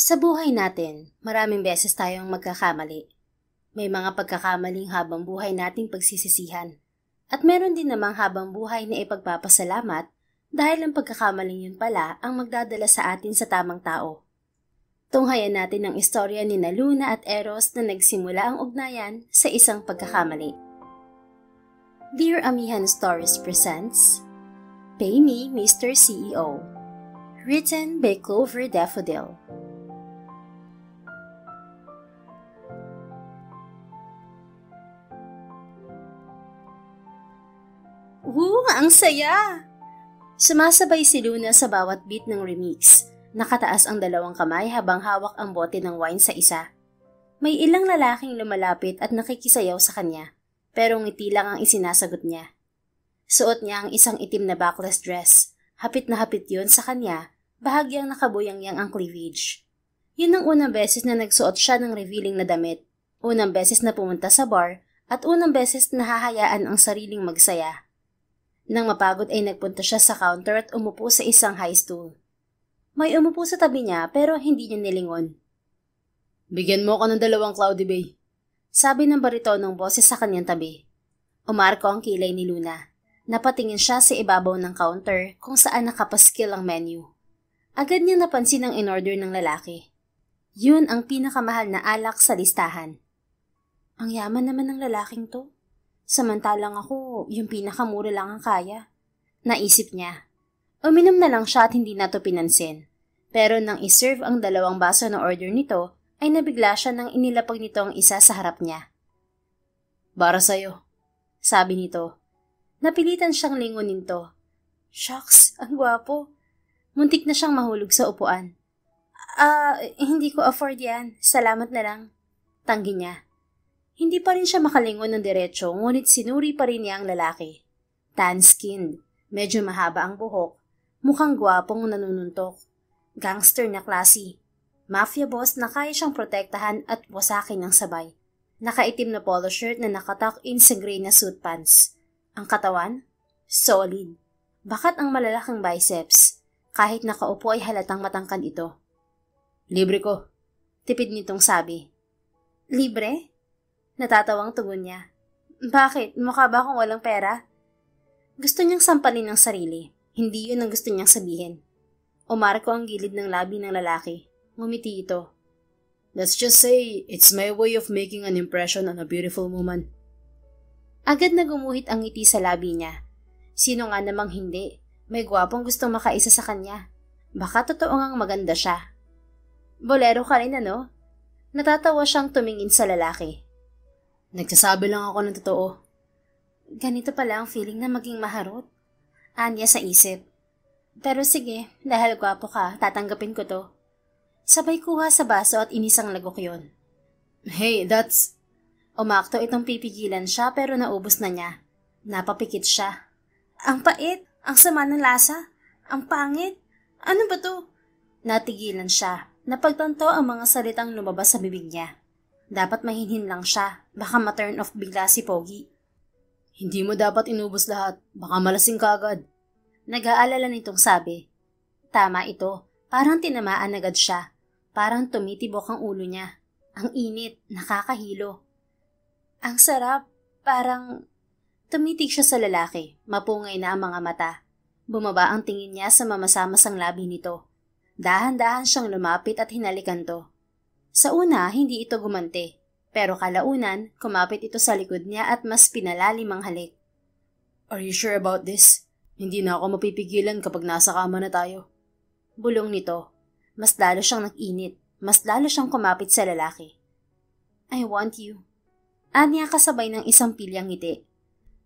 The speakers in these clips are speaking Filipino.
Sa buhay natin, maraming beses tayong magkakamali. May mga pagkakamaling habang buhay nating pagsisisihan. At meron din namang habang buhay na ipagpapasalamat dahil ang pagkakamaling yun pala ang magdadala sa atin sa tamang tao. Tunghayan natin ang istorya ni Luna at Eros na nagsimula ang ugnayan sa isang pagkakamali. Dear Amihan Stories presents Pay Me, Mr. CEO. Written by Clover Daffodil. Woo! Ang saya! Sumasabay si Luna sa bawat beat ng remix. Nakataas ang dalawang kamay habang hawak ang bote ng wine sa isa. May ilang lalaking lumalapit at nakikisayaw sa kanya, pero ngiti lang ang isinasagot niya. Suot niya ang isang itim na backless dress. Hapit na hapit yun sa kanya, bahagyang nakabuyang-yang ang cleavage. Yun ang unang beses na nagsuot siya ng revealing na damit, unang beses na pumunta sa bar, at unang beses na hahayaan ang sariling magsaya. Nang mapagod ay nagpunta siya sa counter at umupo sa isang high stool. May umupo sa tabi niya pero hindi niya nilingon. Bigyan mo ako ng 2 Cloudy Bay. Sabi ng baritonong boses sa kanyang tabi. Umarko ang kilay ni Luna. Napatingin siya sa ibabaw ng counter kung saan nakapaskil ang menu. Agad niya napansin ang in-order ng lalaki. Yun ang pinakamahal na alak sa listahan. Ang yaman naman ng lalaking to. Samantalang ako, yung pinakamura lang ang kaya. Naisip niya. Uminom na lang siya at hindi na to pinansin. Pero nang iserve ang 2 baso na order nito, ay nabigla siya nang inilapag nito ang isa sa harap niya. Para sa'yo, sabi nito. Napilitan siyang lingunin to. Shucks, ang gwapo. Muntik na siyang mahulog sa upuan. Hindi ko afford yan. Salamat na lang. Tanggi niya. Hindi pa rin siya makalingon ng diretsyo, ngunit sinuri pa rin niya ang lalaki. Tan-skinned, medyo mahaba ang buhok, mukhang gwapong nanununtok. Gangster na klase. Mafia boss na kaya siyang protektahan at wasakin ng sabay. Nakaitim na polo shirt na nakatuck-in sa gray na suit pants. Ang katawan? Solid. Bakat ang malalaking biceps. Kahit nakaupo ay halatang matangkad ito. Libre ko. Tipid nitong sabi. Libre? Natatawang tugon niya. Bakit? Mukha ba akong walang pera? Gusto niyang sampalin ng sarili. Hindi yun ang gusto niyang sabihin. Umarko ang gilid ng labi ng lalaki. Ngumiti ito. Let's just say, it's my way of making an impression on a beautiful woman. Agad na gumuhit ang ngiti sa labi niya. Sino nga namang hindi? May gwapong gustong makaisa sa kanya. Baka totoo ngang maganda siya. Bolero ka rin ano? Natatawa siyang tumingin sa lalaki. Nagsasabi lang ako ng totoo. Ganito pala ang feeling na maging maharot. Anya sa isip. Pero sige, dahil gwapo ka, tatanggapin ko to. Sabay kuha sa baso at inisang lagok yon. Hey, that's... Umakto itong pipigilan siya pero naubos na niya. Napapikit siya. Ang pait, ang sama ng lasa, ang pangit. Ano ba to? Natigilan siya. Napagtanto ang mga salitang lumabas sa bibig niya. Dapat mahinhin lang siya. Baka ma-turn off bigla si Pogi. Hindi mo dapat inubos lahat. Baka malasing ka agad. Nag-aalala nitong sabi. Tama ito. Parang tinamaan agad siya. Parang tumitibok ang ulo niya. Ang init. Nakakahilo. Ang sarap. Parang... Tumitig siya sa lalaki. Mapungay na ang mga mata. Bumaba ang tingin niya sa mamasamasang labi nito. Dahan-dahan siyang lumapit at hinalikan to. Sa una, hindi ito gumante, pero kalaunan, kumapit ito sa likod niya at mas pinalalim ang halik. Are you sure about this? Hindi na ako mapipigilan kapag nasa kama na tayo. Bulong nito. Mas lalo siyang nag-init, mas lalo siyang kumapit sa lalaki. I want you. Anya kasabay ng isang pilyang ngiti.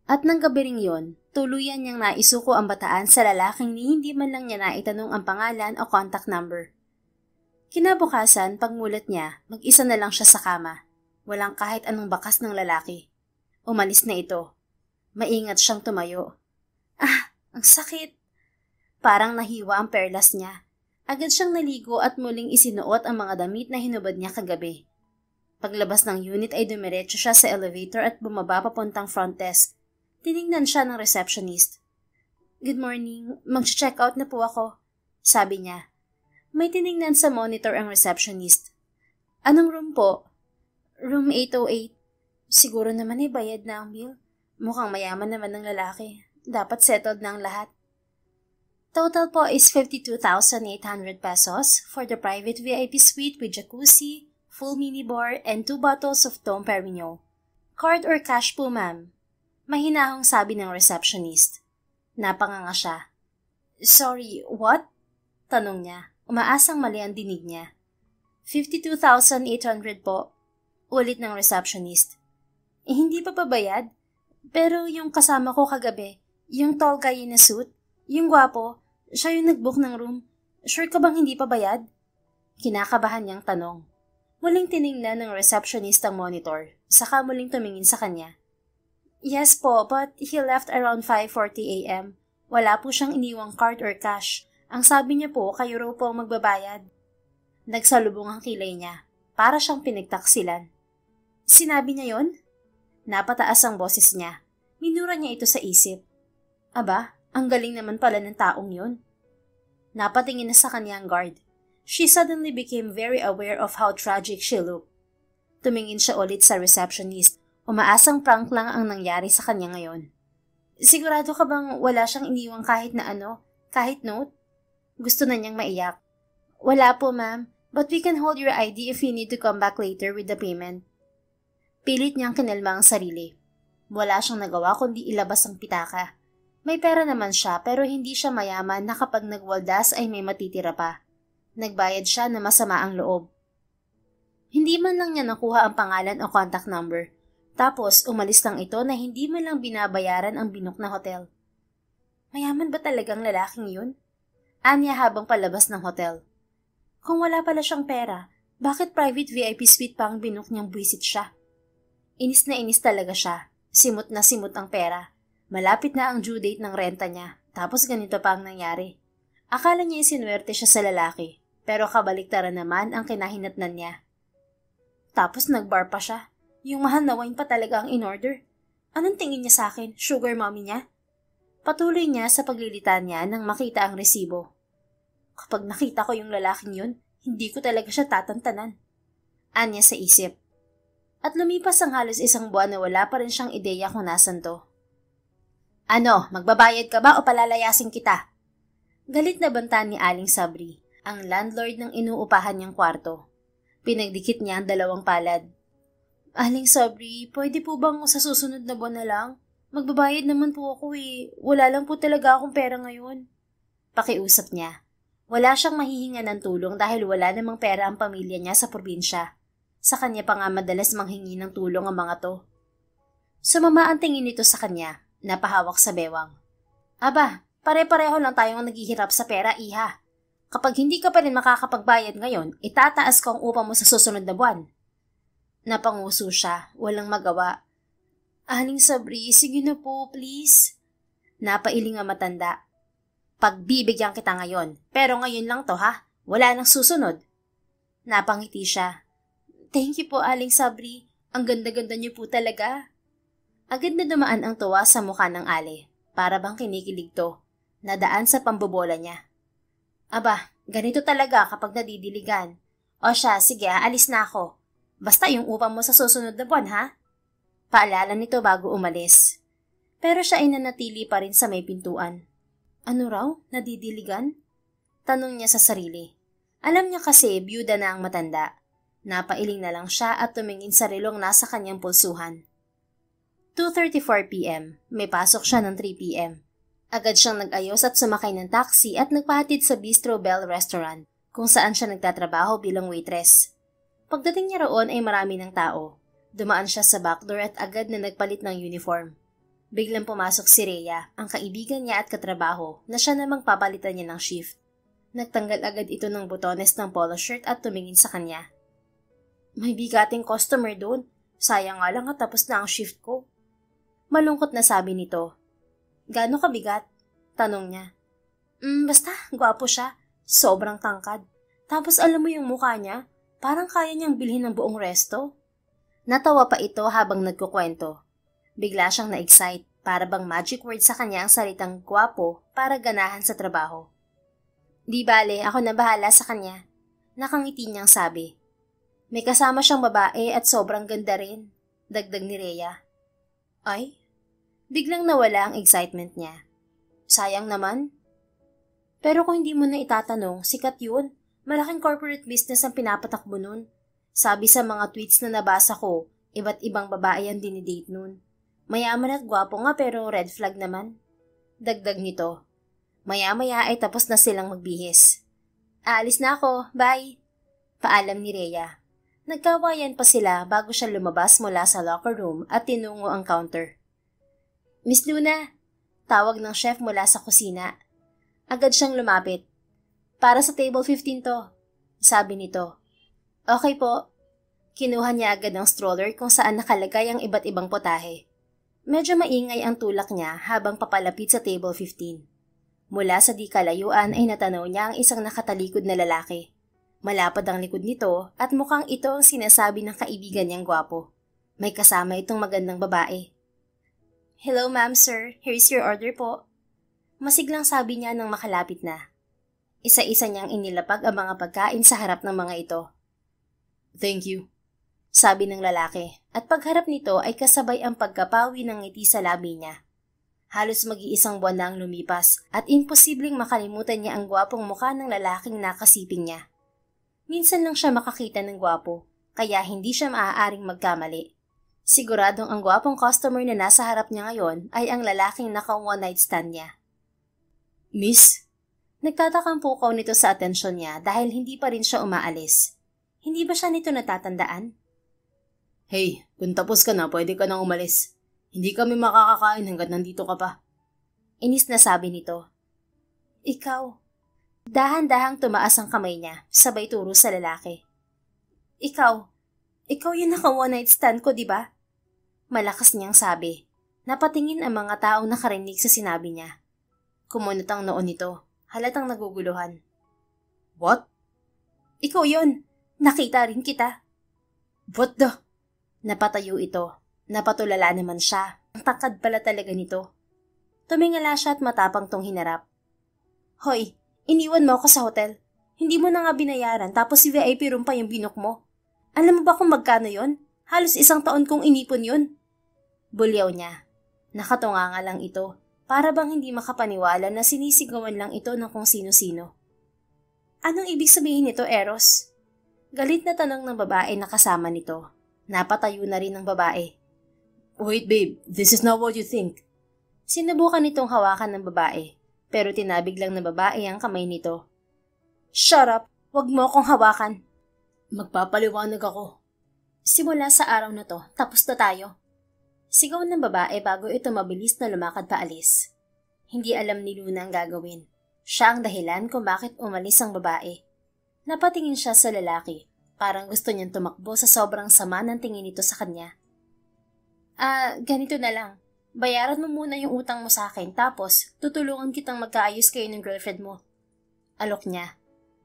At nang gabi ring yon, tuluyan niyang naisuko ang bataan sa lalaking ni hindi man lang niya naitanong ang pangalan o contact number. Kinabukasan, pagmulat niya, mag-isa na lang siya sa kama. Walang kahit anong bakas ng lalaki. Umalis na ito. Maingat siyang tumayo. Ang sakit! Parang nahiwa ang perlas niya. Agad siyang naligo at muling isinuot ang mga damit na hinubad niya kagabi. Paglabas ng unit ay dumiretso siya sa elevator at bumaba papuntang front desk. Tinignan siya ng receptionist. Good morning, mag-check out na po ako, sabi niya. May tiningnan sa monitor ang receptionist. Anong room po? Room 808. Siguro naman bayad na ang bill. Mukhang mayaman naman ng lalaki. Dapat settled na ang lahat. Total po is 52,800 pesos for the private VIP suite with jacuzzi, full minibar, and 2 bottles of Dom Perignon. Card or cash po, ma'am? Mahinahong sabi ng receptionist. Napanganga siya. Sorry, what? Tanong niya. Umaasang mali ang dinig niya. 52,800 po. Ulit ng receptionist. Hindi pa pabayad? Pero yung kasama ko kagabi, yung tall guy na suit, yung gwapo, siya yung nag-book ng room. Sure ka bang hindi pa bayad? Kinakabahan niyang tanong. Muling tiningnan ng receptionist ang monitor, saka muling tumingin sa kanya. Yes po, but he left around 5:40 a.m. Wala po siyang iniwang card or cash. Ang sabi niya po, kayo raw po ang magbabayad. Nagsalubong ang kilay niya, para siyang pinagtaksilan. Sinabi niya yon? Napataas ang boses niya. Minura niya ito sa isip. Aba, ang galing naman pala ng taong yon. Napatingin na sa kanya ang guard. She suddenly became very aware of how tragic she looked. Tumingin siya ulit sa receptionist. Umaasang prank lang ang nangyari sa kanya ngayon. Sigurado ka bang wala siyang iniwang kahit na kahit note? Gusto na niyang maiyak. Wala po, ma'am. But we can hold your ID if you need to come back later with the payment. Pilit niyang kinalma ang sarili. Wala siyang nagawa kundi ilabas ang pitaka. May pera naman siya pero hindi siya mayaman na kapag nagwaldas ay may matitira pa. Nagbayad siya na masama ang loob. Hindi man lang niya nakuha ang pangalan o contact number. Tapos umalis lang ito na hindi man lang binabayaran ang binook na hotel. Mayaman ba talagang lalaking yun? Anya habang palabas ng hotel. Kung wala pala siyang pera, bakit private VIP suite pa ang binook niyang buwisit siya? Inis na inis talaga siya. Simot na simot ang pera. Malapit na ang due date ng renta niya. Tapos ganito pa ang nangyari. Akala niya isinuwerte siya sa lalaki. Pero kabaliktaran naman ang kinahinatnan niya. Tapos nagbar pa siya. Yung mahal na wine pa talaga ang in-order. Anong tingin niya sa akin? Sugar mommy niya? Patuloy niya sa paglilitan niya nang makita ang resibo. Kapag nakita ko yung lalaking yun, hindi ko talaga siya tatantanan. Anya sa isip. At lumipas ang halos isang buwan na wala pa rin siyang ideya kung nasan to. Ano, magbabayad ka ba o palalayasin kita? Galit na banta ni Aling Sabri, ang landlord ng inuupahan niyang kwarto. Pinagdikit niya ang dalawang palad. Aling Sabri, pwede po bang sa susunod na buwan na lang? Magbabayad naman po ako eh. Wala lang po talaga akong pera ngayon. Pakiusap niya. Wala siyang mahihinga ng tulong dahil wala namang pera ang pamilya niya sa probinsya. Sa kanya pa nga madalas manghingi ng tulong ang mga to. Sumama ang tingin nito sa kanya, napahawak sa bewang. Aba, pare-pareho lang tayong naghihirap sa pera, iha. Kapag hindi ka pa rin makakapagbayad ngayon, itataas ko ang upa mo sa susunod na buwan. Napanguso siya, walang magawa. Aling Sabri, sige na po, please. Napailing ang matanda. Pagbibigyan kita ngayon, pero ngayon lang to ha, wala nang susunod. Napangiti siya. Thank you po, Aling Sabri. Ang ganda-ganda niyo po talaga. Agad na dumaan ang tuwa sa mukha ng Ale, para bang kinikilig to, nadaan sa pambobola niya. Aba, ganito talaga kapag nadidiligan. O siya, sige aalis na ako. Basta yung upa mo sa susunod na buwan ha? Paalala nito bago umalis. Pero siya ay nanatili pa rin sa may pintuan. Ano raw? Nadidiligan? Tanong niya sa sarili. Alam niya kasi byuda na ang matanda. Napailing na lang siya at tumingin sa relong nasa kanyang pulsuhan. 2:34 p.m. May pasok siya ng 3 p.m. Agad siyang nag-ayos at sumakay ng taxi at nagpahatid sa Bistro Bell Restaurant kung saan siya nagtatrabaho bilang waitress. Pagdating niya roon ay marami ng tao. Dumaan siya sa backdoor at agad na nagpalit ng uniform. Biglang pumasok si Rhea, ang kaibigan niya at katrabaho, na siya namang papalitan niya ng shift. Nagtanggal agad ito ng butones ng polo shirt at tumingin sa kanya. May bigating customer doon. Sayang nga lang at tapos na ang shift ko. Malungkot na sabi nito. Gaano kabigat? Tanong niya. Basta, gwapo siya. Sobrang tangkad. Tapos alam mo yung mukha niya, parang kaya niyang bilhin ng buong resto. Natawa pa ito habang nagkukwento. Bigla siyang na-excite, para bang magic word sa kanya ang salitang gwapo para ganahan sa trabaho. Di bale, ako na bahala sa kanya. Nakangiti niyang sabi. May kasama siyang babae at sobrang ganda rin, dagdag ni Rhea. Ay? Biglang nawala ang excitement niya. Sayang naman. Pero kung hindi mo na itatanong, sikat yun. Malaking corporate business ang pinapatakbo nun. Sabi sa mga tweets na nabasa ko, iba't ibang babae ang dinidate nun. Mayaman at gwapo nga pero red flag naman. Dagdag nito. Maya-maya ay tapos na silang magbihis. Aalis na ako, bye! Paalam ni Rhea. Nagkawayan pa sila bago siya lumabas mula sa locker room at tinungo ang counter. Miss Luna! Tawag ng chef mula sa kusina. Agad siyang lumapit. Para sa table 15 to, sabi nito. Okay po. Kinuha niya agad ang stroller kung saan nakalagay ang iba't ibang potahe. Medyo maingay ang tulak niya habang papalapit sa table 15. Mula sa di kalayuan ay natanaw niya ang isang nakatalikod na lalaki. Malapad ang likod nito at mukhang ito ang sinasabi ng kaibigan niyang gwapo. May kasama itong magandang babae. Hello ma'am sir, here's your order po. Masiglang sabi niya nang makalapit na. Isa-isa niyang inilapag ang mga pagkain sa harap ng mga ito. Thank you, sabi ng lalaki at pagharap nito ay kasabay ang pagkapawi ng ngiti sa labi niya. Halos mag-iisang buwan na ang lumipas at imposibleng makalimutan niya ang gwapong mukha ng lalaking nakasiping niya. Minsan lang siya makakita ng gwapo, kaya hindi siya maaaring magkamali. Siguradong ang gwapong customer na nasa harap niya ngayon ay ang lalaking naka-one night stand niya. Miss? Nagtatakang pukaw nito sa atensyon niya dahil hindi pa rin siya umaalis. Hindi ba siya nito natatandaan? Hey, kung tapos ka na, pwede ka nang umalis. Hindi kami makakakain hanggat nandito ka pa. Inis na sabi nito. Ikaw. Dahan-dahang tumaas ang kamay niya, sabay turo sa lalaki. Ikaw yung naka-one night stand ko, di ba? Malakas niyang sabi. Napatingin ang mga taong nakarinig sa sinabi niya. Kumunot ang noon nito, halatang naguguluhan. What? Ikaw yun. Nakita rin kita. What the? Napatayo ito. Napatulala naman siya. Ang takad pala talaga nito. Tumingala siya at matapang tong hinarap. Hoy, iniwan mo ako sa hotel. Hindi mo na nga binayaran tapos si VIP room pa yung binok mo. Alam mo ba kung magkano yon? Halos 1 taon kong inipon yon. Bulyaw niya. Nakatunga nga lang ito. Para bang hindi makapaniwala na sinisigawan lang ito ng kung sino-sino. Anong ibig sabihin nito, Eros? Galit na tanong ng babae na kasama nito. Napatayo na rin ng babae. Wait babe, this is not what you think. Sinubukan nitong hawakan ng babae, pero tinabig lang ng babae ang kamay nito. Shut up! Huwag mo akong hawakan. Magpapaliwanag ako. Simula sa araw na to, tapos na tayo. Sigaw ng babae bago ito mabilis na lumakad paalis. Hindi alam ni Luna ang gagawin. Siya ang dahilan kung bakit umalis ang babae. Napatingin siya sa lalaki, parang gusto niyang tumakbo sa sobrang sama ng tingin nito sa kanya. Ganito na lang. Bayaran mo muna yung utang mo sa akin tapos tutulungan kitang magkaayos kayo ng girlfriend mo. Alok niya.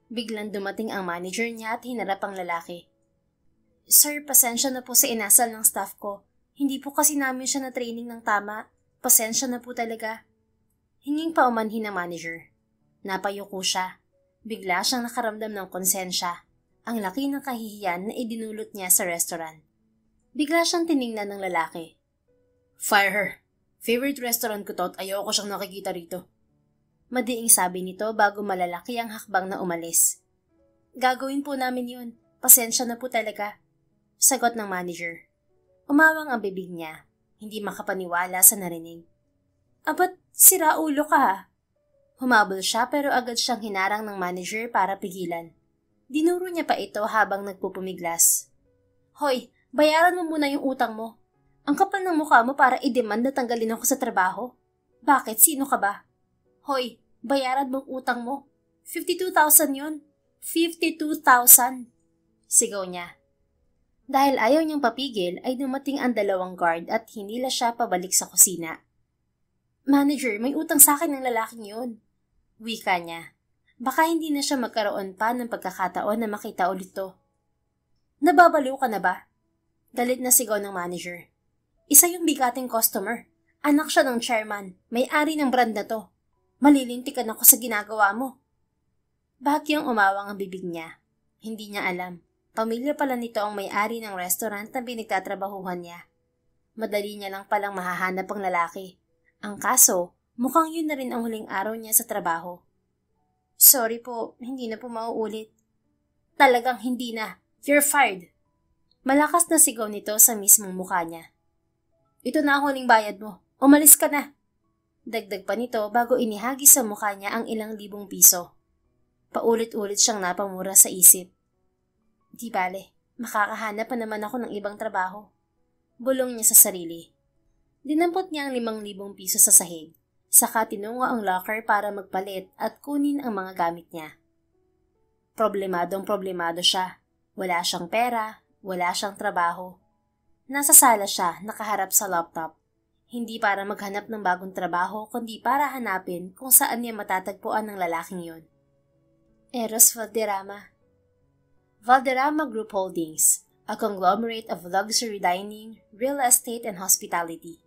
Biglang dumating ang manager niya at hinarap ang lalaki. Sir, pasensya na po sa inasal ng staff ko. Hindi po kasi namin siya na training ng tama. Pasensya na po talaga. Hinging paumanhin ng manager. Napayuko siya. Bigla siyang nakaramdam ng konsensya. Ang laki ng kahihiyan na idinulot niya sa restaurant. Bigla siyang tiningnan ng lalaki. Fire her. Favorite restaurant ko to at ayoko siyang nakikita rito. Madiing sabi nito bago malalaki ang hakbang na umalis. Gagawin po namin yun. Pasensya na po talaga. Sagot ng manager. Umawang ang bibig niya. Hindi makapaniwala sa narinig. Abat, sira ulo ka ha? Humabol siya pero agad siyang hinarang ng manager para pigilan. Dinuro niya pa ito habang nagpupumiglas. Hoy, bayaran mo muna yung utang mo. Ang kapal ng mukha mo para i-demand na tanggalin ako sa trabaho. Bakit? Sino ka ba? Hoy, bayaran mong utang mo. 52,000 yun. 52,000. Sigaw niya. Dahil ayaw niyang papigil ay dumating ang 2 guard at hinila siya pabalik sa kusina. Manager, may utang sa akin ng lalaking yun. Wika niya. Baka hindi na siya magkaroon pa ng pagkakataon na makita ulit to. Nababaliw ka na ba? Galit na sigaw ng manager. Isa yung bigating customer. Anak siya ng chairman. May-ari ng brand na to. Malilintikan ako sa ginagawa mo. Bahagyang umawang ang bibig niya. Hindi niya alam. Pamilya pala nito ang may-ari ng restaurant na pinagtatrabahuhan niya. Madali niya lang palang mahahanap ang lalaki. Ang kaso, mukhang yun na rin ang huling araw niya sa trabaho. Sorry po, hindi na po mauulit. Talagang hindi na. You're fired. Malakas na sigaw nito sa mismong mukha niya. Ito na ang huling bayad mo. Umalis ka na. Dagdag pa nito bago inihagi sa mukha niya ang ilang libong piso. Paulit-ulit siyang napamura sa isip. Di bale, makakahanap pa naman ako ng ibang trabaho. Bulong niya sa sarili. Dinampot niya ang 5,000 piso sa sahig. Saka tinungo ang locker para magpalit at kunin ang mga gamit niya. Problemado siya. Wala siyang pera, wala siyang trabaho. Nasa sala siya, nakaharap sa laptop. Hindi para maghanap ng bagong trabaho, kundi para hanapin kung saan niya matatagpuan ng lalaking yun. Eros Valderrama. Valderrama Group Holdings, a conglomerate of luxury dining, real estate, and hospitality.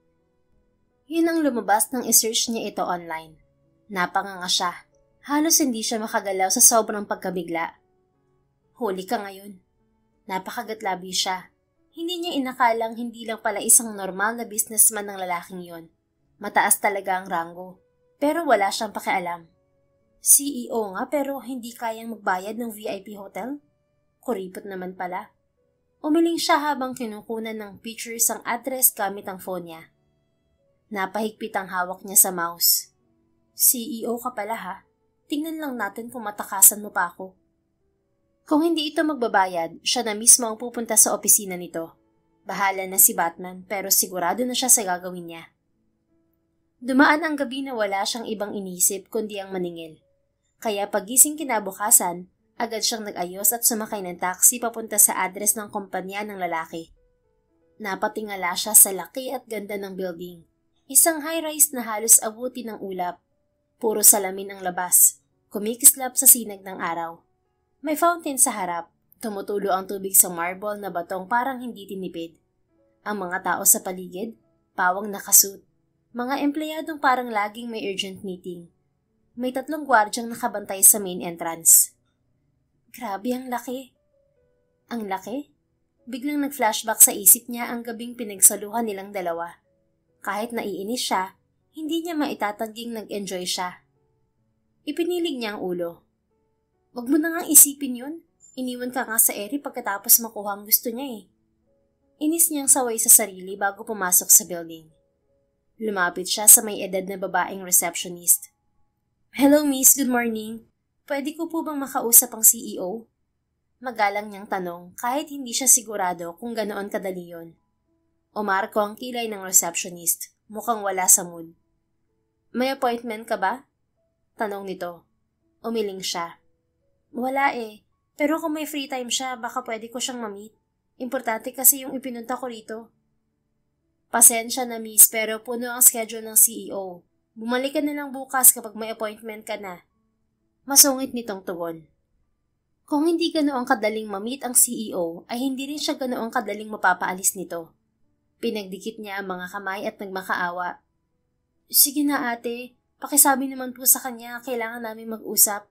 Yun ang lumabas nang isearch niya ito online. Napanganga siya. Halos hindi siya makagalaw sa sobrang pagkabigla. Huli ka ngayon. Napakagatlabi siya. Hindi niya inakalang hindi lang pala isang normal na businessman ng lalaking yon. Mataas talaga ang ranggo. Pero wala siyang pakialam. CEO nga pero hindi kayang magbayad ng VIP hotel? Kuripot naman pala. Umiling siya habang kinukunan ng pictures ang address gamit ang phone niya. Napahigpit ang hawak niya sa mouse. CEO ka pala ha? Tingnan lang natin kung matakasan mo pa ako. Kung hindi ito magbabayad, siya na mismo ang pupunta sa opisina nito. Bahala na si Batman pero sigurado na siya sa gagawin niya. Dumaan ang gabi na wala siyang ibang inisip kundi ang maningil. Kaya pagising kinabukasan, agad siyang nag-ayos at sumakay ng taxi papunta sa address ng kumpanya ng lalaki. Napatingala siya sa laki at ganda ng building. Isang high-rise na halos abuti ng ulap. Puro salamin ang labas. Kumikislap sa sinag ng araw. May fountain sa harap. Tumutulo ang tubig sa marble na batong parang hindi tinipid. Ang mga tao sa paligid, pawang nakasuit. Mga empleyadong parang laging may urgent meeting. May 3 gwardyang nakabantay sa main entrance. Grabe ang laki. Ang laki? Biglang nag-flashback sa isip niya ang gabing pinagsaluhan nilang dalawa. Kahit naiinis siya, hindi niya maitataging nag-enjoy siya. Ipinilig niya ang ulo. Wag mo na nga isipin yun. Iniwan ka nga sa ere pagkatapos makuha ang gusto niya eh. Inis niyang saway sa sarili bago pumasok sa building. Lumapit siya sa may edad na babaeng receptionist. Hello miss, good morning. Pwede ko po bang makausap ang CEO? Magalang niyang tanong kahit hindi siya sigurado kung ganoon kadali yun. Umarko ang kilay ng receptionist. Mukhang wala sa mood. May appointment ka ba? Tanong nito. Umiling siya. Wala eh. Pero kung may free time siya, baka pwede ko siyang ma-meet. Importante kasi yung ipinunta ko rito. Pasensya na miss, pero puno ang schedule ng CEO. Bumalik ka na lang bukas kapag may appointment ka na. Masungit nitong tugon. Kung hindi ganoong kadaling ma-meet ang CEO, ay hindi rin siya ganoong kadaling mapapaalis nito. Pinagdikit niya ang mga kamay at nagmakaawa. Sige na ate, pakisabi naman po sa kanya, kailangan namin mag-usap.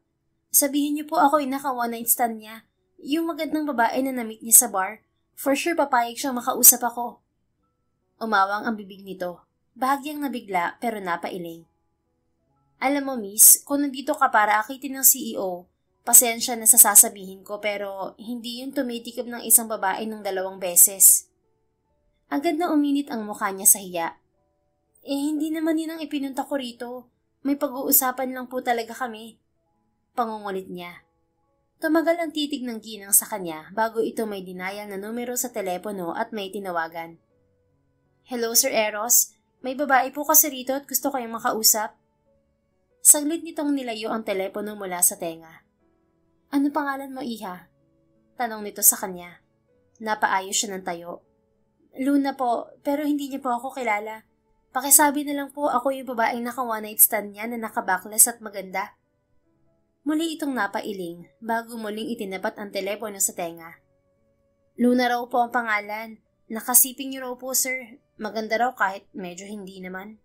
Sabihin niyo po ako ay naka one night stand niya. Yung magandang babae na na-meet niya sa bar, for sure papayag siyang makausap ako. Umawang ang bibig nito. Bahagyang nabigla pero napailing. Alam mo miss, kung nandito ka para akitin ng CEO, pasensya na sa sasabihin ko pero hindi yun tumitikim ng isang babae ng 2 beses. Agad na uminit ang mukha niya sa hiya. Hindi naman yun ang ipinunta ko rito. May pag-uusapan lang po talaga kami. Pangungulit niya. Tumagal ang titig ng ginang sa kanya bago ito may dinayal na numero sa telepono at may tinawagan. Hello Sir Eros, may babae po kasi rito at gusto kayong makausap. Saglit nitong nilayo ang telepono mula sa tenga. Ano pangalan mo iha? Tanong nito sa kanya. Napaayos siya ng tayo. Luna po, pero hindi niya po ako kilala. Pakisabi na lang po ako yung babaeng naka one night stand niya na naka-backless at maganda. Muli itong napailing bago muling itinapat ang telepono sa tenga. Luna raw po ang pangalan. Nakasiping niyo raw po sir. Maganda raw kahit medyo hindi naman.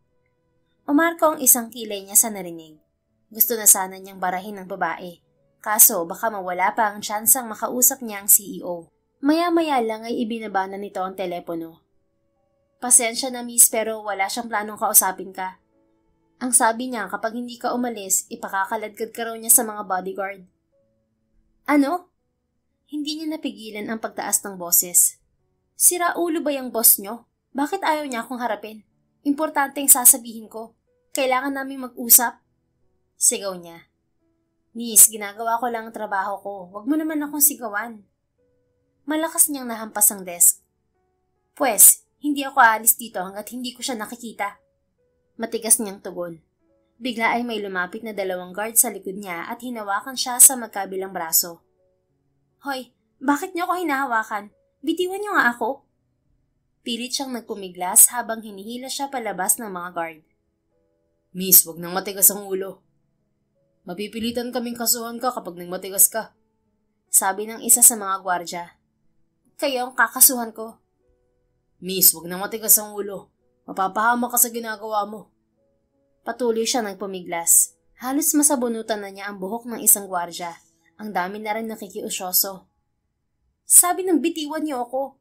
Umarko ang isang kilay niya sa narinig. Gusto na sana niyang barahin ng babae. Kaso baka mawala pa ang tsansang makausap niya ang CEO. Maya-maya lang ay ibinaba na nito ang telepono. Pasensya na miss pero wala siyang planong kausapin ka. Ang sabi niya kapag hindi ka umalis, ipakakaladkad ka raw niya sa mga bodyguard. Ano? Hindi niya napigilan ang pagtaas ng boses. Sira ulo ba yung boss niyo? Bakit ayaw niya akong harapin? Importanteng sasabihin ko. Kailangan naming mag-usap. Sigaw niya. Miss, ginagawa ko lang ang trabaho ko. Huwag mo naman akong sigawan. Malakas niyang nahampas ang desk. Pwes, hindi ako aalis dito hanggat hindi ko siya nakikita. Matigas niyang tugon. Bigla ay may lumapit na 2 guard sa likod niya at hinawakan siya sa magkabilang braso. Hoy, bakit niyo ako hinahawakan? Bitiwan niyo nga ako. Pilit siyang nagpumiglas habang hinihila siya palabas ng mga guard. Miss, wag nang matigas ang ulo. Mapipilitan kaming kasuhan ka kapag nang matigas ka. Sabi ng isa sa mga gwardya. Kayo ang kakasuhan ko. Miss, wag nang matigas ang ulo. Mapapahama ka sa ginagawa mo. Patuloy siya nagpumiglas. Halos masabunutan na niya ang buhok ng isang gwardya. Ang dami na rin nakikiusyoso. Sabi ng bitiwan niyo ako.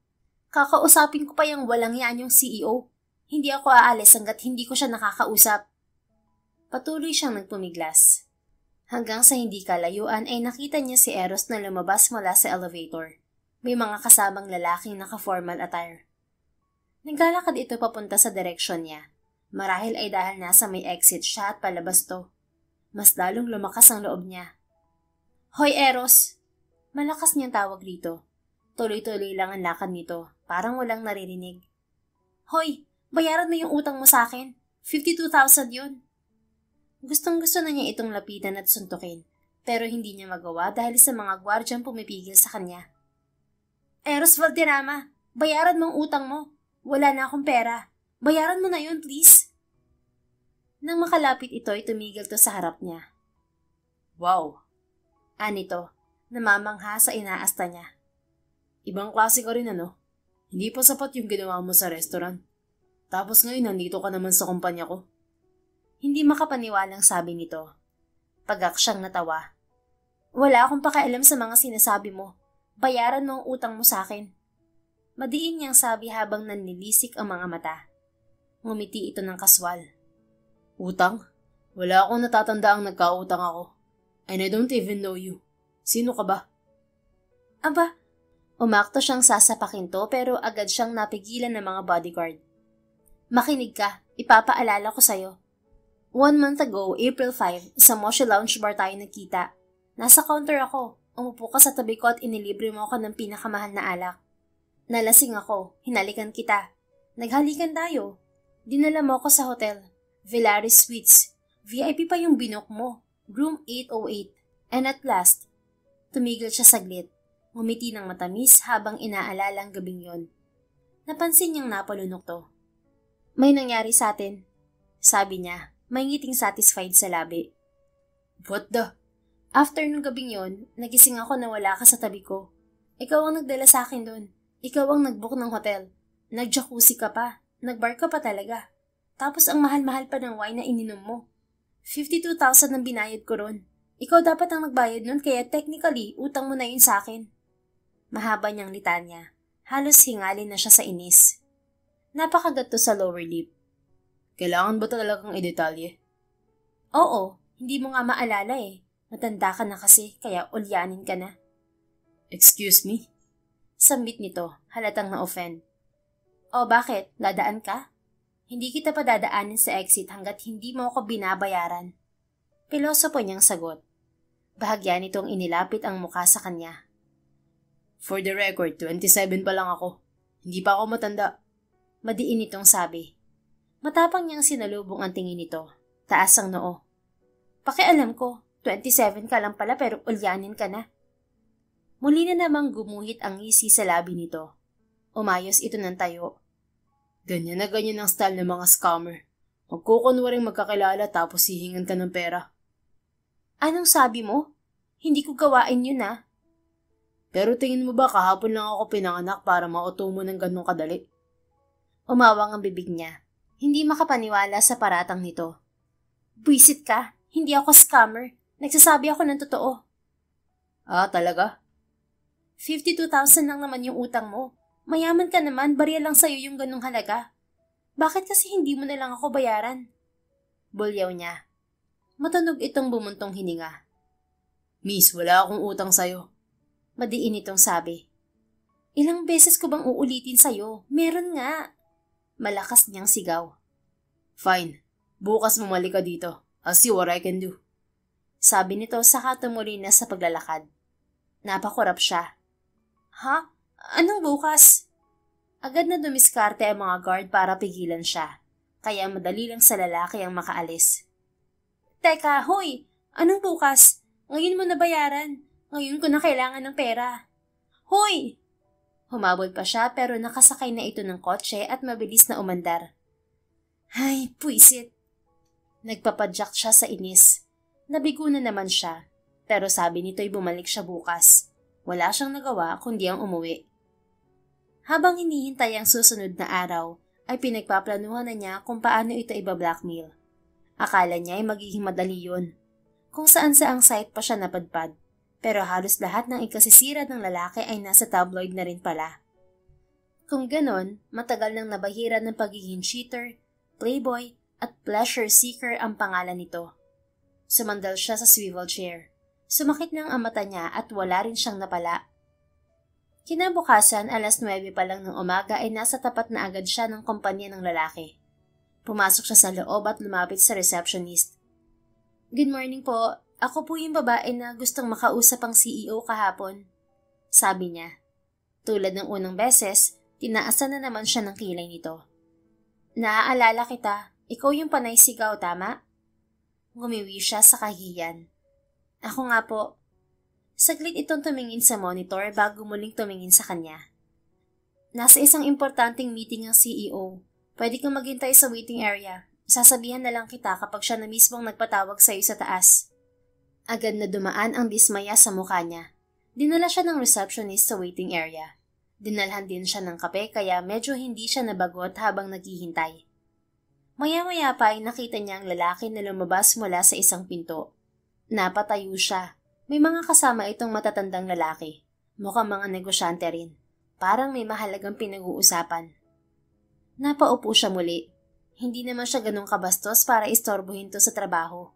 Kakausapin ko pa yung walang yan yung CEO. Hindi ako aalis hanggat hindi ko siya nakakausap. Patuloy siyang nagpumiglas. Hanggang sa hindi kalayuan ay nakita niya si Eros na lumabas mula sa elevator. May mga kasamang lalaking naka-formal attire. Naglalakad ito papunta sa direksyon niya. Marahil ay dahil nasa may exit siya at palabas to. Mas lalong lumakas ang loob niya. Hoy Eros! Malakas niyang tawag rito. Tuloy-tuloy lang ang lakad nito, parang walang naririnig. Hoy! Bayaran mo yung utang mo sa akin. 52,000 yun. Gustong-gusto na niya itong lapitan at suntukin, pero hindi niya magawa dahil sa mga gwardyang pumipigil sa kanya. Eros Valderrama, bayaran mo ang utang mo. Wala na akong pera. Bayaran mo na yun, please. Nang makalapit ito ay tumigil to sa harap niya. Wow! Anito, namamangha sa inaasta niya. Ibang klase ka rin ano? Hindi pa sapat yung ginawa mo sa restaurant. Tapos ngayon nandito ka naman sa kumpanya ko. Hindi makapaniwalang sabi nito. Pagak siyang natawa. Wala akong pakialam sa mga sinasabi mo. Bayaran mo ang utang mo sa akin. Madiin niyang sabi habang nanlilisik ang mga mata. Ngumiti ito ng kaswal. Utang? Wala akong natatanda ang nagkautang ako. And I don't even know you. Sino ka ba? Aba, umakto siyang sasapakin to pero agad siyang napigilan ng mga bodyguard. Makinig ka, ipapaalala ko sa'yo. 1 month ago, April 5, sa Moshi Lounge Bar tayo nagkita. Nasa counter ako. Umupo ka sa tabi ko at inilibre mo ako ng pinakamahal na alak. Nalasing ako, hinalikan kita. Naghalikan tayo. Dinala mo ako sa hotel, Villaris Suites. VIP pa yung binook mo, room 808. And at last, tumigil siya saglit. Ngumiti ng matamis habang inaalala ang gabing yon. Napansin niyang napalunok to. May nangyari sa atin, sabi niya, may ngiting satisfied sa labi. What the? After nung gabing yon, nagising ako na wala ka sa tabi ko. Ikaw ang nagdala sa akin doon. Ikaw ang nagbook ng hotel. Nag-jacuzzi ka pa. Nag-bar ka pa talaga. Tapos ang mahal-mahal pa ng wine na ininom mo. 52,000 ang binayad ko ron. Ikaw dapat ang nagbayad nun kaya technically, utang mo na yun sa akin. Mahaba niyang litanya. Halos hingalin na siya sa inis. Napakagat to sa lower lip. Kailangan ba talagang idetalye? Oo, hindi mo nga maalala eh. Matanda ka na kasi, kaya ulyanin ka na. Excuse me? Sambit nito, halatang na-offend. O bakit? Dadaan ka? Hindi kita pa dadaanin sa exit hanggat hindi mo ako binabayaran. Pilosopo niyang sagot. Bahagya nitong inilapit ang mukha sa kanya. For the record, 27 pa lang ako. Hindi pa ako matanda. Madiin nitong sabi. Matapang niyang sinalubong ang tingin nito. Taas ang noo. Pakialam ko, 27 ka lang pala pero ulyanin ka na. Muli na namang gumuhit ang ngisi sa labi nito. Umayos ito ng tayo. Ganyan na ganyan ang style ng mga scammer. Magkukunwaring magkakilala tapos hihingan ka ng pera. Anong sabi mo? Hindi ko gawain yun ah. Pero tingin mo ba kahapon lang ako pinanganak para mauto mo ng ganong kadali? Umawang ang bibig niya. Hindi makapaniwala sa paratang nito. Buisit ka, hindi ako scammer. Nagsasabi ako ng totoo. Ah, talaga? 52,000 lang naman yung utang mo. Mayaman ka naman, barya lang sa'yo yung ganung halaga. Bakit kasi hindi mo na lang ako bayaran? Bulyaw niya. Matunog itong bumuntong hininga. Miss, wala akong utang sa'yo. Madiin itong sabi. Ilang beses ko bang uulitin sa'yo? Meron nga. Malakas niyang sigaw. Fine. Bukas bumalik ka dito. I'll see what I can do. Sabi nito saka tumuli na sa paglalakad. Napakurap siya. Ha? Anong bukas? Agad na dumiskarte ang mga guard para pigilan siya. Kaya madali lang sa lalaki ang makaalis. Teka, hoy! Anong bukas? Ngayon mo na bayaran. Ngayon ko na kailangan ng pera. Hoy! Humabol pa siya pero nakasakay na ito ng kotse at mabilis na umandar. Ay, puisit. Nagpapadyak siya sa inis. Nabigo na naman siya. Pero sabi nito'y bumalik siya bukas. Wala siyang nagawa kundi ang umuwi. Habang hinihintay ang susunod na araw, ay pinagpaplanuhan na niya kung paano ito iba-blackmail. Akala niya ay magiging madali yun. Kung saan-saang site pa siya napadpad. Pero halos lahat ng ikasisira ng lalaki ay nasa tabloid na rin pala. Kung ganon, matagal nang nabahira ng pagiging cheater, playboy, at pleasure seeker ang pangalan nito. Sumandal siya sa swivel chair. Sumakit ng ang mata niya at wala rin siyang napala. Kinabukasan, 9:00 pa lang ng umaga ay nasa tapat na agad siya ng kumpanya ng lalaki. Pumasok siya sa loob at lumapit sa receptionist. Good morning po. Ako po yung babae na gustong makausap ang CEO kahapon. Sabi niya. Tulad ng unang beses, tinaasan na naman siya ng kilay nito. Naaalala kita. Ikaw yung panay sigaw, tama? Ngumiwi siya sa kahiyan. Ako nga po. Saglit itong tumingin sa monitor bago muling tumingin sa kanya. Nasa isang importanteng meeting ang CEO. Pwede kang maghintay sa waiting area. Sasabihan na lang kita kapag siya na mismong nagpatawag sa iyo sa taas. Agad na dumaan ang dismaya sa mukha niya. Dinala siya ng receptionist sa waiting area. Dinalhan din siya ng kape kaya medyo hindi siya nabagot habang naghihintay. Maya-maya pa ay nakita niya ang lalaki na lumabas mula sa isang pinto. Napatayo siya. May mga kasama itong matatandang lalaki. Mukhang mga negosyante rin. Parang may mahalagang pinag-uusapan. Napaupo siya muli. Hindi naman siya ganun kabastos para istorbohin to sa trabaho.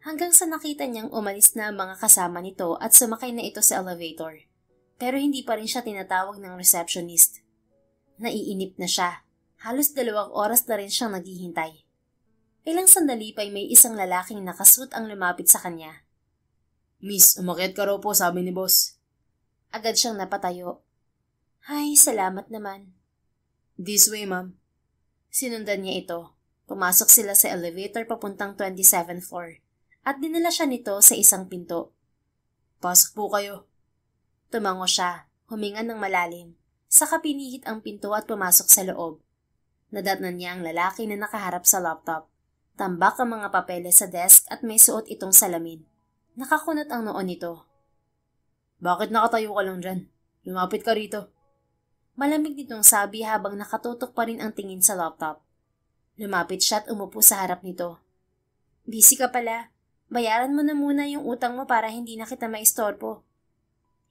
Hanggang sa nakita niyang umalis na ang mga kasama nito at sumakay na ito sa elevator. Pero hindi pa rin siya tinatawag ng receptionist. Naiinip na siya. Halos 2 oras na rin siyang naghihintay. Ilang sandali pa'y may isang lalaking nakasuot ang lumapit sa kanya. Miss, umakyat ka raw po, sabi ni boss. Agad siyang napatayo. Ay, salamat naman. This way, ma'am. Sinundan niya ito. Pumasok sila sa elevator papuntang 27th floor. At dinala siya nito sa isang pinto. Pasok po kayo. Tumango siya, huminga ng malalim. Saka pinihit ang pinto at pumasok sa loob. Nadatnan niya ang lalaki na nakaharap sa laptop. Tambak ang mga papeles sa desk at may suot itong salamin. Nakakunat ang noon nito. Bakit nakatayo ka lang dyan? Lumapit ka rito. Malamig nitong sabi habang nakatutok pa rin ang tingin sa laptop. Lumapit siya at umupo sa harap nito. Busy ka pala. Bayaran mo na muna yung utang mo para hindi na kita maistorbo.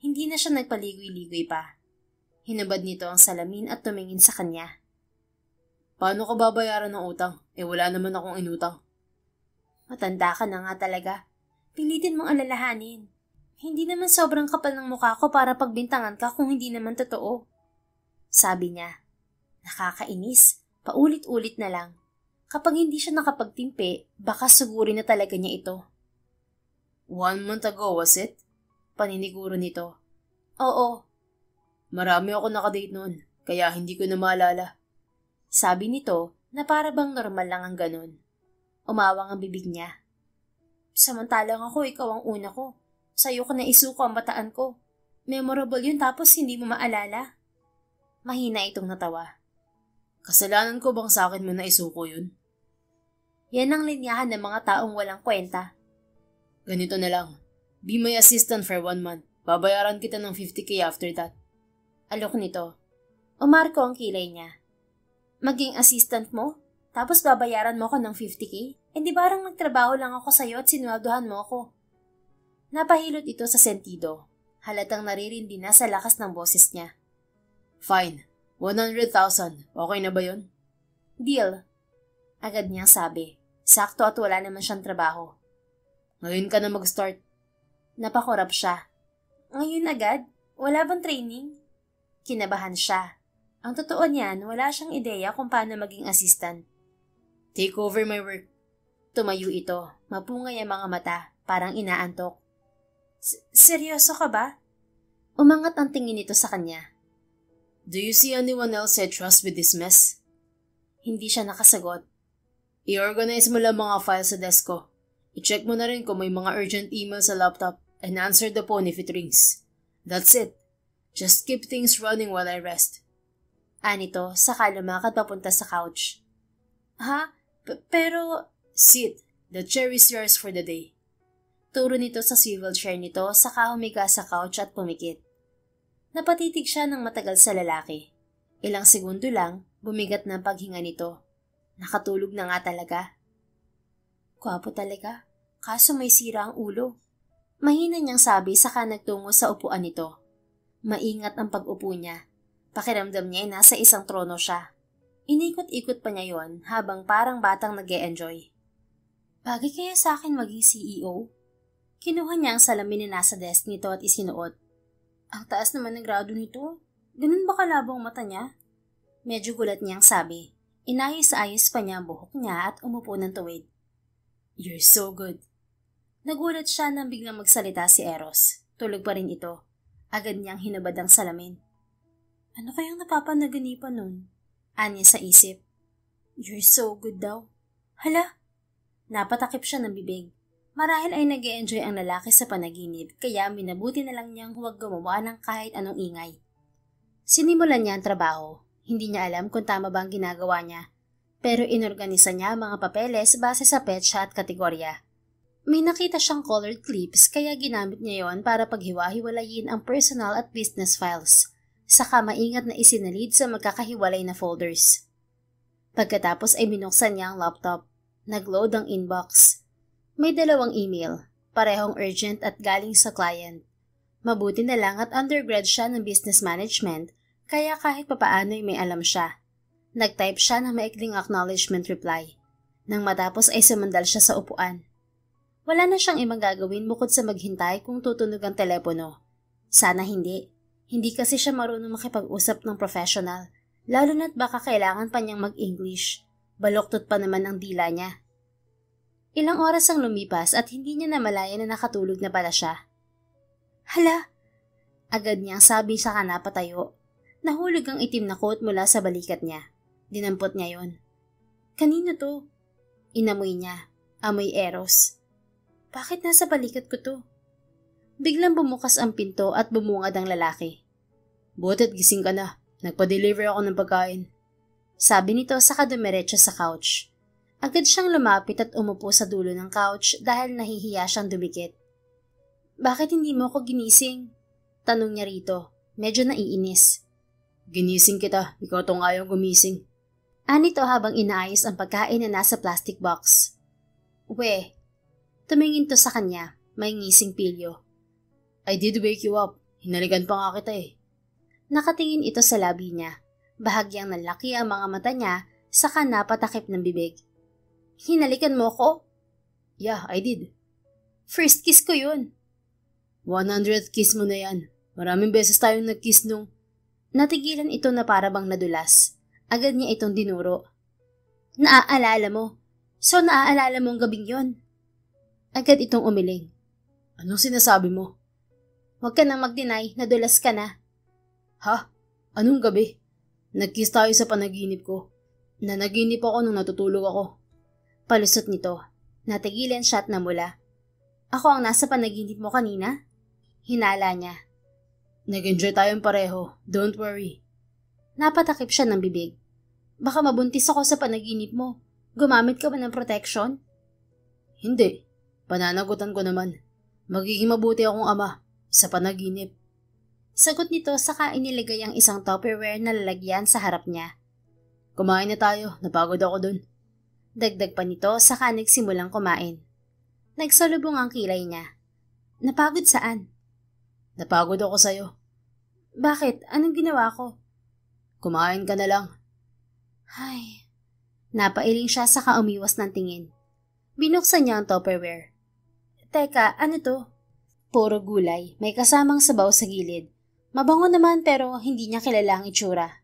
Hindi na siya nagpaligoy-ligoy pa. Hinubad nito ang salamin at tumingin sa kanya. Paano ka babayaran ng utang? Wala naman akong inutang. Matanda ka na nga talaga. Pilitin mong alalahanin. Hindi naman sobrang kapal ng mukha ko para pagbintangan ka kung hindi naman totoo. Sabi niya. Nakakainis. Paulit-ulit na lang. Kapag hindi siya nakapagtimpi, baka sugurin na talaga niya ito. 1 month ago, was it? Paniniguro nito. Oo. Marami ako nakadate noon, kaya hindi ko na maalala. Sabi nito na para bang normal lang ang ganun. Umawang ang bibig niya. Samantalang ako, ikaw ang una ko. Sa'yo ko na isuko ang bataan ko. Memorable yun tapos hindi mo maalala. Mahina itong natawa. Kasalanan ko bang sa akin mo na isuko yun? Yan ang linyahan ng mga taong walang kwenta. Ganito na lang. Be my assistant for 1 month. Babayaran kita ng 50K after that. Alok nito. Umarko ang kilay niya. Maging assistant mo? Tapos babayaran mo ko ng 50K? Hindi barang nagtrabaho lang ako sa'yo at sinweldohan mo ako. Napahilot ito sa sentido. Halatang naririndi na sa lakas ng boses niya. Fine. 100,000. Okay na ba yun? Deal. Agad niyang sabi. Sakto at wala naman siyang trabaho. Ngayon ka na mag-start. Napakorap siya. Ngayon agad? Wala bang training? Kinabahan siya. Ang totoo niyan, wala siyang ideya kung paano maging assistant. Take over my work. Tumayo ito. Mapungay ang mga mata. Parang inaantok. Seryoso ka ba? Umangat ang tingin nito sa kanya. Do you see anyone else I trust with this mess? Hindi siya nakasagot. I-organize mo lang mga files sa desk ko. I-check mo na rin kung may mga urgent email sa laptop and answer the phone if it rings. That's it. Just keep things running while I rest. Anito, saka lumakad papunta sa couch. Ha? Pero... Sit. The chair is yours for the day. Turo nito sa swivel chair nito, saka humiga sa couch at pumikit. Napatitig siya ng matagal sa lalaki. Ilang segundo lang, bumigat na ang paghinga nito. Nakatulog na nga talaga. Gwapo talaga, kaso may sira ang ulo. Mahina niyang sabi saka nagtungo sa upuan nito. Maingat ang pag-upo niya. Pakiramdam niya ay nasa isang trono siya. Inikot-ikot pa niya yon habang parang batang nag-e-enjoy. Bagay kaya sa akin maging CEO? Kinuha niya ang salamin na nasa desk nito at isinuot. Ang taas naman ng grado nito. Ganun ba kalabo ang mata niya? Medyo gulat niyang sabi. Inayos-ayos pa niya ang buhok niya at umupo ng tuwid. You're so good. Nagulat siya nang biglang magsalita si Eros. Tulog pa rin ito. Agad niyang hinubad ang salamin. Ano kayang napapanaganipan nun? Anya sa isip. You're so good daw. Hala! Napatakip siya ng bibig. Marahil ay nag-e-enjoy ang lalaki sa panaginip, kaya minabuti na lang niyang huwag gumawa ng kahit anong ingay. Sinimulan niya ang trabaho. Hindi niya alam kung tama ba ang ginagawa niya. Pero inorganisa niya ang mga papeles base sa petsa at kategorya. May nakita siyang colored clips kaya ginamit niya yon para paghiwa-hiwalayin ang personal at business files. Saka maingat na isinalid sa magkakahiwalay na folders. Pagkatapos ay binuksan niya ang laptop. Nag-load ang inbox. May 2 email, parehong urgent at galing sa client. Mabuti na lang at undergrad siya ng business management, kaya kahit papaano'y may alam siya. Nag-type siya ng maikling acknowledgement reply. Nang matapos ay sumandal siya sa upuan. Wala na siyang ibang gagawin bukod sa maghintay kung tutunog ang telepono. Sana hindi. Hindi kasi siya marunong makipag-usap ng professional, lalo na't baka kailangan pa niyang mag-English. Baloktot pa naman ang dila niya. Ilang oras ang lumipas at hindi niya namalayan na nakatulog na pala siya. Hala! Agad niyang sabi sa kanapatayo. Nahulog ang itim na coat mula sa balikat niya. Dinampot niya yon. Kanino to? Inamoy niya. Amoy Eros. Bakit nasa balikat ko to? Biglang bumukas ang pinto at bumungad ang lalaki. Buti't gising ka na. Nagpa-deliver ako ng pagkain. Sabi nito saka dumiretso sa couch. Agad siyang lumapit at umupo sa dulo ng couch dahil nahihiya siyang dumikit. Bakit hindi mo ako ginising? Tanong niya rito. Medyo naiinis. Ginising kita. Ikaw tong ayaw gumising. Anito habang inaayos ang pagkain na nasa plastic box. We. Tumingin to sa kanya. May ngising pilyo. I did wake you up. Hinalikan pa nga kita eh. Nakatingin ito sa labi niya. Bahagyang nalaki ang mga mata niya, saka napatakip ng bibig. Hinalikan mo ko? Yeah, I did. First kiss ko yun. 100th kiss mo na yan. Maraming beses tayong nag-kiss nung... Natigilan ito na parabang nadulas. Agad niya itong dinuro. Naaalala mo? So naaalala mo ang gabing yon? Agad itong umiling. Anong sinasabi mo? Huwag ka nang mag-deny, nadulas ka na. Ha? Anong gabi? Nag-kiss tayo sa panaginip ko. Nanaginip ako nung natutulog ako. Palusot nito. Natigilan siya at namula. Ako ang nasa panaginip mo kanina? Hinala niya. Nag-enjoy tayong pareho. Don't worry. Napatakip siya ng bibig. Baka mabuntis ako sa panaginip mo. Gumamit ka ba ng protection? Hindi. Pananagutan ko naman. Magiging mabuti akong ama sa panaginip. Sagot nito saka inilagay ang isang Tupperware na lalagyan sa harap niya. Kumain na tayo. Napagod ako dun. Dagdag pa nito saka nagsimulang kumain. Nagsalubong ang kilay niya. Napagod saan? Napagod ako sa'yo. Bakit? Anong ginawa ko? Kumain ka na lang. Ay. Napailing siya saka umiwas ng tingin. Binuksan niya ang Tupperware. Teka, ano to? Puro gulay, may kasamang sabaw sa gilid. Mabango naman pero hindi niya kilala ang itsura.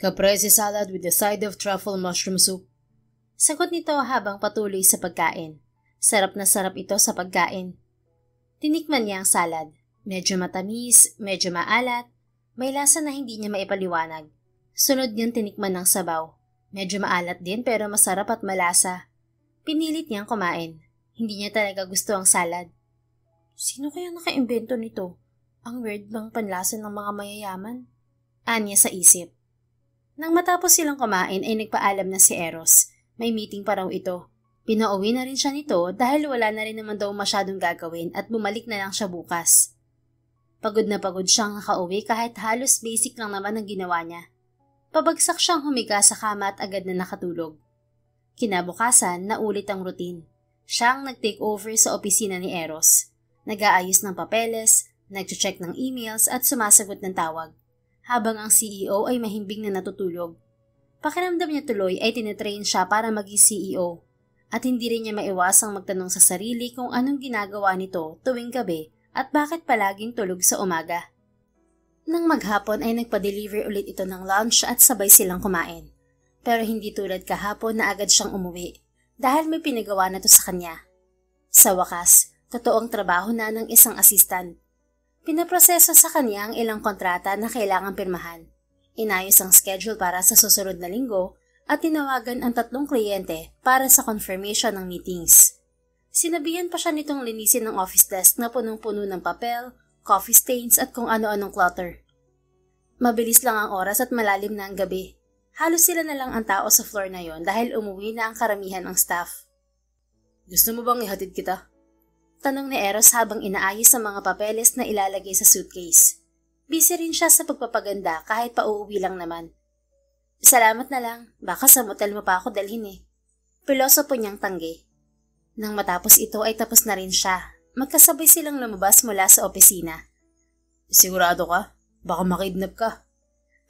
Caprese salad with a side of truffle mushroom soup. Sagot nito habang patuloy sa pagkain. Sarap na sarap ito sa pagkain. Tinikman niya ang salad. Medyo matamis, medyo maalat. May lasa na hindi niya maipaliwanag. Sunod niyang tinikman ng sabaw. Medyo maalat din pero masarap at malasa. Pinilit niyang kumain. Hindi niya talaga gusto ang salad. Sino kaya nakaimbento nito? Ang weird bang panlasa ng mga mayayaman? Anya sa isip. Nang matapos silang kumain ay nagpaalam na si Eros. May meeting pa raw ito. Pinauwi na rin siya nito dahil wala na rin naman daw masyadong gagawin at bumalik na lang siya bukas. Pagod na pagod siyang nakauwi kahit halos basic lang naman ang ginawa niya. Pabagsak siyang humiga sa kama at agad na nakatulog. Kinabukasan, naulit ang routine. Siya ang nag-take over sa opisina ni Eros. Nag-aayos ng papeles, nag-check ng emails at sumasagot ng tawag. Habang ang CEO ay mahimbing na natutulog. Pakiramdam niya tuloy ay tinetrain siya para maging CEO. At hindi rin niya maiwasang magtanong sa sarili kung anong ginagawa nito tuwing gabi at bakit palaging tulog sa umaga. Nang maghapon ay nagpa-deliver ulit ito ng lunch at sabay silang kumain. Pero hindi tulad kahapon na agad siyang umuwi dahil may pinagawa na to sa kanya. Sa wakas, totoong trabaho na ng isang assistant. Pinaproseso sa kanya ang ilang kontrata na kailangang pirmahan. Inayos ang schedule para sa susunod na linggo at tinawagan ang 3 kliyente para sa confirmation ng meetings. Sinabihan pa siya nitong linisin ng office desk na punong-puno ng papel, coffee stains at kung ano-anong clutter. Mabilis lang ang oras at malalim na ang gabi. Halos sila na lang ang tao sa floor na yon dahil umuwi na ang karamihan ng staff. Gusto mo bang ihatid kita? Tanong ni Eros habang inaayos ang mga papeles na ilalagay sa suitcase. Busy rin siya sa pagpapaganda kahit pauuwi lang naman. Salamat na lang, baka sa motel mo pa ako dalhin eh. Pilosopo niyang tanggi. Nang matapos ito ay tapos na rin siya. Magkasabay silang lumabas mula sa opisina. Sigurado ka? Baka makidnap ka.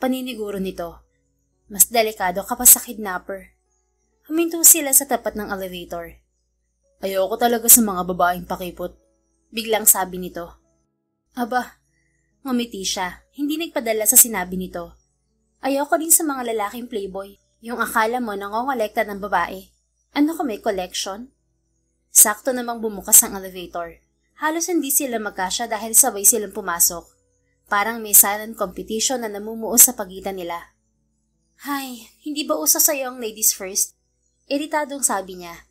Paniniguro nito. Mas delikado ka pa sa kidnapper. Huminto sila sa tapat ng elevator. Ayoko talaga sa mga babaeng pakipot. Biglang sabi nito. Aba, ngumiti siya. Hindi nagpadala sa sinabi nito. Ayoko din sa mga lalaking playboy. Yung akala mo nangongolekta ng babae. Ano ko may collection? Sakto namang bumukas ang elevator. Halos hindi sila magkasya dahil sabay silang pumasok. Parang may silent competition na namumuo sa pagitan nila. Hay, hindi ba uso sa'yo ang ladies first? Iritadong sabi niya.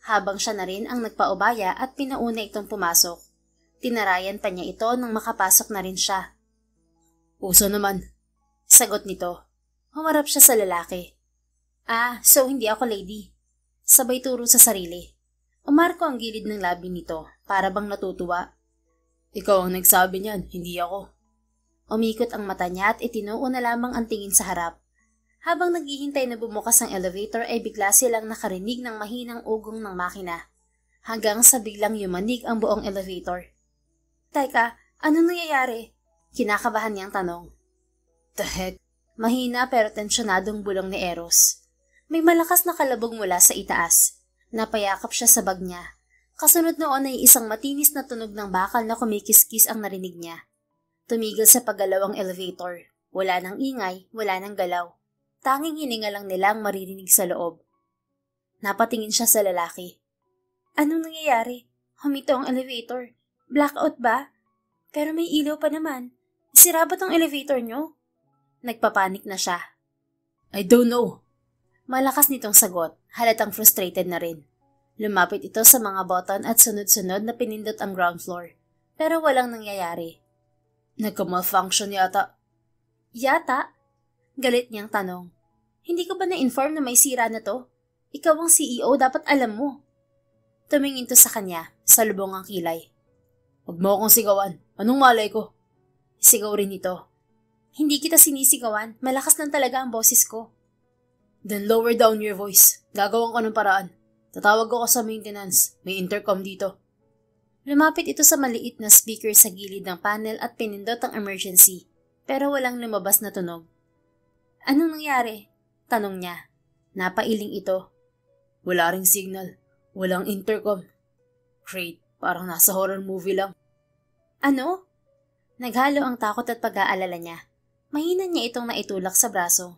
Habang siya na rin ang nagpaubaya at pinauna itong pumasok. Tinarayan pa niya ito nang makapasok na rin siya. Uso naman. Sagot nito. Humarap siya sa lalaki. So hindi ako lady. Sabay turo sa sarili. Umarko ang gilid ng labi nito para bang natutuwa. Ikaw ang nagsabi niyan, hindi ako. Umikot ang mata niya at itinuo na lamang ang tingin sa harap. Habang naghihintay na bumukas ang elevator ay bigla silang nakarinig ng mahinang ugong ng makina. Hanggang sa biglang yumanig ang buong elevator. Teka, anong nangyayari? Kinakabahan niyang tanong. The heck? Mahina pero tensyonadong bulong ni Eros. May malakas na kalabog mula sa itaas. Napayakap siya sa bag niya. Kasunod noon ay isang matinis na tunog ng bakal na kumikiskis ang narinig niya. Tumigil sa paggalaw ang elevator. Wala nang ingay, wala nang galaw. Tanging hininga lang nila ang maririnig sa loob. Napatingin siya sa lalaki. Anong nangyayari? Humito ang elevator. Blackout ba? Pero may ilaw pa naman. Sira ba tong elevator nyo? Nagpapanik na siya. I don't know. Malakas nitong sagot. Halatang frustrated na rin. Lumapit ito sa mga button at sunod-sunod na pinindot ang ground floor. Pero walang nangyayari. Nagka-malfunction yata. Yata? Galit niyang tanong. Hindi ko ba na-inform na may sira na to? Ikaw ang CEO, dapat alam mo. Tumingin to sa kanya, sa lubong ang kilay. Huwag mo akong sigawan. Anong malay ko? Sigaw rin ito. Hindi kita sinisigawan, malakas lang talaga ang boses ko. Then lower down your voice. Gagawin ko ng paraan. Tatawag ako sa maintenance. May intercom dito. Lumapit ito sa maliit na speaker sa gilid ng panel at pinindot ang emergency, pero walang lumabas na tunog. Anong nangyari? Tanong niya. Napailing ito. Wala ring signal. Walang intercom. Great, parang nasa horror movie lang. Ano? Naghalo ang takot at pag-aalala niya. Mahina niya itong naitulak sa braso.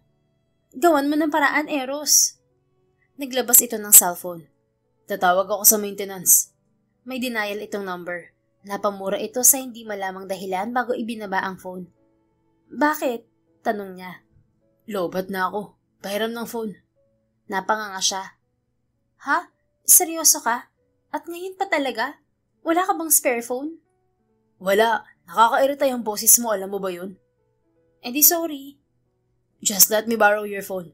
Gawan mo ng paraan, Eros. Naglabas ito ng cellphone. Tatawag ako sa maintenance. May denial itong number. Napamura ito sa hindi malamang dahilan bago ibinaba ang phone. Bakit? Tanong niya. Lobat na ako. Pahiram ng phone. Napanganga siya. Ha? Seryoso ka? At ngayon pa talaga? Wala ka bang spare phone? Wala. Nakakairita yung boses mo, alam mo ba yun? Eh di sorry. Just let me borrow your phone.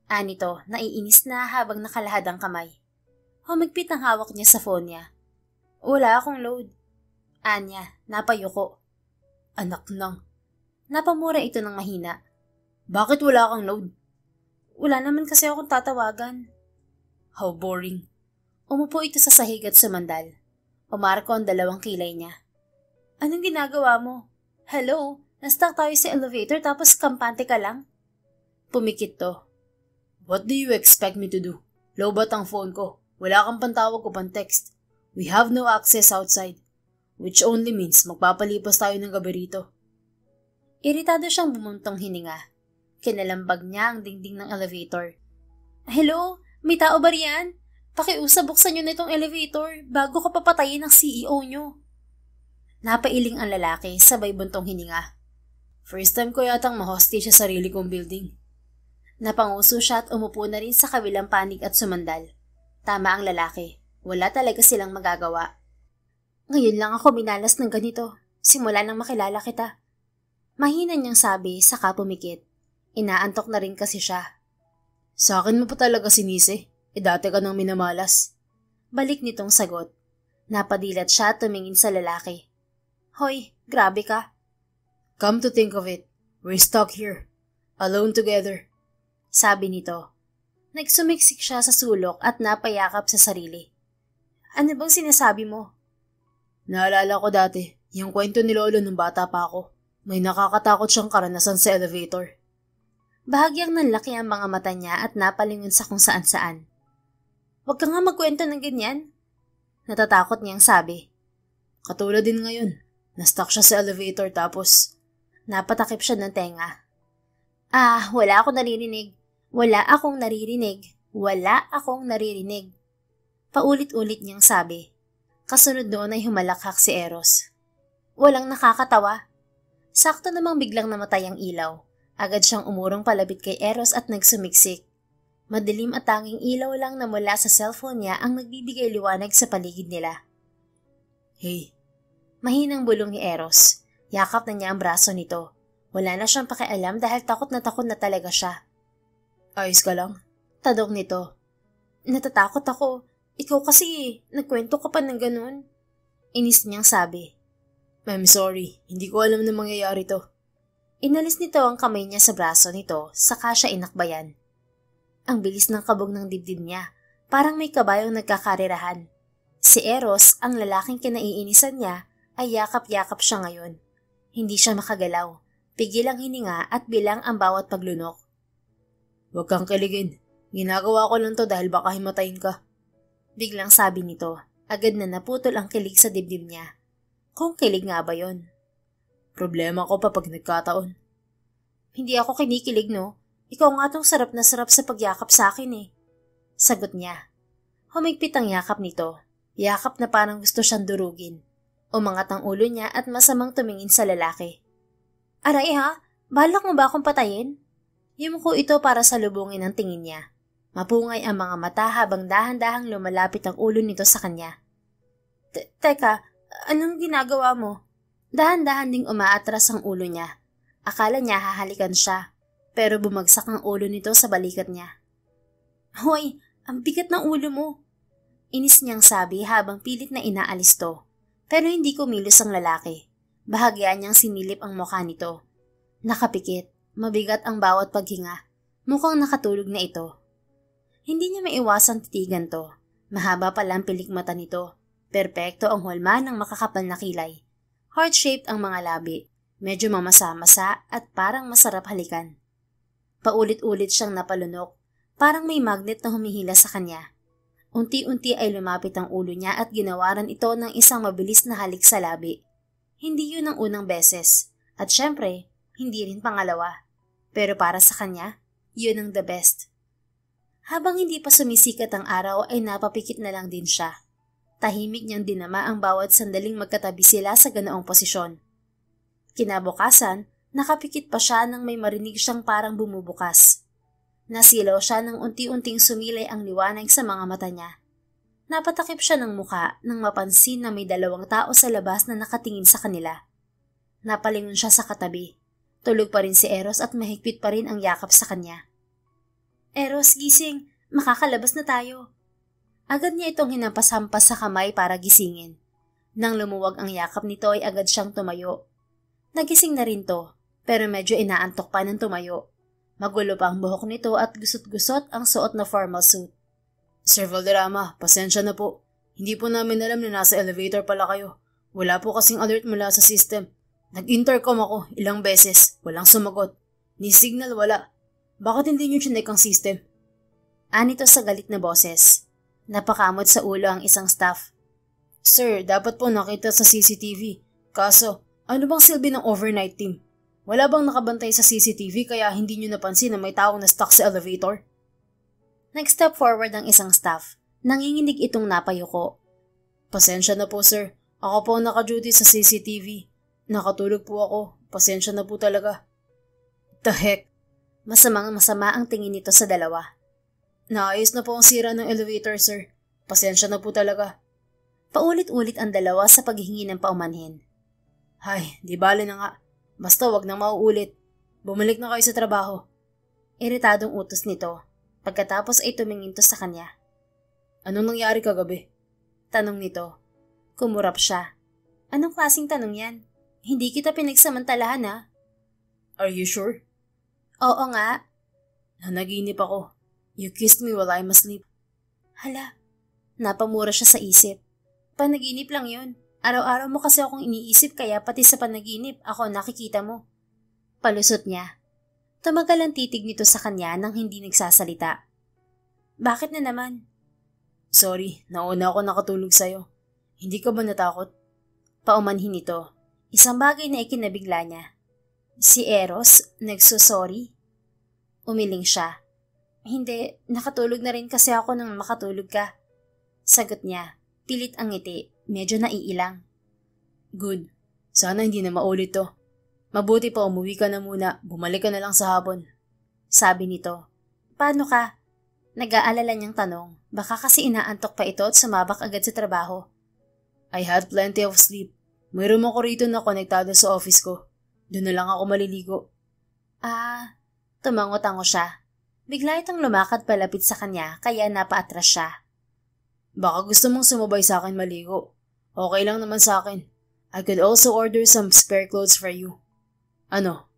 Anito, naiinis na habang nakalahad ang kamay. Humigpit ang hawak niya sa phone niya. Wala akong load. Anya, napayuko. Anak nang. Napamura ito ng mahina. Bakit wala kang load? Wala naman kasi akong tatawagan. How boring. Umupo ito sa sahig at sumandal. Umarko ang dalawang kilay niya. Anong ginagawa mo? Hello? Na-stuck tayo sa elevator tapos kampante ka lang? Pumikit to. What do you expect me to do? Lobat ang phone ko. Wala kang pantawag o pan-text. We have no access outside. Which only means magpapalipas tayo ng gabi rito. Iritado siyang bumuntong hininga. Kinalambag niya ang dingding ng elevator. Hello? May tao ba riyan? Pakiusap, buksan niyo na itong elevator bago ka papatayin ng CEO niyo. Napailing ang lalaki sabay buntong hininga. First time ko yatang ma-hostage sa sarili kong building. Napanguso siya at umupo na rin sa kabilang panig at sumandal. Tama ang lalaki. Wala talaga silang magagawa. Ngayon lang ako minalas ng ganito. Simula nang makilala kita. Mahina niyang sabi saka pumikit. Inaantok na rin kasi siya. Sa akin mo pa talaga sinisi. Dati ka nang minamalas. Balik nitong sagot. Napadilat siya at tumingin sa lalaki. Hoy, grabe ka. Come to think of it, we're stuck here. Alone together. Sabi nito. Nagsumiksik siya sa sulok at napayakap sa sarili. Ano bang sinasabi mo? Naalala ko dati, yung kwento ni Lolo nung bata pa ako. May nakakatakot siyang karanasan sa elevator. Bahagyang nanlaki ang mga mata niya at napalingon sa kung saan-saan. Huwag ka nga magkwento ng ganyan. Natatakot niyang sabi. Katulad din ngayon. Na-stuck siya sa elevator tapos napatakip siya ng tenga. Wala akong naririnig. Wala akong naririnig. Wala akong naririnig. Paulit-ulit niyang sabi. Kasunod doon ay humalakhak si Eros. Walang nakakatawa. Sakto namang biglang namatay ang ilaw. Agad siyang umurong palapit kay Eros at nagsumiksik. Madilim at tanging ilaw lang na mula sa cellphone niya ang nagbibigay liwanag sa paligid nila. Hey. Mahinang bulong ni Eros. Yakap na niya ang braso nito. Wala na siyang pakialam dahil takot na talaga siya. Ayos ka lang? Tadong nito. Natatakot ako. Ikaw kasi, nagkwento ka pa ng ganun. Inis niyang sabi. I'm sorry, hindi ko alam na mangyayari to. Inalis nito ang kamay niya sa braso nito, saka siya inakbayan. Ang bilis ng kabog ng dibdib niya, parang may kabayong nagkakarirahan. Si Eros, ang lalaking kinaiinisan niya, ay yakap-yakap siya ngayon. Hindi siya makagalaw, pigil ang hininga at bilang ang bawat paglunok. Huwag kang kiligin, ginagawa ko lang to dahil baka himatayin ka. Biglang sabi nito, agad na naputol ang kilig sa dibdib niya. Kung kilig nga ba yon? Problema ko pa pag nagkataon. Hindi ako kinikilig, no? Ikaw nga tong sarap na sarap sa pagyakap sa akin eh. Sagot niya. Humigpit ang yakap nito. Yakap na parang gusto siyang durugin. Umangat ang ulo niya at masamang tumingin sa lalaki. Aray ha? Balak mo ba akong patayin? Yumuko ito para salubungin ang tingin niya. Mapungay ang mga mata habang dahan-dahang lumalapit ang ulo nito sa kanya. Teka, anong ginagawa mo? Dahan-dahan ding umaatras ang ulo niya. Akala niya hahalikan siya, pero bumagsak ang ulo nito sa balikat niya. Hoy, ang bigat ng ulo mo! Inis niyang sabi habang pilit na inaalis to. Pero hindi kumilos ang lalaki. Bahagya niyang sinilip ang mukha nito. Nakapikit, mabigat ang bawat paghinga. Mukhang nakatulog na ito. Hindi niya maiwasang titigan to. Mahaba pala ang pilik mata nito. Perpekto ang hulma ng makakapal na kilay. Heart-shaped ang mga labi, medyo mamasa-masa at parang masarap halikan. Paulit-ulit siyang napalunok, parang may magnet na humihila sa kanya. Unti-unti ay lumapit ang ulo niya at ginawaran ito ng isang mabilis na halik sa labi. Hindi yun ang unang beses, at syempre, hindi rin pangalawa. Pero para sa kanya, yun ang the best. Habang hindi pa sumisikat ang araw ay napapikit na lang din siya. Tahimik niyang dinama ang bawat sandaling magkatabi sila sa ganoong posisyon. Kinabukasan, nakapikit pa siya nang may marinig siyang parang bumubukas. Nasilaw siya nang unti-unting sumilay ang liwanag sa mga mata niya. Napatakip siya ng muka nang mapansin na may 2 tao sa labas na nakatingin sa kanila. Napalingon siya sa katabi. Tulog pa rin si Eros at mahigpit pa rin ang yakap sa kanya. Eros, gising! Makakalabas na tayo! Agad niya itong hinampas-hampas sa kamay para gisingin. Nang lumuwag ang yakap nito ay agad siyang tumayo. Nagising na rin to, pero medyo inaantok pa ng tumayo. Magulo pa ang buhok nito at gusot-gusot ang suot na formal suit. Sir Valderrama, pasensya na po. Hindi po namin alam na nasa elevator pala kayo. Wala po kasing alert mula sa system. Nag-intercom ako ilang beses, walang sumagot. Ni signal wala. Bakit hindi niyo chinek ang system? Anito sa galit na boses. Napakamot sa ulo ang isang staff. Sir, dapat po nakita sa CCTV. Kaso, ano bang silbi ng overnight team? Wala bang nakabantay sa CCTV kaya hindi niyo napansin na may taong na-stuck sa elevator? Nag-step forward ang isang staff. Nanginginig itong napayuko. Pasensya na po sir. Ako po naka-duty sa CCTV. Nakatulog po ako. Pasensya na po talaga. The heck? Masamang-masama ang tingin nito sa dalawa. Naayos na po ang sira ng elevator, sir. Pasensya na po talaga. Paulit-ulit ang dalawa sa paghihingi ng paumanhin. Hay, di bale na nga. Basta wag nang mauulit. Bumalik na kayo sa trabaho. Iritadong utos nito. Pagkatapos ay tumingin to sa kanya. Anong nangyari kagabi? Tanong nito. Kumurap siya. Anong klaseng tanong yan? Hindi kita pinagsamantalahan ha? Are you sure? Oo nga. Nanaginip ako. You kissed me while I'm asleep. Hala, napamura siya sa isip. Panaginip lang yun. Araw-araw mo kasi akong iniisip kaya pati sa panaginip ako nakikita mo. Palusot niya. Tumagal ang titig nito sa kanya nang hindi nagsasalita. Bakit na naman? Sorry, nauna ako nakatulog sa'yo. Hindi ka ba natakot? Paumanhin nito. Isang bagay na ikinabigla niya. Si Eros, nagsusorry? Umiling siya. Hindi, nakatulog na rin kasi ako nang makatulog ka. Sagot niya, pilit ang ngiti, medyo naiilang. Good. Sana hindi na maulit to. Mabuti pa umuwi ka na muna, bumalik ka na lang sa hapon. Sabi nito. Paano ka? Nag-aalala niyang tanong, baka kasi inaantok pa ito at sumabak agad sa trabaho. I had plenty of sleep. May room ako rito na konektado sa office ko. Doon na lang ako maliligo. Tumangot-tango siya. Bigla itong lumakad palapit sa kanya kaya napaatras siya. Baka gusto mong sumabay sa akin maligo. Okay lang naman sa akin. I could also order some spare clothes for you. Ano?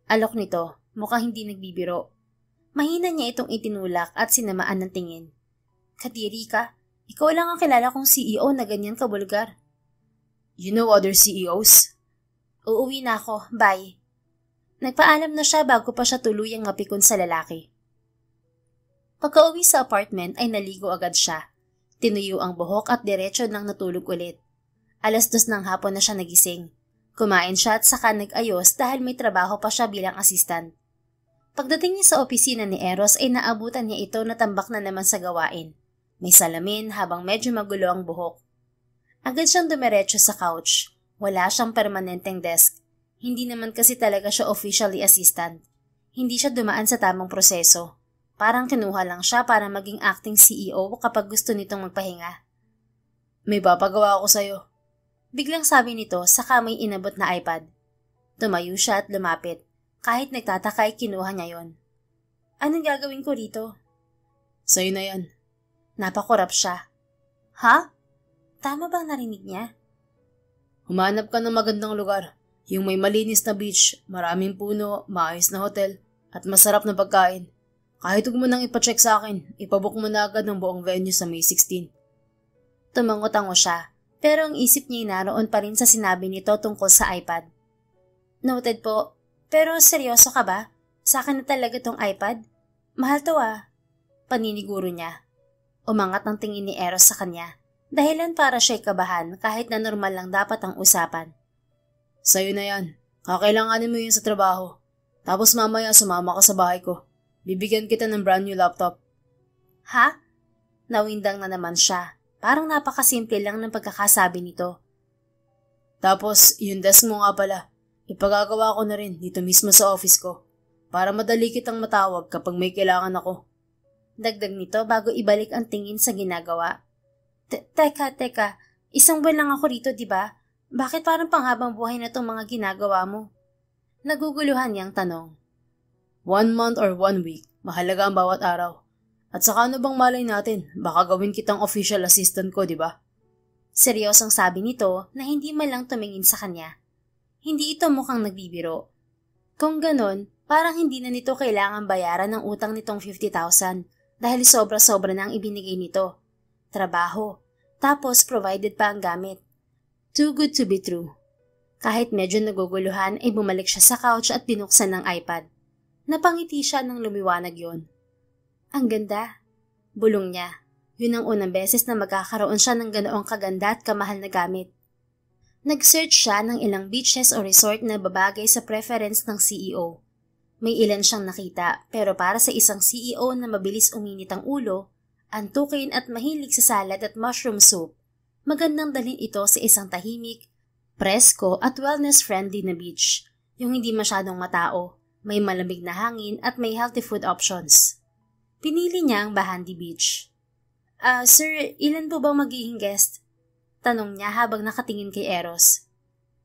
Alok nito, mukhang hindi nagbibiro. Mahina niya itong itinulak at sinamaan ng tingin. Kadiri ka, ikaw lang ang kilala kong CEO na ganyan kabulgar. You know other CEOs? Uuwi na ako, bye. Nagpaalam na siya bago pa siya tuluyang mapikon sa lalaki. Pagka-uwi sa apartment ay naligo agad siya. Tinuyo ang buhok at diretso nang natulog ulit. 2:00 ng hapon na siya nagising. Kumain siya at saka nag-ayos dahil may trabaho pa siya bilang assistant. Pagdating niya sa opisina ni Eros ay naabutan niya ito na tambak na naman sa gawain. May salamin habang medyo magulo ang buhok. Agad siyang dumiretso sa couch. Wala siyang permanenteng desk. Hindi naman kasi talaga siya officially assistant. Hindi siya dumaan sa tamang proseso. Parang kinuha lang siya para maging acting CEO kapag gusto nitong magpahinga. May papagawa ako sa'yo. Biglang sabi nito saka may inabot na iPad. Tumayo siya at lumapit. Kahit nagtataka ay kinuha niya yon. Anong gagawin ko rito? Sa'yo na yan. Napakurap siya. Ha? Tama bang narinig niya? Humanap ka ng magandang lugar. Yung may malinis na beach, maraming puno, maayos na hotel, at masarap na pagkain. Kahit huwag mo nang ipacheck sa akin, ipabook mo na agad ng buong venue sa May 16. Tumango-tango siya, pero ang isip niya naroon pa rin sa sinabi nito tungkol sa iPad. Noted po, pero seryoso ka ba? Sa akin na talaga tong iPad? Mahal to paniniguro niya. Umangat ang tingin ni Eros sa kanya, dahilan para siya'y kabahan kahit na normal lang dapat ang usapan. Sa'yo na yan. Kakailanganin mo yun sa trabaho. Tapos mamaya sumama ka sa bahay ko. Bibigyan kita ng brand new laptop. Ha? Nawindang na naman siya. Parang napakasimple lang ng pagkakasabi nito. Tapos, yung desk mo nga pala. Ipagagawa ko na rin dito mismo sa office ko. Para madali kitang matawag kapag may kailangan ako. Dagdag nito bago ibalik ang tingin sa ginagawa. Teka. Isang buwan lang ako rito, di ba? Bakit parang panghabang buhay na tong mga ginagawa mo? Naguguluhan niyang tanong. 1 month or 1 week. Mahalaga ang bawat araw. At saka ano bang malay natin? Baka gawin kitang official assistant ko, di ba? Seryosong sabi nito na hindi man lang tumingin sa kanya. Hindi ito mukhang nagbibiro. Kung ganon, parang hindi na nito kailangan bayaran ng utang nitong 50,000 dahil sobra-sobra na ang ibinigay nito. Trabaho. Tapos provided pa ang gamit. Too good to be true. Kahit medyo naguguluhan ay bumalik siya sa couch at binuksan ng iPad. Napangiti siya nang lumiwanag yon. Ang ganda. Bulong niya. Yun ang unang beses na magkakaroon siya ng ganoong kaganda at kamahal na gamit. Nag-search siya ng ilang beaches o resort na babagay sa preference ng CEO. May ilan siyang nakita pero para sa isang CEO na mabilis uminit ang ulo, antukin at mahilig sa salad at mushroom soup, magandang dalhin ito sa isang tahimik, presko at wellness-friendly na beach, yung hindi masyadong matao, may malamig na hangin at may healthy food options. Pinili niya ang Bahandi Beach. Sir, ilan po bang magiging guest? Tanong niya habang nakatingin kay Eros.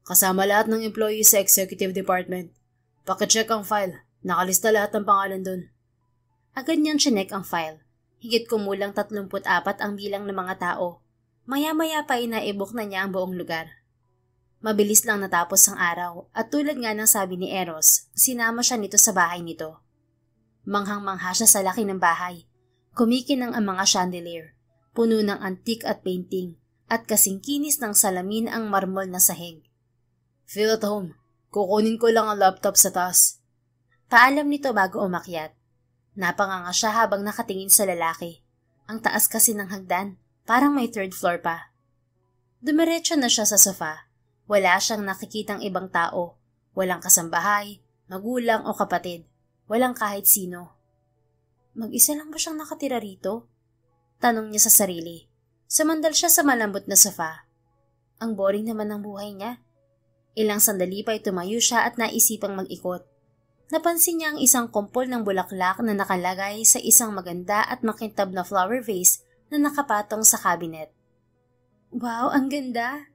Kasama lahat ng employees sa executive department. Pakicheck ang file. Nakalista lahat ng pangalan dun. Agad niyang chinek ang file. Higit kumulang 34 ang bilang ng mga tao. Maya-maya pa inaibok na niya ang buong lugar. Mabilis lang natapos ang araw at tulad nga ng sabi ni Eros, sinama siya nito sa bahay nito. Manghang-mangha siya sa laki ng bahay. Kumikinang ang mga chandelier, puno ng antique at painting, at kasing kinis ng salamin ang marmol na sahig. Feel at home. Kukunin ko lang ang laptop sa taas. Paalam nito bago umakyat. Napanganga siya habang nakatingin sa lalaki. Ang taas kasi ng hagdan, parang may 3rd floor pa. Dumiretso na siya sa sofa. Wala siyang nakikitang ibang tao. Walang kasambahay, magulang o kapatid. Walang kahit sino. Mag-isa lang ba siyang nakatira rito? Tanong niya sa sarili. Sumandal siya sa malambot na sofa. Ang boring naman ng buhay niya. Ilang sandali pa'y tumayo siya at naisipang mag-ikot. Napansin niya ang isang kumpol ng bulaklak na nakalagay sa isang maganda at makintab na flower vase na nakapatong sa cabinet. Wow, ang ganda!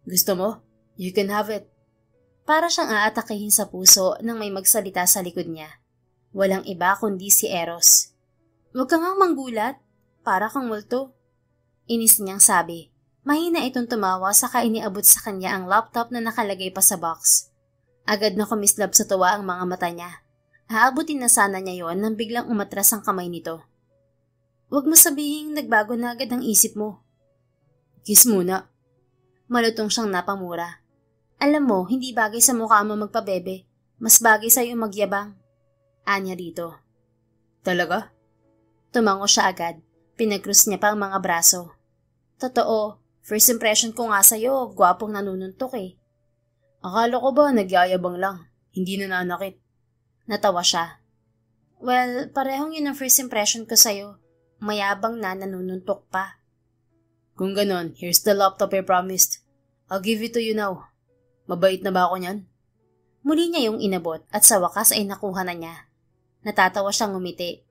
Gusto mo? You can have it. Para siyang aatakihin sa puso nang may magsalita sa likod niya. Walang iba kundi si Eros. Huwag ka ngang manggulat. Para kang multo. Inis niyang sabi. Mahina itong tumawa saka iniabot sa kanya ang laptop na nakalagay pa sa box. Agad na kumislab sa tuwa ang mga mata niya. Haabutin na sana niya yon nang biglang umatras ang kamay nito. Huwag mo sabihing nagbago na agad ang isip mo. Kiss muna. Malutong siyang napamura. Alam mo, hindi bagay sa mukha mo magpabebe. Mas bagay sa'yo magyabang. Anya dito. Talaga? Tumango siya agad. Pinagkrus niya pa ang mga braso. Totoo, first impression ko nga sa'yo, gwapong nanununtok eh. Akala ko ba nagyayabang lang, hindi nananakit. Natawa siya. Well, parehong yun ang first impression ko sa'yo. Mayabang na nanununtok pa. Kung ganon, here's the laptop I promised. I'll give it to you now. Mabait na ba ako niyan? Muli niya yung inabot at sa wakas ay nakuha na niya. Natatawa siyang ngumiti.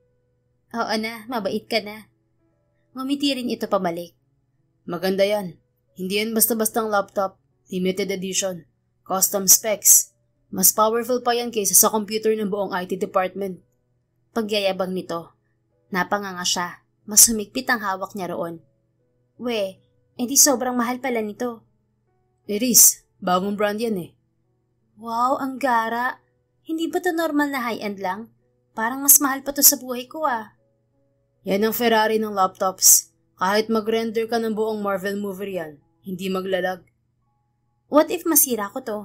Oo na, mabait ka na. Ngumiti rin ito pabalik. Maganda yan. Hindi yan basta-bastang laptop. Limited edition. Custom specs. Mas powerful pa yan kaysa sa computer ng buong IT department. Pagyayabang nito. Napanganga siya. Mas humigpit ang hawak niya roon. We, hindi sobrang mahal pala nito. It is. Bagong brand yan eh. Wow, ang gara. Hindi ba to normal na high-end lang? Parang mas mahal pa to sa buhay ko ah. Yan ang Ferrari ng laptops. Kahit mag-render ka ng buong Marvel movie yan, hindi maglalag. What if masira ko to?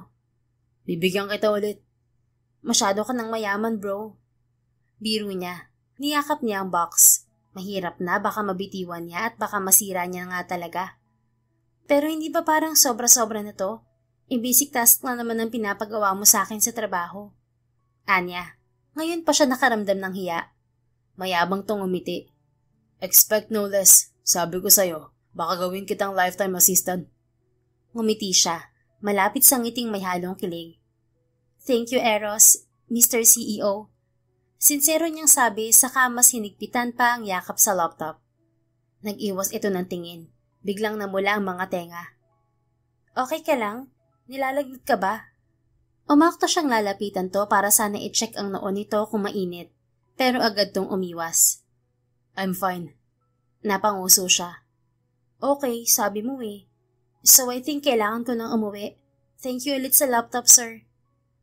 Bibigyan kita ulit. Masyado ka ng mayaman, bro. Biro niya. Niyakap niya ang box. Mahirap na, baka mabitiwan niya at baka masira niya nga talaga. Pero hindi ba parang sobra-sobra na to? I-basic task lang naman ang pinapagawa mo sa akin sa trabaho. Anya, ngayon pa siya nakaramdam ng hiya. Mayabang tong umiti. Expect no less. Sabi ko sa'yo, baka gawin kitang lifetime assistant. Ngumiti siya. Malapit sa ngiting may halong kilig. Thank you, Eros, Mr. CEO. Sinsero niyang sabi saka mas hinigpitan pa ang yakap sa laptop. Nag-iwas ito ng tingin. Biglang namula ang mga tenga. Okay ka lang? Nilalagnat ka ba? Umakto siyang lalapitan to para sana i-check ang noo nito kung mainit. Pero agad tong umiwas. I'm fine. Napanguso siya. Okay, sabi mo eh. So I think kailangan ko nang umuwi. Thank you ulit sa laptop, sir.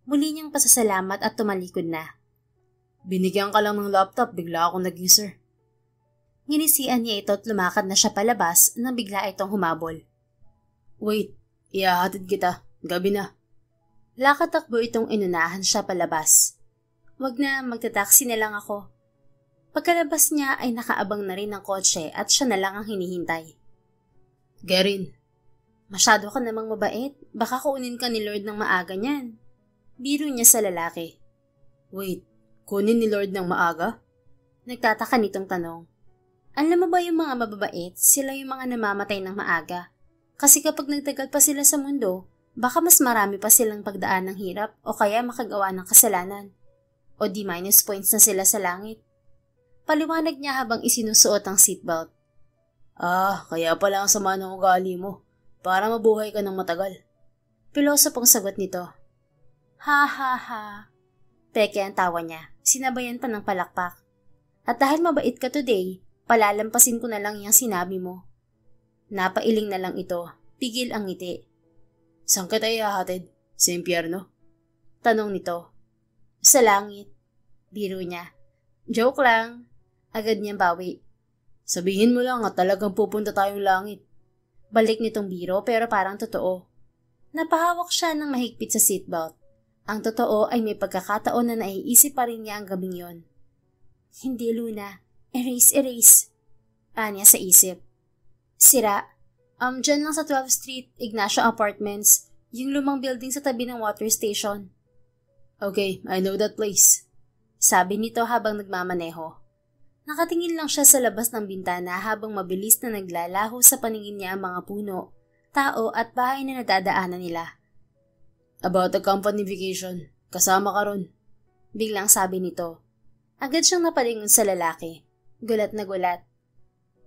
Muli niyang pasasalamat at tumalikod na. Binigyan ka lang ng laptop, bigla akong naging sir. Nginisian niya ito at lumakad na siya palabas nang bigla itong humabol. Wait, ihahatid kita. Gabi na. Lakatakbo itong inunahan siya palabas. Wag na, magta-taxi na lang ako. Pagkalabas niya ay nakaabang na rin ng kotse at siya na lang ang hinihintay. Gerin. Masyado ka namang mabait. Baka kunin ka ni Lord ng maaga niyan. Biro niya sa lalaki. Wait, kunin ni Lord ng maaga? Nagtataka nitong tanong. Alam mo ba yung mga mababait, sila yung mga namamatay ng maaga. Kasi kapag nagtagal pa sila sa mundo, baka mas marami pa silang pagdaan ng hirap o kaya makagawa ng kasalanan. O di minus points na sila sa langit. Paliwanag niya habang isinusuot ang seatbelt. Kaya pala ang sama ng ugali mo. Para mabuhay ka ng matagal. Pilosopong sagot nito. Ha ha ha. Peke ang tawa niya. Sinabayan pa ng palakpak. At dahil mabait ka today, palalampasin ko na lang yung sinabi mo. Napailing na lang ito. Pigil ang ngiti. Saan kita ihahatid? Sa impyerno? Tanong nito. Sa langit. Biro niya. Joke lang. Agad niyang bawi. Sabihin mo lang at talagang pupunta tayong langit. Balik nitong biro pero parang totoo. Napahawak siya ng mahigpit sa seatbelt. Ang totoo ay may pagkakataon na naiisip pa rin niya ang gabing yon. Hindi, Luna. Erase. Anya sa isip. Sira. Dyan lang sa 12th Street, Ignacio Apartments, yung lumang building sa tabi ng water station. Okay, I know that place. Sabi nito habang nagmamaneho. Nakatingin lang siya sa labas ng bintana habang mabilis na naglalaho sa paningin niya ang mga puno, tao at bahay na nadadaanan nila. About the company vacation, kasama ka ron. Biglang sabi nito. Agad siyang napalingon sa lalaki. Gulat na gulat.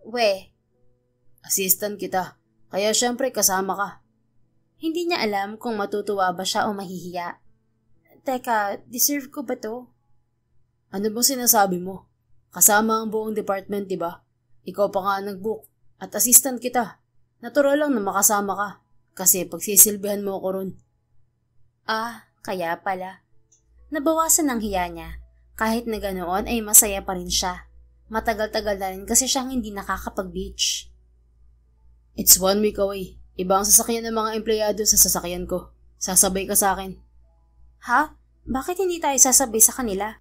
We. Assistant kita, kaya syempre kasama ka. Hindi niya alam kung matutuwa ba siya o mahihiya. Teka, deserve ko ba to? Ano bang sinasabi mo? Kasama ang buong department, diba? Ikaw pa nga nag-book. At assistant kita. Natural lang na makasama ka. Kasi pagsisilbihan mo ako ron. Kaya pala. Nabawasan ang hiya niya. Kahit na ganoon ay masaya pa rin siya. Matagal-tagal na rin kasi siyang hindi nakakapag-beach. It's 1 week away. Iba ang sasakyan ng mga empleyado sa sasakyan ko. Sasabay ka sa akin. Ha? Bakit hindi tayo sasabay sa kanila?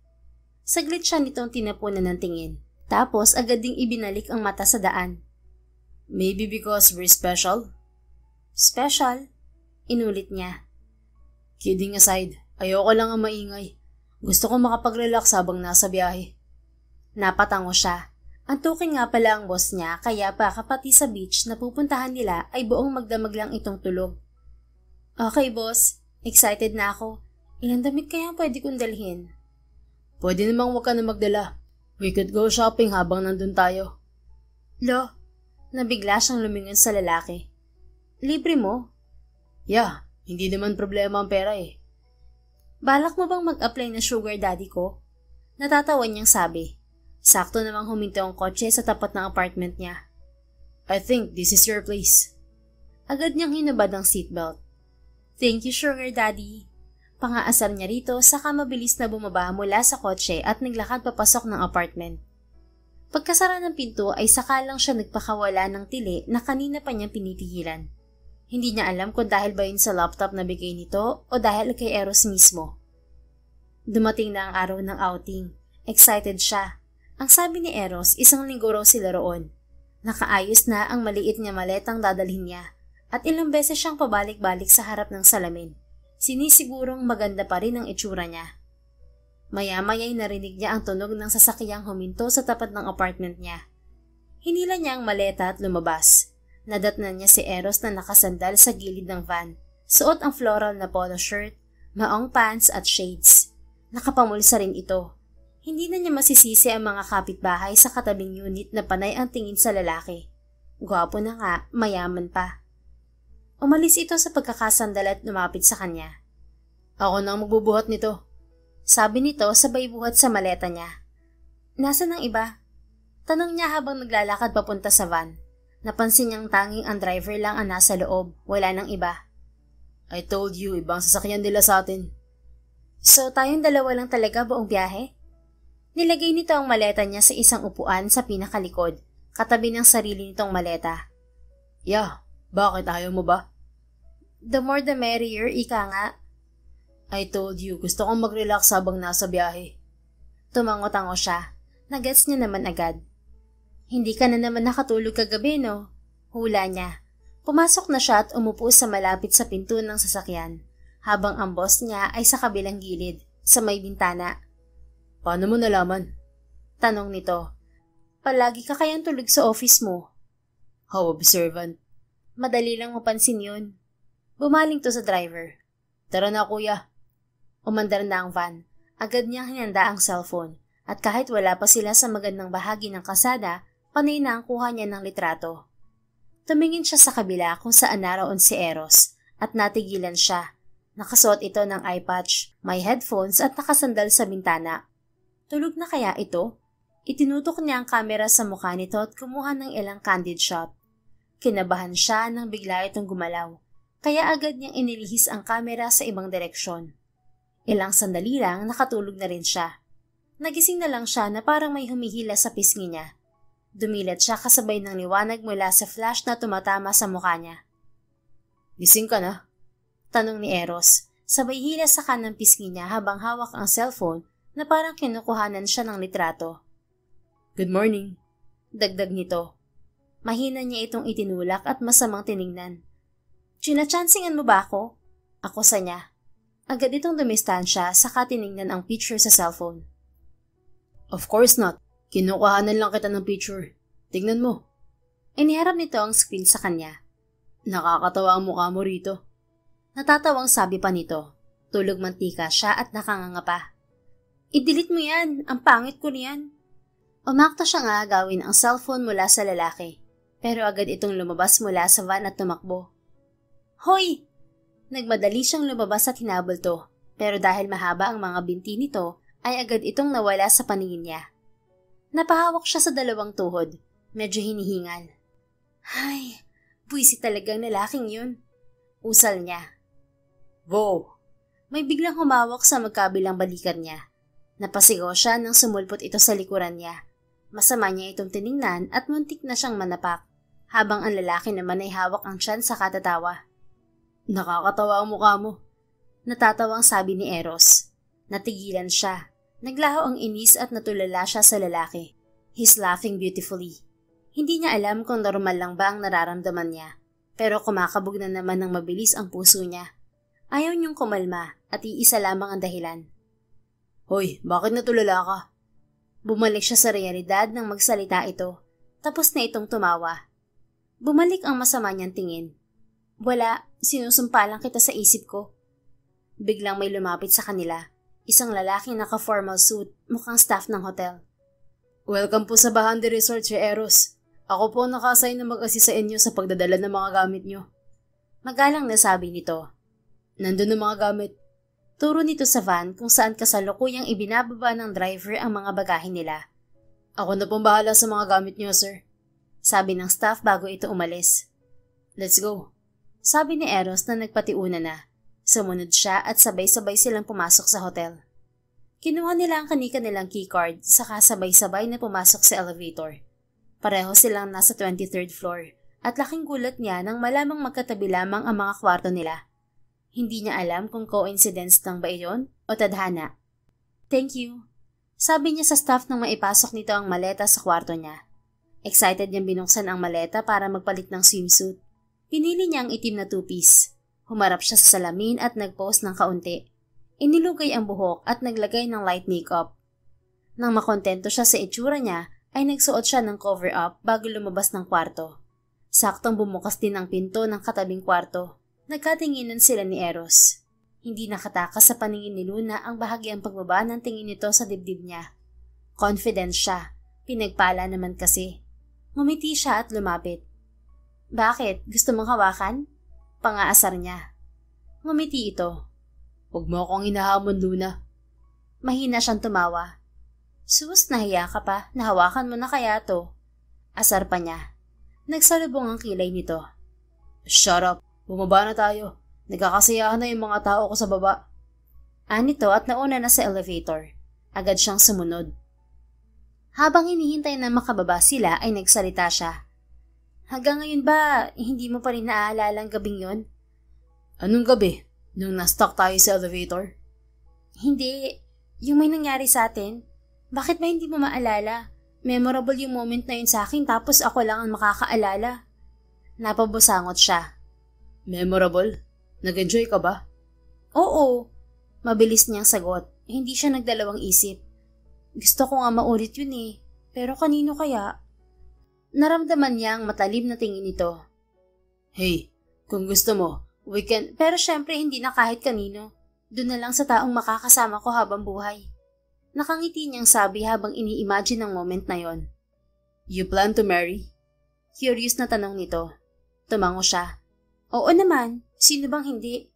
Saglit siya nitong tinapunan ng tingin. Tapos agad ding ibinalik ang mata sa daan. Maybe because we're special? Special? Inulit niya. Kidding aside, ayoko lang ang maingay. Gusto ko makapag-relax habang nasa biyahe. Napatango siya. Ang tuking nga pala ang boss niya kaya baka pati sa beach na pupuntahan nila ay buong magdamag lang itong tulog. Okay boss, excited na ako. Ilang damit kaya pwede kong dalhin? Pwede namang wag ka na magdala. We could go shopping habang nandun tayo. Lo, nabigla siyang lumingon sa lalaki. Libre mo? Yeah, hindi naman problema ang pera eh. Balak mo bang mag-apply na sugar daddy ko? Natatawa niyang sabi. Sakto namang huminto ang kotse sa tapat ng apartment niya. I think this is your place. Agad niyang hinubad ang seatbelt. Thank you, sugar daddy. Pangaasar niya rito saka mabilis na bumaba mula sa kotse at naglakad papasok ng apartment. Pagkasara ng pinto ay saka lang siya nagpakawala ng tili na kanina pa niyang pinitigilan. Hindi niya alam kung dahil ba yun sa laptop na bigay nito o dahil kay Eros mismo. Dumating na ang araw ng outing. Excited siya. Ang sabi ni Eros, 1 linggo raw sila roon. Nakaayos na ang maliit niya maletang dadalhin niya at ilang beses siyang pabalik-balik sa harap ng salamin. Sinisigurong maganda pa rin ang itsura niya. Maya-maya'y narinig niya ang tunog ng sasakyang huminto sa tapat ng apartment niya. Hinila niya ang maleta at lumabas. Nadatnan niya si Eros na nakasandal sa gilid ng van. Suot ang floral na polo shirt, maong pants at shades. Nakapamulsa rin ito. Hindi na niya masisisi ang mga kapitbahay sa katabing unit na panay ang tingin sa lalaki. Gwapo na nga, mayaman pa. Umalis ito sa pagkakasandal at lumapit sa kanya. Ako na ang magbubuhat nito. Sabi nito sabay buhat sa maleta niya. Nasaan ang iba? Tanong niya habang naglalakad papunta sa van. Napansin niyang tanging ang driver lang ang nasa loob, wala nang iba. I told you, ibang sasakyan nila sa atin. So tayong dalawa lang talaga buong biyahe? Nilagay nito ang maleta niya sa isang upuan sa pinakalikod, katabi ng sarili nitong maleta. Yeah, bakit ayaw mo ba? The more the merrier, ika nga. I told you, gusto kong mag-relax habang nasa biyahe. Tumango-tango siya. Nagets niya naman agad. Hindi ka na naman nakatulog kagabi, no? Hula niya. Pumasok na siya at umupo sa malapit sa pinto ng sasakyan, habang ang boss niya ay sa kabilang gilid, sa may bintana. Paano mo nalaman? Tanong nito. Palagi ka kayang tulog sa office mo. How observant. Madali lang mapansin yun. Bumaling to sa driver. Tara na kuya. Umandar na ang van. Agad niyang hinanda ang cellphone at kahit wala pa sila sa magandang bahagi ng kasada, panay na ang kuha niya ng litrato. Tumingin siya sa kabila kung saan naroon si Eros at natigilan siya. Nakasuot ito ng eye patch, may headphones at nakasandal sa bintana. Tulog na kaya ito? Itinutok niya ang kamera sa mukha nito at kumuha ng ilang candid shot. Kinabahan siya nang bigla itong gumalaw, kaya agad niyang inilihis ang kamera sa ibang direksyon. Ilang sandali lang nakatulog na rin siya. Nagising na lang siya na parang may humihila sa pisngi niya. Dumilat siya kasabay ng liwanag mula sa flash na tumatama sa mukha niya. Gising ka na? Tanong ni Eros, sabay hila sa kanang pisngi niya habang hawak ang cellphone na parang kinukuhanan siya ng litrato. Good morning. Dagdag nito. Mahina niya itong itinulak at masamang tiningnan. Chinachansingan mo ba ako? Ako sa niya. Agad itong dumistansya saka tiningnan ang picture sa cellphone. Of course not. Kinukuhanan lang kita ng picture. Tingnan mo. Iniharap nito ang screen sa kanya. Nakakatawa ang mukha mo rito. Natatawang sabi pa nito. Tulog mantika siya at nakanganga. I-delete mo yan. Ang pangit ko niyan. Umakta siya nga gawin ang cellphone mula sa lalaki. Pero agad itong lumabas mula sa van at tumakbo. Hoy! Nagmadali siyang lumabas at hinabol to. Pero dahil mahaba ang mga binti nito, ay agad itong nawala sa paningin niya. Napahawak siya sa dalawang tuhod. Medyo hinihingal. Ay, buwisit talagang lalaking yun. Usal niya. Wow! May biglang humawak sa magkabilang balikan niya. Napasigaw siya nang sumulpot ito sa likuran niya. Masama niya itong tiningnan at muntik na siyang manapak, habang ang lalaki naman ay hawak ang tiyan sa katatawa. Nakakatawa ang mukha mo. Natatawang sabi ni Eros. Natigilan siya. Naglaho ang inis at natulala siya sa lalaki. He's laughing beautifully. Hindi niya alam kung normal lang ba ang nararamdaman niya, pero kumakabog na naman ng mabilis ang puso niya. Ayaw niyong kumalma at iisa lamang ang dahilan. Hoy, bakit natulala ka? Bumalik siya sa realidad nang magsalita ito, tapos na itong tumawa. Bumalik ang masama niyang tingin. Wala, sinusumpa lang kita sa isip ko. Biglang may lumapit sa kanila. Isang lalaking naka-formal suit, mukhang staff ng hotel. Welcome po sa Bahandi Resort, Sir Eros. Ako po naka-assign na mag-assist sa inyo sa pagdadala ng mga gamit nyo. Magalang na sabi nito. Nandun ang mga gamit. Turo nito sa van kung saan kasalukuyang ibinababa ng driver ang mga bagahe nila. Ako na pong bahala sa mga gamit nyo, sir. Sabi ng staff bago ito umalis. Let's go. Sabi ni Eros na nagpatiuna na. Sumunod siya at sabay-sabay silang pumasok sa hotel. Kinuha nila ang kani-kanilang keycard saka sabay-sabay na pumasok sa elevator. Pareho silang nasa 23rd floor at laking gulat niya nang malamang magkatabi lamang ang mga kwarto nila. Hindi niya alam kung coincidence lang ba iyon o tadhana. "Thank you," sabi niya sa staff nang maipasok nito ang maleta sa kwarto niya. Excited niyang binuksan ang maleta para magpalit ng swimsuit. Pinili niya ang itim na two-piece. Humarap siya sa salamin at nag-pose ng kaunti. Inilugay ang buhok at naglagay ng light makeup. Nang makontento siya sa itsura niya, ay nagsuot siya ng cover-up bago lumabas ng kwarto. Saktong bumukas din ang pinto ng katabing kwarto. Nagkatinginan sila ni Eros. Hindi nakatakas sa paningin ni Luna ang bahagyang pagbaba ng tingin nito sa dibdib niya. Confident siya. Pinagpala naman kasi. Ngumiti siya at lumapit. "Bakit? Gusto mong hawakan?" Pangaasar niya. Ngumiti ito. "Huwag mo akong hinahamon, Luna." Mahina siyang tumawa. "Sus, nahiya ka pa. Nahawakan mo na kaya to." Asar pa niya. Nagsalubong ang kilay nito. "Shut up. Bumaba na tayo. Nagkakasiyahan na yung mga tao ko sa baba." Anito at nauna na sa elevator. Agad siyang sumunod. Habang hinihintay na makababa sila ay nagsalita siya. "Hanggang ngayon ba, hindi mo pa rin naaalala ang gabing yon?" "Anong gabi? Nung na-stuck tayo sa elevator?" "Hindi. Yung may nangyari sa atin. Bakit ba hindi mo maalala? Memorable yung moment na yun sa akin tapos ako lang ang makakaalala." Napabusangot siya. "Memorable? Nag-enjoy ka ba?" "Oo." Mabilis niyang sagot. Hindi siya nagdalawang isip. "Gusto ko nga maulit yun eh. Pero kanino kaya?" Naramdaman niya ang matalim na tingin nito. "Hey, kung gusto mo, we can..." "Pero syempre hindi na kahit kanino. Doon na lang sa taong makakasama ko habang buhay." Nakangiti niyang sabi habang ini-imagine ang moment na yon. "You plan to marry?" Curious na tanong nito. Tumango siya. "Oo naman. Sino bang hindi?"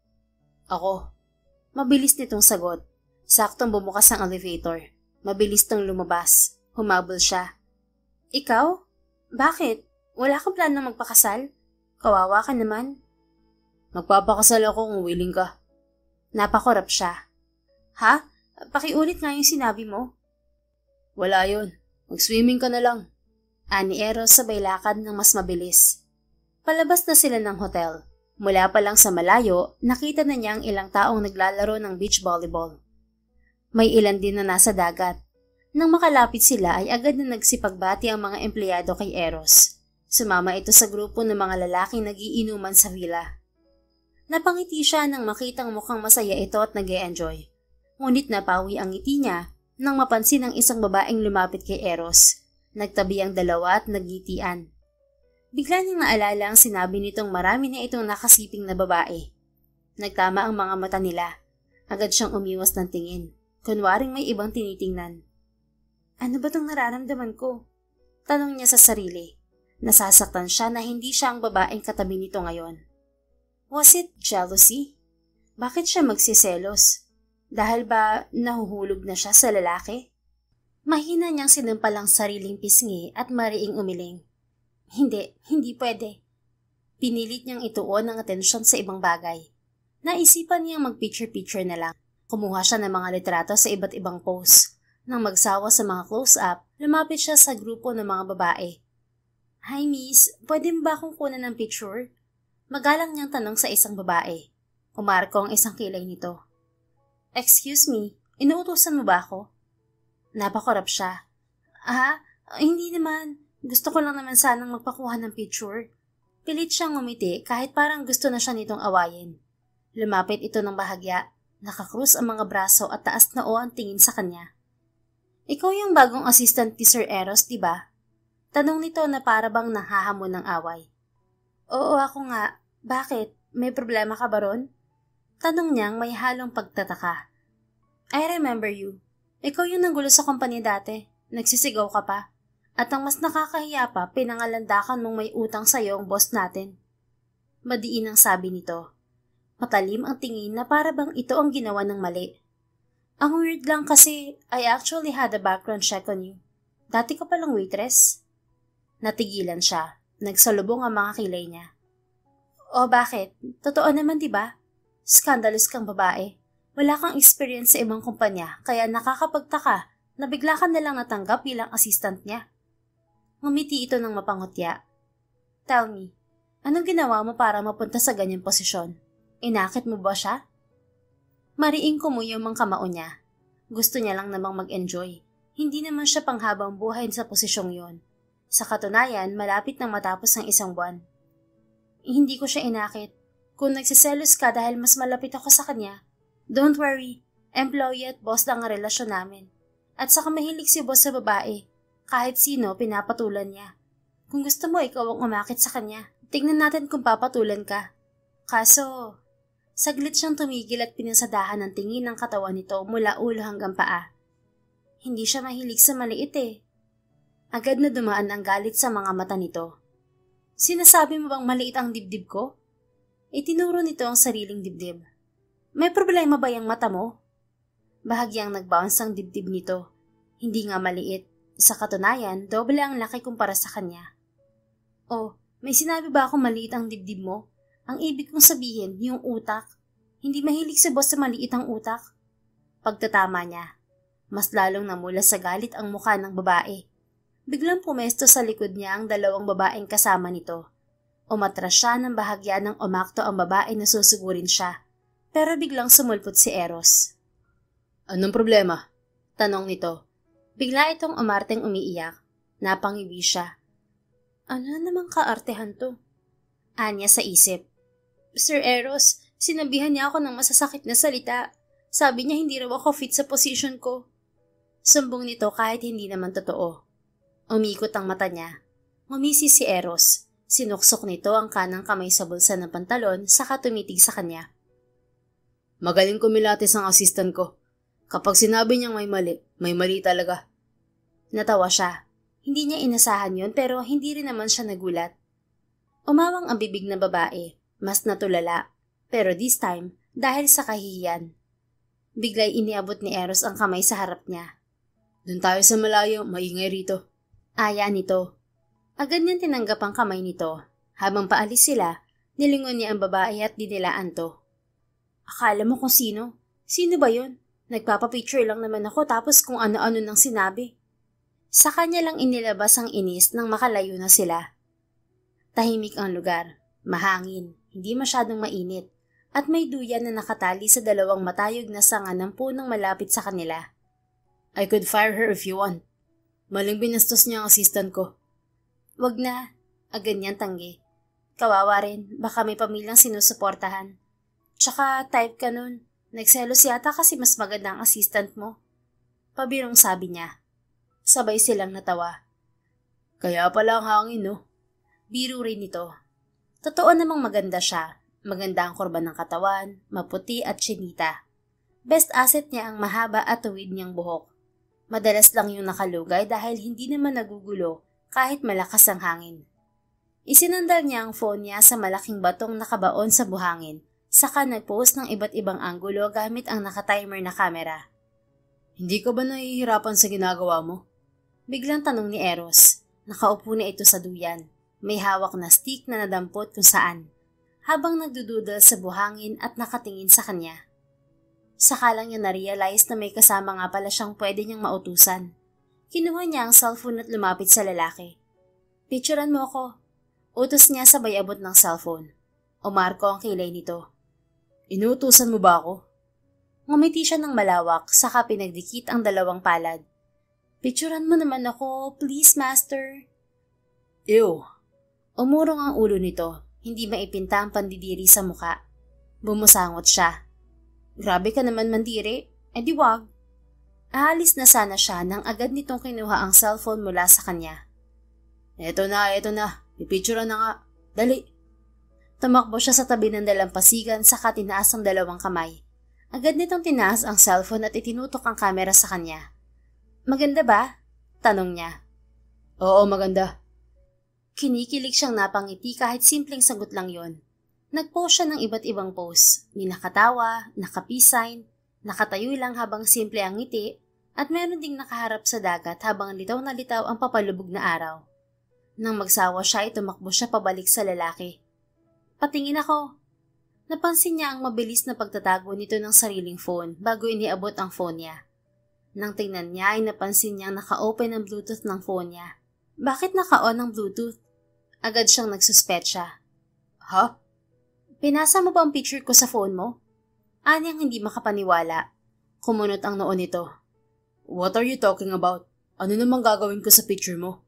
"Ako." Mabilis nitong sagot. Saktong bumukas ang elevator. Mabilis tong lumabas. Humabol siya. "Ikaw? Bakit? Wala kang plan na magpakasal? Kawawa ka naman." "Magpapakasal ako kung willing ka." Napakorap siya. "Ha? Pakiulit nga yung sinabi mo." "Wala yun. Mag-swimming ka na lang." Ani Eros sabay lakad ng mas mabilis. Palabas na sila ng hotel. Mula pa lang sa malayo, nakita na niya ang ilang taong naglalaro ng beach volleyball. May ilan din na nasa dagat. Nang makalapit sila ay agad na nagsipagbati ang mga empleyado kay Eros. Sumama ito sa grupo ng mga lalaking nagiinuman sa villa. Napangiti siya nang makitang mukhang masaya ito at nag-e-enjoy. Ngunit napawi ang ngiti niya nang mapansin ang isang babaeng lumapit kay Eros. Nagtabi ang dalawa at nagngitian. Bigla niyang naalala ang sinabi nitong marami na itong nakasiping na babae. Nagtama ang mga mata nila. Agad siyang umiwas ng tingin. Kunwaring may ibang tinitingnan. "Ano ba tong nararamdaman ko?" Tanong niya sa sarili. Nasasaktan siya na hindi siya ang babaeng katabi nito ngayon. Was it jealousy? Bakit siya magsiselos? Dahil ba nahuhulog na siya sa lalaki? Mahina niyang sinampal ang sariling pisngi at mariing umiling. Hindi pwede. Pinilit niyang ituon ang atensyon sa ibang bagay. Naisipan niyang mag-picture-picture na lang. Kumuha siya ng mga litrato sa iba't ibang pose. Nang magsawa sa mga close-up, lumapit siya sa grupo ng mga babae. "Hi miss, pwede mo ba akong kunan ng picture?" Magalang niyang tanong sa isang babae. Umarko ang isang kilay nito. "Excuse me, inuutusan mo ba ako?" Napakorap siya. Hindi naman. Gusto ko lang naman sanang magpakuha ng picture." Pilit siyang ngumiti kahit parang gusto na siya nitong awayin. Lumapit ito ng bahagya. Nakakrus ang mga braso at taas na ang tingin sa kanya. "Ikaw yung bagong assistant ni Sir Eros, di ba?" Tanong nito na para bang nahahamon ng away. "Oo, ako nga. Bakit? May problema ka ba ron?" Tanong niyang may halong pagtataka. "I remember you. Ikaw yung nanggulo sa kumpanya dati. Nagsisigaw ka pa. At ang mas nakakahiya pa, pinangalandakan mong may utang sa'yo ang boss natin." Madiin ang sabi nito. Matalim ang tingin na para bang ito ang ginawa ng mali. "Ang weird lang kasi I actually had a background check on you. Dati ka palang waitress." Natigilan siya. Nagsalubong ang mga kilay niya. "O bakit? Totoo naman, di ba? Scandalous kang babae. Wala kang experience sa ibang kumpanya kaya nakakapagtaka na bigla ka nalang natanggap bilang assistant niya. Ngumiti ito ng mapangutya. Tell me, anong ginawa mo para mapunta sa ganyang posisyon? Inakit mo ba siya? Mariing kumuyom ang kamao niya. Gusto niya lang namang mag-enjoy. Hindi naman siya panghabang buhay sa posisyong yon. Sa katunayan, malapit nang matapos ang 1 buwan. Hindi ko siya inakit. Kung nagsiselos ka dahil mas malapit ako sa kanya, don't worry, employee at boss lang ang relasyon namin. At saka mahilig si boss sa babae. Kahit sino, pinapatulan niya. Kung gusto mo, ikaw ang umakit sa kanya. Tignan natin kung papatulan ka. Kaso, saglit siyang tumigil at pinasadahan ng tingin ng katawan nito mula ulo hanggang paa. Hindi siya mahilig sa maliit eh. Agad na dumaan ang galit sa mga mata nito. Sinasabi mo bang maliit ang dibdib ko? Itinuro nito ang sariling dibdib. May problema ba yung mata mo? Bahagyang nag-bounce ang dibdib nito. Hindi nga maliit. Sa katunayan, doble ang laki kumpara sa kanya. Oh, may sinabi ba akong maliit ang dibdib mo? Ang ibig kong sabihin, yung utak. Hindi mahilig si boss sa maliit ang utak. Pagtatama niya, mas lalong namula sa galit ang mukha ng babae. Biglang pumesto sa likod niya ang 2 babaeng kasama nito. Umatras siya ng bahagya ng umakto ang babae na susugurin siya. Pero biglang sumulpot si Eros. Anong problema? Tanong nito. Bigla itong umarteng umiiyak. Napangiwi siya. Ano namang kaartehan to? Anya sa isip. Sir Eros, sinabihan niya ako ng masasakit na salita. Sabi niya hindi raw ako fit sa position ko. Sumbong nito kahit hindi naman totoo. Umikot ang mata niya. Ngumisi si Eros. Sinuksok nito ang kanang kamay sa bulsa ng pantalon saka tumitig sa kanya. Magaling kumilatis ang assistant ko. Kapag sinabi niyang may mali talaga. Natawa siya. Hindi niya inasahan yon pero hindi rin naman siya nagulat. Umawang ang bibig ng babae. Mas natulala. Pero this time, dahil sa kahihiyan. Biglay iniabot ni Eros ang kamay sa harap niya. Doon tayo sa malayo, maingay rito. Aya nito. Agad niyang tinanggap ang kamay nito. Habang paalis sila, nilingon niya ang babae at dinilaan to. Akala mo kung sino? Sino ba yun? Nagpapapicture lang naman ako tapos kung ano-ano nang sinabi. Sa kanya lang inilabas ang inis nang makalayo na sila. Tahimik ang lugar. Mahangin. Hindi masyadong mainit. At may duyan na nakatali sa 2 matayog na sanga ng punong malapit sa kanila. I could fire her if you want. Maling binastos niya ang assistant ko. Wag na. Agad niyang tanggi. Kawawa rin. Baka may pamilyang sinusuportahan. Tsaka type ka nun. Nagselos yata kasi mas maganda ang assistant mo. Pabirong sabi niya. Sabay silang natawa. Kaya pala ang hangin, no? Biro rin ito. Totoo namang maganda siya. Maganda ang kurba ng katawan, maputi at chinita. Best asset niya ang mahaba at tuwid niyang buhok. Madalas lang yung nakalugay dahil hindi naman nagugulo kahit malakas ang hangin. Isinandal niya ang phone niya sa malaking batong nakabaon sa buhangin, saka nag-post ng iba't ibang anggulo gamit ang nakatimer na kamera. Hindi ka ba nahihirapan sa ginagawa mo? Biglang tanong ni Eros. Nakaupo na ito sa duyan. May hawak na stick na nadampot kung saan, habang nagdududal sa buhangin at nakatingin sa kanya. Saka lang niya na-realize na may kasama nga pala siyang pwede niyang mautusan. Kinuha niya ang cellphone at lumapit sa lalaki. Picturean mo ako. Utos niya sabay abot ng cellphone. Umarko ang kilay nito. Inuutusan mo ba ako? Ngumiti siya ng malawak, saka pinagdikit ang 2 palad. Picturean mo naman ako, please master. Ew. Umurong ang ulo nito, hindi maipinta ang pandidiri sa muka. Bumusangot siya. Grabe ka naman mandiri, edi wag. Aalis na sana siya nang agad nitong kinuha ang cellphone mula sa kanya. Eto na. Pipicturean na nga. Dali. Tumakbo siya sa tabi ng dalampasigan saka tinaas ang 2 kamay. Agad nitong tinaas ang cellphone at itinutok ang kamera sa kanya. Maganda ba? Tanong niya. Oo, maganda. Kinikilig siyang napangiti kahit simpleng sagot lang yon. Nag-post siya ng iba't ibang pose. May nakatawa, nakapisign, nakatayo lang habang simple ang ngiti, at meron ding nakaharap sa dagat habang litaw na litaw ang papalubog na araw. Nang magsawa siya, tumakbo siya pabalik sa lalaki. Patingin ako. Napansin niya ang mabilis na pagtatago nito ng sariling phone bago iniabot ang phone niya. Nang tingnan niya ay napansin niyang naka-open ang Bluetooth ng phone niya. Bakit naka-on ang Bluetooth? Agad siyang nagsuspetsya. Ha? Pinasa mo ba ang picture ko sa phone mo? Anyang hindi makapaniwala. Kumunot ang noo nito. What are you talking about? Ano namang gagawin ko sa picture mo?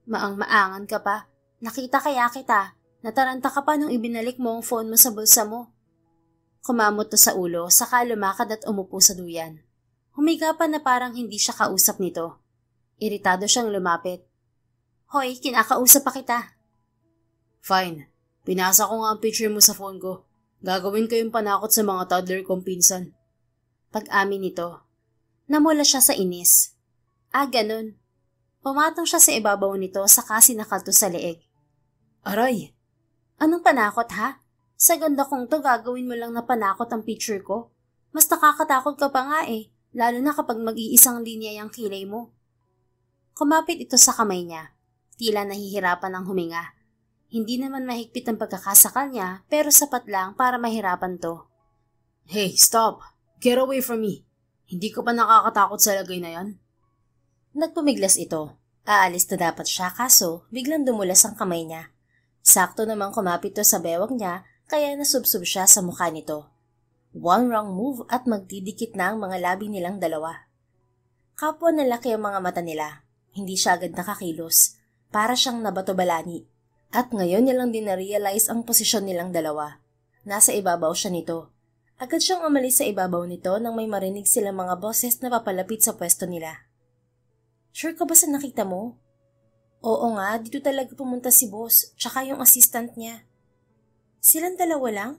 Maang-maangan ka pa. Nakita kaya kita. Nataranta ka pa nung ibinalik mo ang phone mo sa bulsa mo. Kumamot to sa ulo, saka lumakad at umupo sa duyan. Humiga pa na parang hindi siya kausap nito. Iritado siyang lumapit. Hoy, kinakausap pa kita. Fine. Pinasa ko nga ang picture mo sa phone ko. Gagawin ko yung panakot sa mga toddler kong pinsan. Pag-amin nito. Namula siya sa inis. Ganun. Pumatong siya sa ibabaw nito saka sinakalto sa leeg. Aray! Anong panakot ha? Sa ganda kong to gagawin mo lang na panakot ang picture ko. Mas nakakatakot ka pa nga lalo na kapag mag-iisang linya yung kilay mo. Kumapit ito sa kamay niya. Tila nahihirapan ang huminga. Hindi naman mahigpit ang pagkakasakal niya pero sapat lang para mahirapan to. Hey, stop! Get away from me! Hindi ko pa nakakatakot sa lagay na yan. Nagpumiglas ito. Aalis na dapat siya kaso biglang dumulas ang kamay niya. Sakto namang kumapit to sa bewang niya kaya nasubsob siya sa mukha nito. One wrong move at magdidikit na ang mga labi nilang dalawa. Kapwa na laki ang mga mata nila. Hindi siya agad nakakilos. Para siyang nabato-balani. At ngayon niya lang din na-realize ang posisyon nilang dalawa. Nasa ibabaw siya nito. Agad siyang umalis sa ibabaw nito nang may marinig silang mga boses na papalapit sa pwesto nila. Sure ka ba sa nakita mo? Oo nga, dito talaga pumunta si boss, tsaka yung assistant niya. Silang dalawa lang?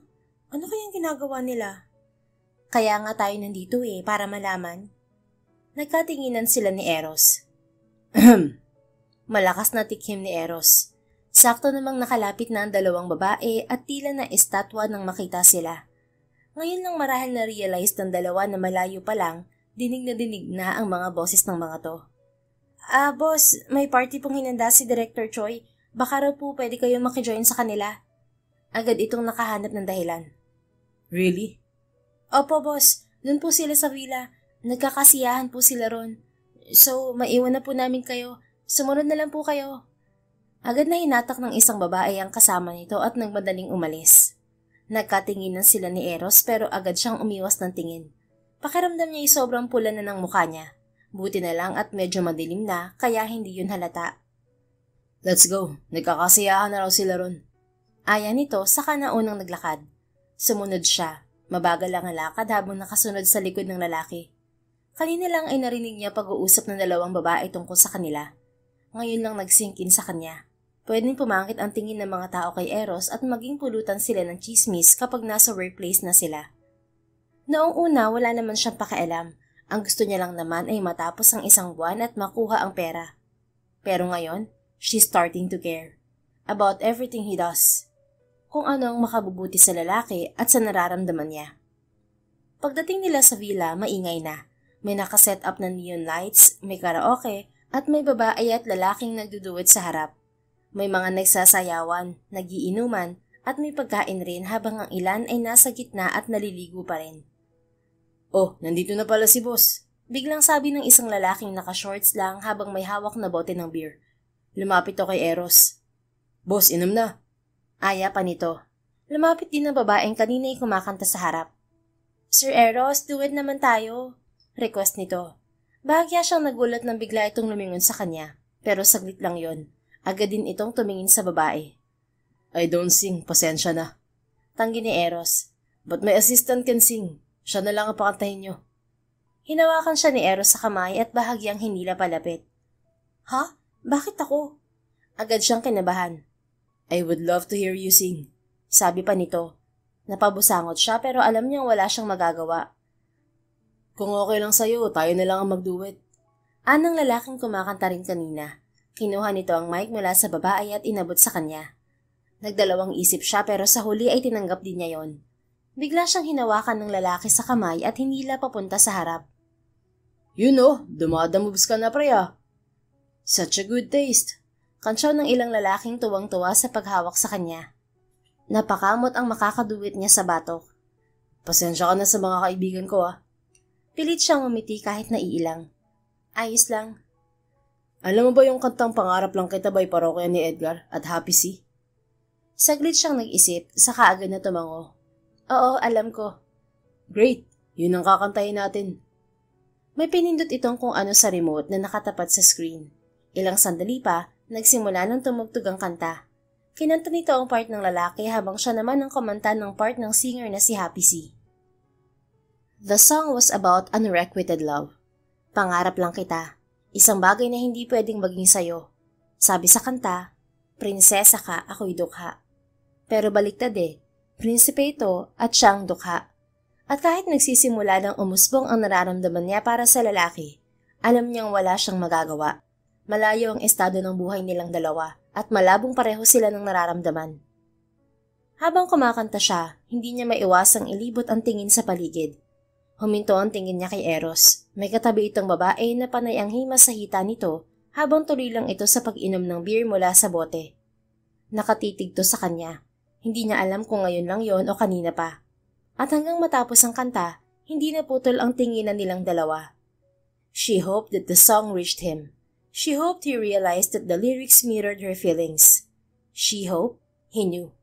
Ano kayang ginagawa nila? Kaya nga tayo nandito para malaman. Nagkatinginan sila ni Eros. Malakas na tikhim ni Eros. Sakto namang nakalapit na ang dalawang babae at tila na estatwa nang makita sila. Ngayon lang marahil na-realize ng dalawa na malayo pa lang, dinig na ang mga boses ng mga to. Boss, may party pong hinanda si Director Choi. Baka raw po pwede kayong makijoin sa kanila. Agad itong nakahanap ng dahilan. Really? Opo, boss. Doon po sila sa villa. Nagkakasiyahan po sila ron. So, maiwan na po namin kayo. Sumunod na lang po kayo. Agad na hinatak ng isang babae ang kasama nito at nagmadaling umalis. Nagkatinginan sila ni Eros pero agad siyang umiwas ng tingin. Pakiramdam niya ay sobrang pula na ng mukha niya. Buti na lang at medyo madilim na kaya hindi yun halata. Let's go. Nagkakasiyahan na raw sila ron. Aya nito saka na unang naglakad. Sumunod siya. Mabagal lang ang lakad habang nakasunod sa likod ng lalaki. Kanina lang ay narinig niya pag-uusap ng dalawang babae tungkol sa kanila. Ngayon lang nag-sink in sa kanya. Pwedeng pumangit ang tingin ng mga tao kay Eros at maging pulutan sila ng chismis kapag nasa workplace na sila. Noong una wala naman siyang pakialam. Ang gusto niya lang naman ay matapos ang isang buwan at makuha ang pera. Pero ngayon, she's starting to care. About everything he does. Kung ano ang makabubuti sa lalaki at sa nararamdaman niya. Pagdating nila sa villa, maingay na. May nakaset up na neon lights, may karaoke, at may babae at lalaking nagduduwit sa harap. May mga nagsasayawan, nagiinuman, at may pagkain rin habang ang ilan ay nasa gitna at naliligo pa rin. Oh, nandito na pala si boss. Biglang sabi ng isang lalaking naka-shorts lang habang may hawak na bote ng beer. Lumapit to kay Eros. Boss, inom na. Aya pa nito. Lumapit din ang babaeng kanina ay kumakanta sa harap. Sir Eros, duet naman tayo. Request nito. Bahagya siyang nagulat nang bigla itong lumingon sa kanya. Pero saglit lang yon. Agad din itong tumingin sa babae. I don't sing, pasensya na. Tanggi ni Eros. But my assistant can sing. Siya na lang ang pakantahin nyo. Hinawakan siya ni Eros sa kamay at bahagyang hinila palapit. Ha? Bakit ako? Agad siyang kinabahan. I would love to hear you sing. Sabi pa nito. Napabusangot siya pero alam niyang wala siyang magagawa. Kung okay lang sa'yo, tayo na lang ang magduet. Anang lalaking kumakanta rin kanina. Kinuha nito ang mic mula sa babae at inabot sa kanya. Nagdalawang isip siya pero sa huli ay tinanggap din niya yon. Bigla siyang hinawakan ng lalaki sa kamay at hinila papunta sa harap. You know, dumadamoves ka na pre ah. Such a good taste. Kansyaw ng ilang lalaking tuwang-tuwa sa paghawak sa kanya. Napakamot ang makakaduwit niya sa batok. Pasensya ka na sa mga kaibigan ko Pilit siyang umiti kahit naiilang. Ayos lang. Alam mo ba yung kantang Pangarap Lang Kita by Parokya ni Edgar at Happy C? Saglit siyang nag-isip, saka agad na tumango. Oo, alam ko. Great, yun ang kakantahin natin. May pinindot itong kung ano sa remote na nakatapat sa screen. Ilang sandali pa, nagsimula ng tumugtog ang kanta. Kinanta nito ang part ng lalaki habang siya naman ang kumanta ng part ng singer na si Happy C. The song was about unrequited love. Pangarap lang kita. Isang bagay na hindi pwedeng maging sayo. Sabi sa kanta, prinsesa ka, ako'y dukha. Pero baliktad prinsipe ito at siyang dukha. At kahit nagsisimula ng umusbong ang nararamdaman niya para sa lalaki, alam niyang wala siyang magagawa. Malayo ang estado ng buhay nilang dalawa at malabong pareho sila ng nararamdaman. Habang kumakanta siya, hindi niya maiwasang ilibot ang tingin sa paligid. Huminto ang tingin niya kay Eros. May katabi itong babae na panay ang himas sa hita nito habang tuloy lang ito sa pag-inom ng beer mula sa bote. Nakatitig to sa kanya. Hindi niya alam kung ngayon lang yon o kanina pa. At hanggang matapos ang kanta, hindi naputol ang tinginan nilang dalawa. She hoped that the song reached him. She hoped he realized that the lyrics mirrored her feelings. She hoped he knew.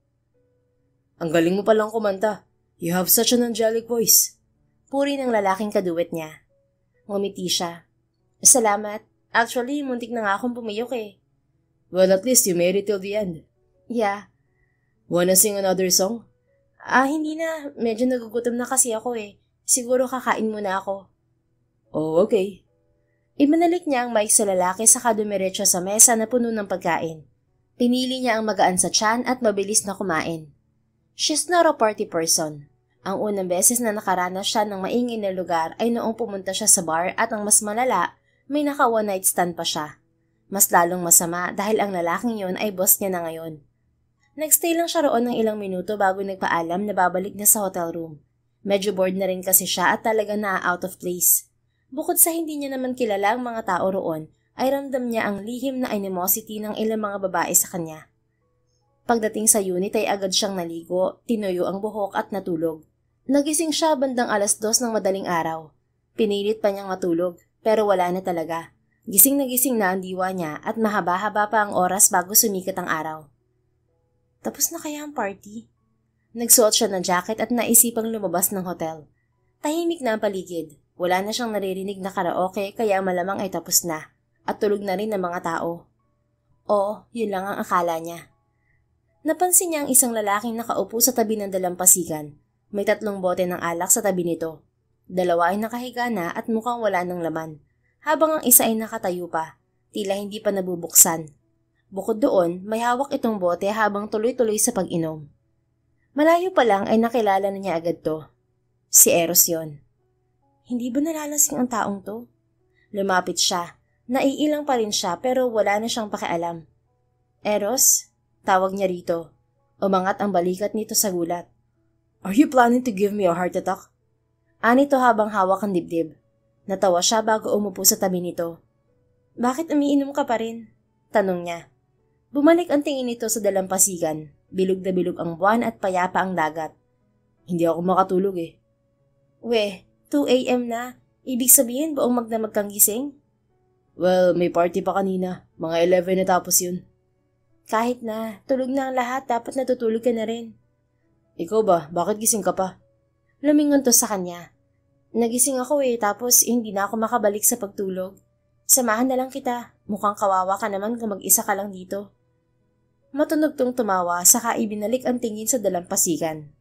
Ang galing mo palang kumanta. You have such an angelic voice. Puri ng lalaking kaduwit niya. Ngumiti siya. Salamat. Actually, muntik na nga akong pumiyok Well, at least you made it till the end. Yeah. Wanna sing another song? Hindi na. Medyo nagugutom na kasi ako Siguro kakain muna ako. Oh, okay. Imanalik niya ang mic sa lalaki saka dumiretso sa mesa na puno ng pagkain. Pinili niya ang magaan sa tiyan at mabilis na kumain. She's not a party person. Ang unang beses na nakaranas siya ng maingay na lugar ay noong pumunta siya sa bar at ang mas malala, may naka one night stand pa siya. Mas lalong masama dahil ang lalaking yun ay boss niya na ngayon. Nagstay lang siya roon ng ilang minuto bago nagpaalam na babalik na sa hotel room. Medyo bored na rin kasi siya at talaga na out of place. Bukod sa hindi niya naman kilala ang mga tao roon, ay ramdam niya ang lihim na animosity ng ilang mga babae sa kanya. Pagdating sa unit ay agad siyang naligo, tinuyo ang buhok at natulog. Nagising siya bandang 2:00 ng madaling araw. Pinilit pa niyang matulog, pero wala na talaga. Gising na ang diwa niya at mahaba-haba pa ang oras bago sumikat ang araw. Tapos na kaya ang party? Nagsuot siya ng jacket at naisipang lumabas ng hotel. Tahimik na ang paligid. Wala na siyang naririnig na karaoke kaya malamang ay tapos na. At tulog na rin ang mga tao. Oo, yun lang ang akala niya. Napansin niya ang isang lalaking nakaupo sa tabi ng dalampasigan. May 3 bote ng alak sa tabi nito. 2 ay nakahiga na at mukhang wala ng laman, habang ang isa ay nakatayo pa, tila hindi pa nabubuksan. Bukod doon, may hawak itong bote habang tuloy-tuloy sa pag-inom. Malayo pa lang ay nakilala na niya agad to. Si Eros yon. Hindi ba nalalasing ang taong to? Lumapit siya. Naiilang pa rin siya pero wala na siyang pakialam. Eros? Tawag niya rito. Umangat ang balikat nito sa gulat. Are you planning to give me a heart attack? Anito habang hawak ang dibdib. Natawa siya bago umupo sa tabi nito. Bakit umiinom ka pa rin? Tanong niya. Bumalik ang tingin nito sa dalampasigan. Bilog na bilog ang buwan at payapa ang dagat. Hindi ako makatulog We, 2 a.m. na. Ibig sabihin buong magdamag kang gising? Well, may party pa kanina. Mga 11 na tapos yun. Kahit na, tulog na ang lahat. Dapat natutulog ka na rin. Ikaw ba? Bakit gising ka pa? Lumingon to sa kanya. Nagising ako tapos hindi na ako makabalik sa pagtulog. Samahan na lang kita. Mukhang kawawa ka naman kung mag-isa ka lang dito. Matunog tong tumawa saka ibinalik ang tingin sa dalampasigan.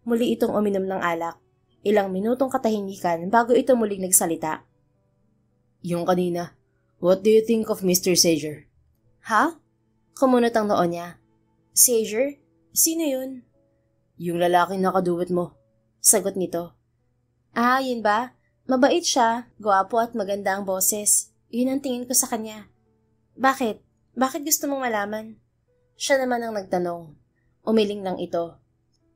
Muli itong uminom ng alak. Ilang minutong katahimikan bago ito muling nagsalita. Yung kanina, what do you think of Mr. Sager? Ha? Kumunot ang noo niya. Sager? Sino yun? Yung lalaking nakaduwit mo. Sagot nito. Yun ba? Mabait siya, gwapo at maganda ang boses. Yun ang tingin ko sa kanya. Bakit? Bakit gusto mong malaman? Siya naman ang nagtanong. Umiling lang ito.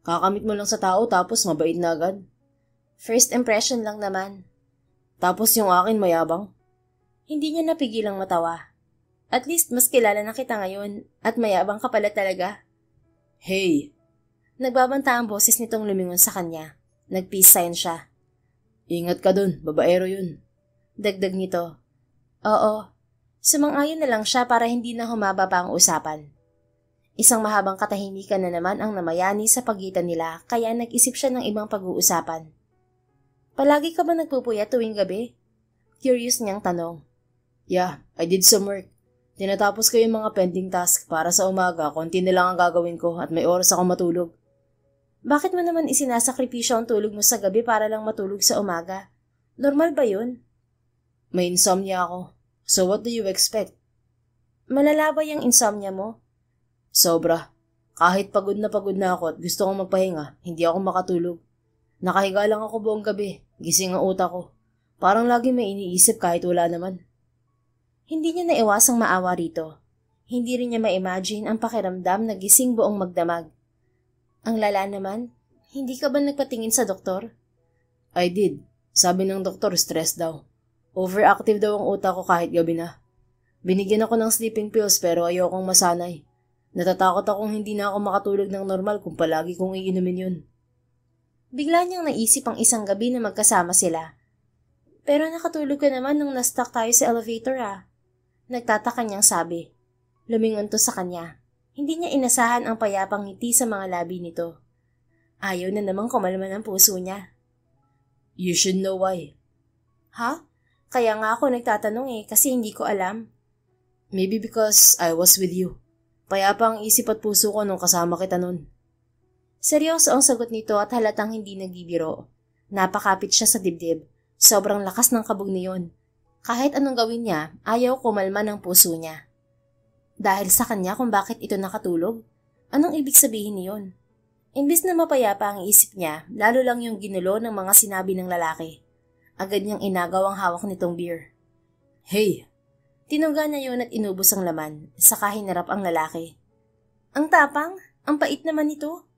Kakamit mo lang sa tao tapos mabait na agad. First impression lang naman. Tapos yung akin mayabang. Hindi niya napigilang matawa. At least mas kilala na kita ngayon at mayabang ka pala talaga. Hey! Nagbabanta ang boses nitong lumingon sa kanya. Nag-peace sign siya. Ingat ka dun, babaero yun. Dagdag nito. Oo. Sumang-ayon na lang siya para hindi na humaba pa ang usapan. Isang mahabang katahimikan na naman ang namayani sa pagitan nila kaya nag-isip siya ng ibang pag-uusapan. Palagi ka ba nagpupuyat tuwing gabi? Curious niyang tanong. Yeah, I did some work. Tinatapos ko yung mga pending task para sa umaga, konti na lang ang gagawin ko at may oras ako matulog. Bakit mo naman isinasakripisyo ang tulog mo sa gabi para lang matulog sa umaga? Normal ba yun? May insomnia ako. So what do you expect? Malala ba yung insomnia mo? Sobra. Kahit pagod na ako at gusto kong magpahinga, hindi ako makatulog. Nakahiga lang ako buong gabi, gising ang utak ko. Parang lagi may iniisip kahit wala naman. Hindi niya naiwasang maawa rito. Hindi rin niya ma-imagine ang pakiramdam na gising buong magdamag. Ang lala naman, hindi ka ba nagpatingin sa doktor? I did. Sabi ng doktor, stress daw. Overactive daw ang utak ko kahit gabi na. Binigyan ako ng sleeping pills pero ayokong masanay. Natatakot akong hindi na ako makatulog ng normal kung palagi kong iinumin yun. Bigla niyang naisip ang isang gabi na magkasama sila. Pero nakatulog ka naman nung na-stuck tayo sa elevator Nagtataka niyang sabi. Lumingon to sa kanya. Hindi niya inasahan ang payapang ngiti sa mga labi nito. Ayaw na namang kumalma ng puso niya. You should know why. Ha? Kaya nga ako nagtatanong kasi hindi ko alam. Maybe because I was with you. Payapa ang isip at puso ko nung kasama kita nun. Seryoso ang sagot nito at halatang hindi nagbibiro. Napakapit siya sa dibdib. Sobrang lakas ng kabog niyon. Kahit anong gawin niya, ayaw kumalma ng puso niya. Dahil sa kanya kung bakit ito nakatulog? Anong ibig sabihin niyon? Imbis na mapayapa ang isip niya, lalo lang yung ginulo ng mga sinabi ng lalaki. Agad niyang inagaw ang hawak nitong beer. Hey! Tinuga niya yun at inubos ang laman, saka hinarap ang lalaki. Ang tapang? Ang pait naman ito?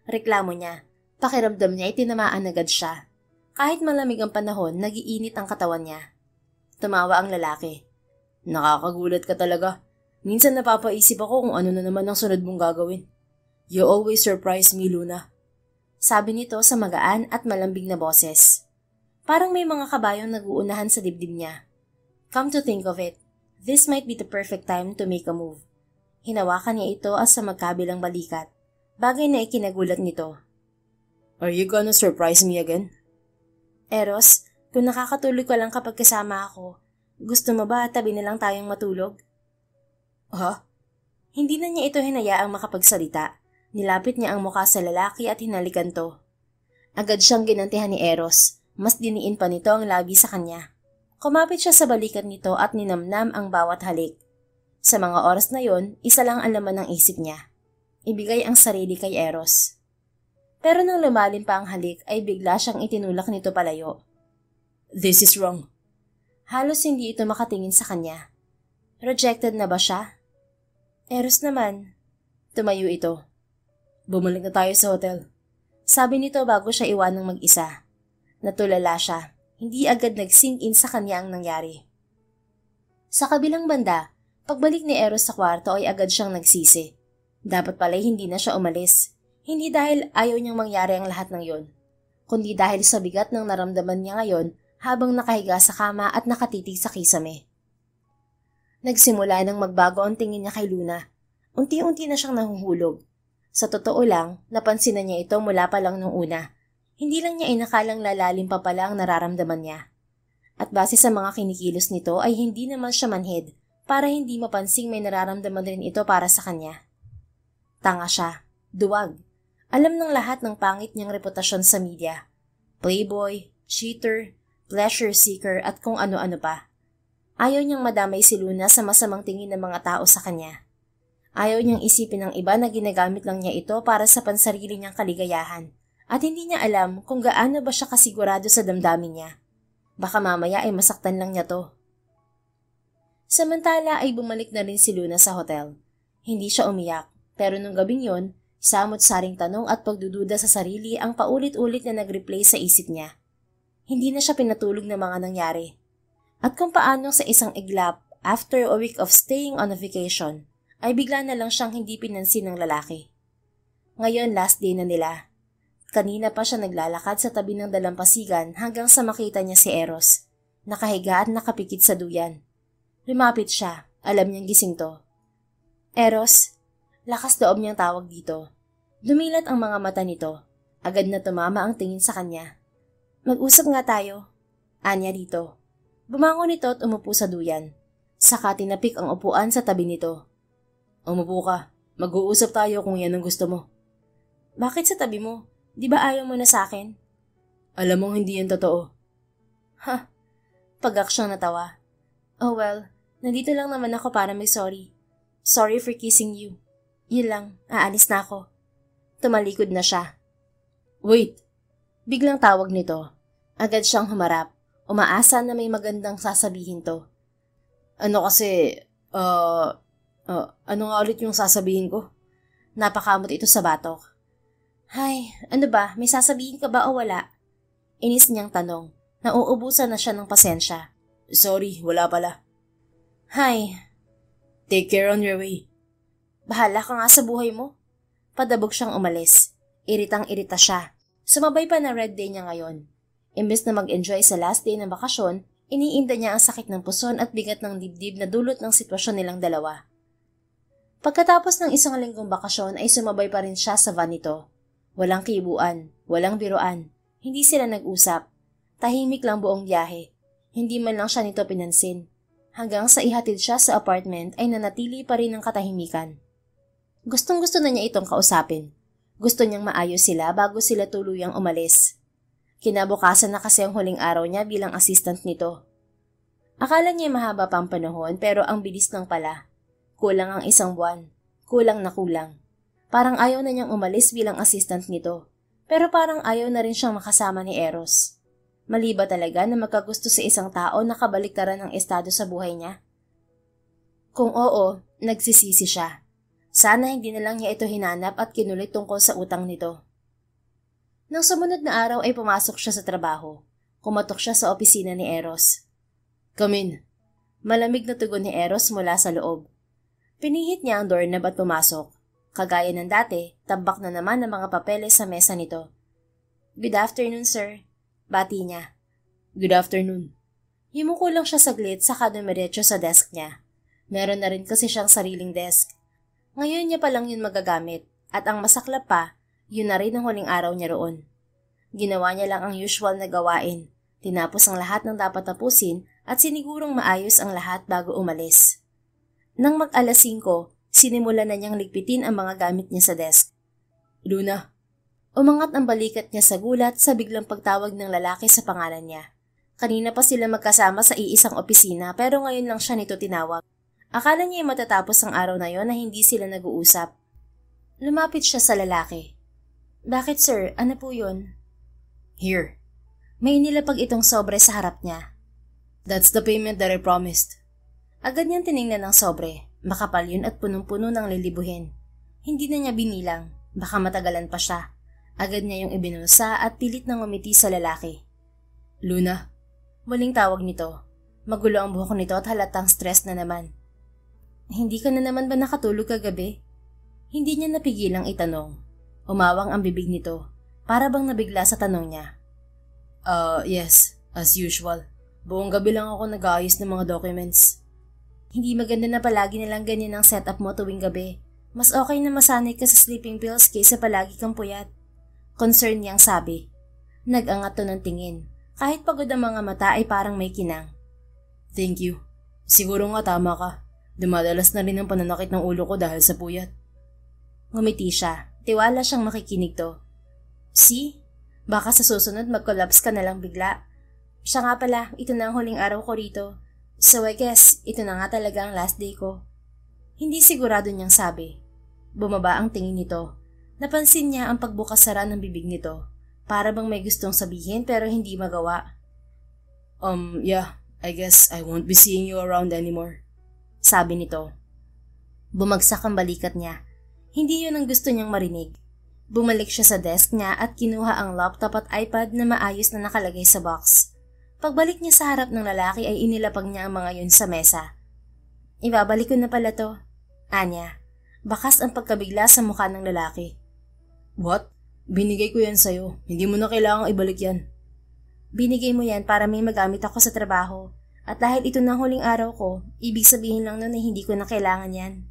Reklamo niya. Pakiramdam niya ay tinamaan agad siya. Kahit malamig ang panahon, nagiinit ang katawan niya. Tumawa ang lalaki. Nakakagulat ka talaga. Minsan napapaisip ako kung ano na naman ang sunod mong gagawin. You always surprise me, Luna. Sabi nito sa magaan at malambing na boses. Parang may mga kabayong nag-uunahan sa dibdib niya. Come to think of it, this might be the perfect time to make a move. Hinawakan niya ito as sa magkabilang balikat. Bagay na ikinagulat nito. Are you gonna surprise me again? Eros, kung nakakatulog ka lang kapag kasama ako, gusto mo ba tabi na lang tayong matulog? Ha? Hindi na niya ito hinayaang makapagsalita. Nilapit niya ang mukha sa lalaki at hinalikan to. Agad siyang ginantihan ni Eros. Mas diniin pa nito ang labi sa kanya. Kumapit siya sa balikat nito at ninamnam ang bawat halik. Sa mga oras na yon, isa lang ang laman ng isip niya. Ibigay ang sarili kay Eros. Pero nang lumalim pa ang halik ay bigla siyang itinulak nito palayo. This is wrong. Halos hindi ito makatingin sa kanya. Rejected na ba siya? Eros naman. Tumayo ito. Bumalik na tayo sa hotel. Sabi nito bago siya iwanang mag-isa. Natulala siya. Hindi agad nag-sink in sa kanya ang nangyari. Sa kabilang banda, pagbalik ni Eros sa kwarto ay agad siyang nagsisi. Dapat pala'y hindi na siya umalis. Hindi dahil ayaw niyang mangyari ang lahat ng yon, kundi dahil sa bigat ng naramdaman niya ngayon habang nakahiga sa kama at nakatitig sa kisame. Nagsimula nang magbago ang tingin niya kay Luna. Unti-unti na siyang nahuhulog. Sa totoo lang, napansin na niya ito mula pa lang nung una. Hindi lang niya inakalang lalalim pa pala ang nararamdaman niya. At base sa mga kinikilos nito ay hindi naman siya manhid para hindi mapansing may nararamdaman rin ito para sa kanya. Tanga siya. Duwag. Alam ng lahat ng pangit niyang reputasyon sa media. Playboy, cheater, pleasure seeker at kung ano-ano pa. Ayaw niyang madamay si Luna sa masamang tingin ng mga tao sa kanya. Ayaw niyang isipin ng iba na ginagamit lang niya ito para sa pansarili niyang kaligayahan at hindi niya alam kung gaano ba siya kasigurado sa damdamin niya. Baka mamaya ay masaktan lang niya to. Samantala ay bumalik na rin si Luna sa hotel. Hindi siya umiyak, pero nung gabing yon, samot-saring tanong at pagdududa sa sarili ang paulit-ulit na nag-replay sa isip niya. Hindi na siya pinatulog ng mga nangyari. At kung paano sa isang iglap, after a week of staying on a vacation, ay bigla na lang siyang hindi pinansin ng lalaki. Ngayon last day na nila. Kanina pa siya naglalakad sa tabi ng dalampasigan hanggang sa makita niya si Eros. Nakahiga at nakapikit sa duyan. Lumapit siya, alam niyang gising to. Eros, lakas loob niyang tawag dito. Dumilat ang mga mata nito. Agad na tumama ang tingin sa kanya. Mag-usap nga tayo. Anya dito. Bumangon ito at umupo sa duyan. Saka tinapik ang upuan sa tabi nito. Umupo ka. Mag-uusap tayo kung yan ang gusto mo. Bakit sa tabi mo? Di ba ayaw mo na sa akin? Alam mong hindi yan totoo. Ha? Pagak siyang natawa. Oh well, nandito lang naman ako para mag-sorry. Sorry for kissing you. Yun lang, aalis na ako. Tumalikod na siya. Wait! Biglang tawag nito. Agad siyang humarap. Umaasa na may magandang sasabihin to. Ano kasi, ano nga ulit yung sasabihin ko? Napakamot ito sa batok. Hay, ano ba? May sasabihin ka ba o wala? Inis niyang tanong. Nauubusan na siya ng pasensya. Sorry, wala pala. Hay. Take care on your way. Bahala ka nga sa buhay mo. Padabog siyang umalis. Iritang-irita siya. Sumabay pa na red day niya ngayon. Imbes na mag-enjoy sa last day ng bakasyon, iniinda niya ang sakit ng puson at bigat ng dibdib na dulot ng sitwasyon nilang dalawa. Pagkatapos ng isang linggong bakasyon ay sumabay pa rin siya sa van nito. Walang kibuan, walang biruan. Hindi sila nag-usap. Tahimik lang buong biyahe. Hindi man lang siya nito pinansin. Hanggang sa ihatid siya sa apartment ay nanatili pa rin ang katahimikan. Gustong-gusto na niya itong kausapin. Gusto niyang maayos sila bago sila tuluyang umalis. Kinabukasan na kasi ang huling araw niya bilang assistant nito. Akala niya mahaba pang panahon pero ang bilis lang pala. Kulang ang 1 buwan. Kulang na kulang. Parang ayaw na niyang umalis bilang assistant nito. Pero parang ayaw na rin siyang makasama ni Eros. Mali ba talaga na magkagusto sa isang tao na kabaliktaran ng estado sa buhay niya? Kung oo, nagsisisi siya. Sana hindi na lang niya ito hinanap at kinulit tungkol sa utang nito. Nang sumunod na araw ay pumasok siya sa trabaho. Kumatok siya sa opisina ni Eros. Come in. Malamig na tugon ni Eros mula sa loob. Pinihit niya ang doorknob at pumasok. Kagaya ng dati, tambak na naman ang mga papeles sa mesa nito. Good afternoon, sir. Bati niya. Good afternoon. Yumuko lang siya saglit saka dumiretso sa desk niya. Meron na rin kasi siyang sariling desk. Ngayon niya pa lang yun magagamit at ang masaklap pa, yun na rin ang huling araw niya roon. Ginawa niya lang ang usual na gawain. Tinapos ang lahat ng dapat tapusin at sinigurong maayos ang lahat bago umalis. Nang mag-alas 5, sinimulan na niyang ligpitin ang mga gamit niya sa desk. Luna. Umangat ang balikat niya sa gulat sa biglang pagtawag ng lalaki sa pangalan niya. Kanina pa sila magkasama sa iisang opisina pero ngayon lang siya nito tinawag. Akala niya ay matatapos ang araw na yon na hindi sila nag-uusap. Lumapit siya sa lalaki. Bakit sir? Ano po yun? Here. May inilapag itong sobre sa harap niya. That's the payment that I promised. Agad niyang tiningnan ng sobre. Makapal yun at punong-puno ng lilibuhin. Hindi na niya binilang. Baka matagalan pa siya. Agad niya yung ibinulsa at pilit nang umiti sa lalaki. Luna. Muling tawag nito. Magulo ang buhok nito at halatang stress na naman. Hindi ka na naman ba nakatulog kagabi? Hindi niya napigilang itanong. Umawang ang bibig nito. Para bang nabigla sa tanong niya. Yes. As usual. Buong gabi lang ako nag-aayos ng mga documents. Hindi maganda na palagi nilang ganyan ang setup mo tuwing gabi. Mas okay na masanay ka sa sleeping pills kaysa palagi kang puyat. Concern niyang sabi. Nag-angat to ng tingin. Kahit pagod ang mga mata ay parang may kinang. Thank you. Siguro nga tama ka. Dumadalas na rin ang pananakit ng ulo ko dahil sa puyat. Ngumiti siya. Tiwala siyang makikinig to. See? Baka sa susunod mag-collapse ka na lang bigla. Siya nga pala, ito na ang huling araw ko rito. So I guess, ito na nga talaga ang last day ko. Hindi sigurado niyang sabi. Bumaba ang tingin nito. Napansin niya ang pagbukas-sara ng bibig nito. Para bang may gustong sabihin pero hindi magawa. Yeah, I guess I won't be seeing you around anymore. Sabi nito. Bumagsak ang balikat niya. Hindi yun ang gusto niyang marinig. Bumalik siya sa desk niya at kinuha ang laptop at iPad na maayos na nakalagay sa box. Pagbalik niya sa harap ng lalaki ay inilapag niya ang mga yun sa mesa. Ibabalik ko na pala to. Anya, bakas ang pagkabigla sa mukha ng lalaki. What? Binigay ko yan sa'yo. Hindi mo na kailangang ibalik yan. Binigay mo yan para may magamit ako sa trabaho. At dahil ito na huling araw ko, ibig sabihin lang nun na hindi ko na kailangan yan.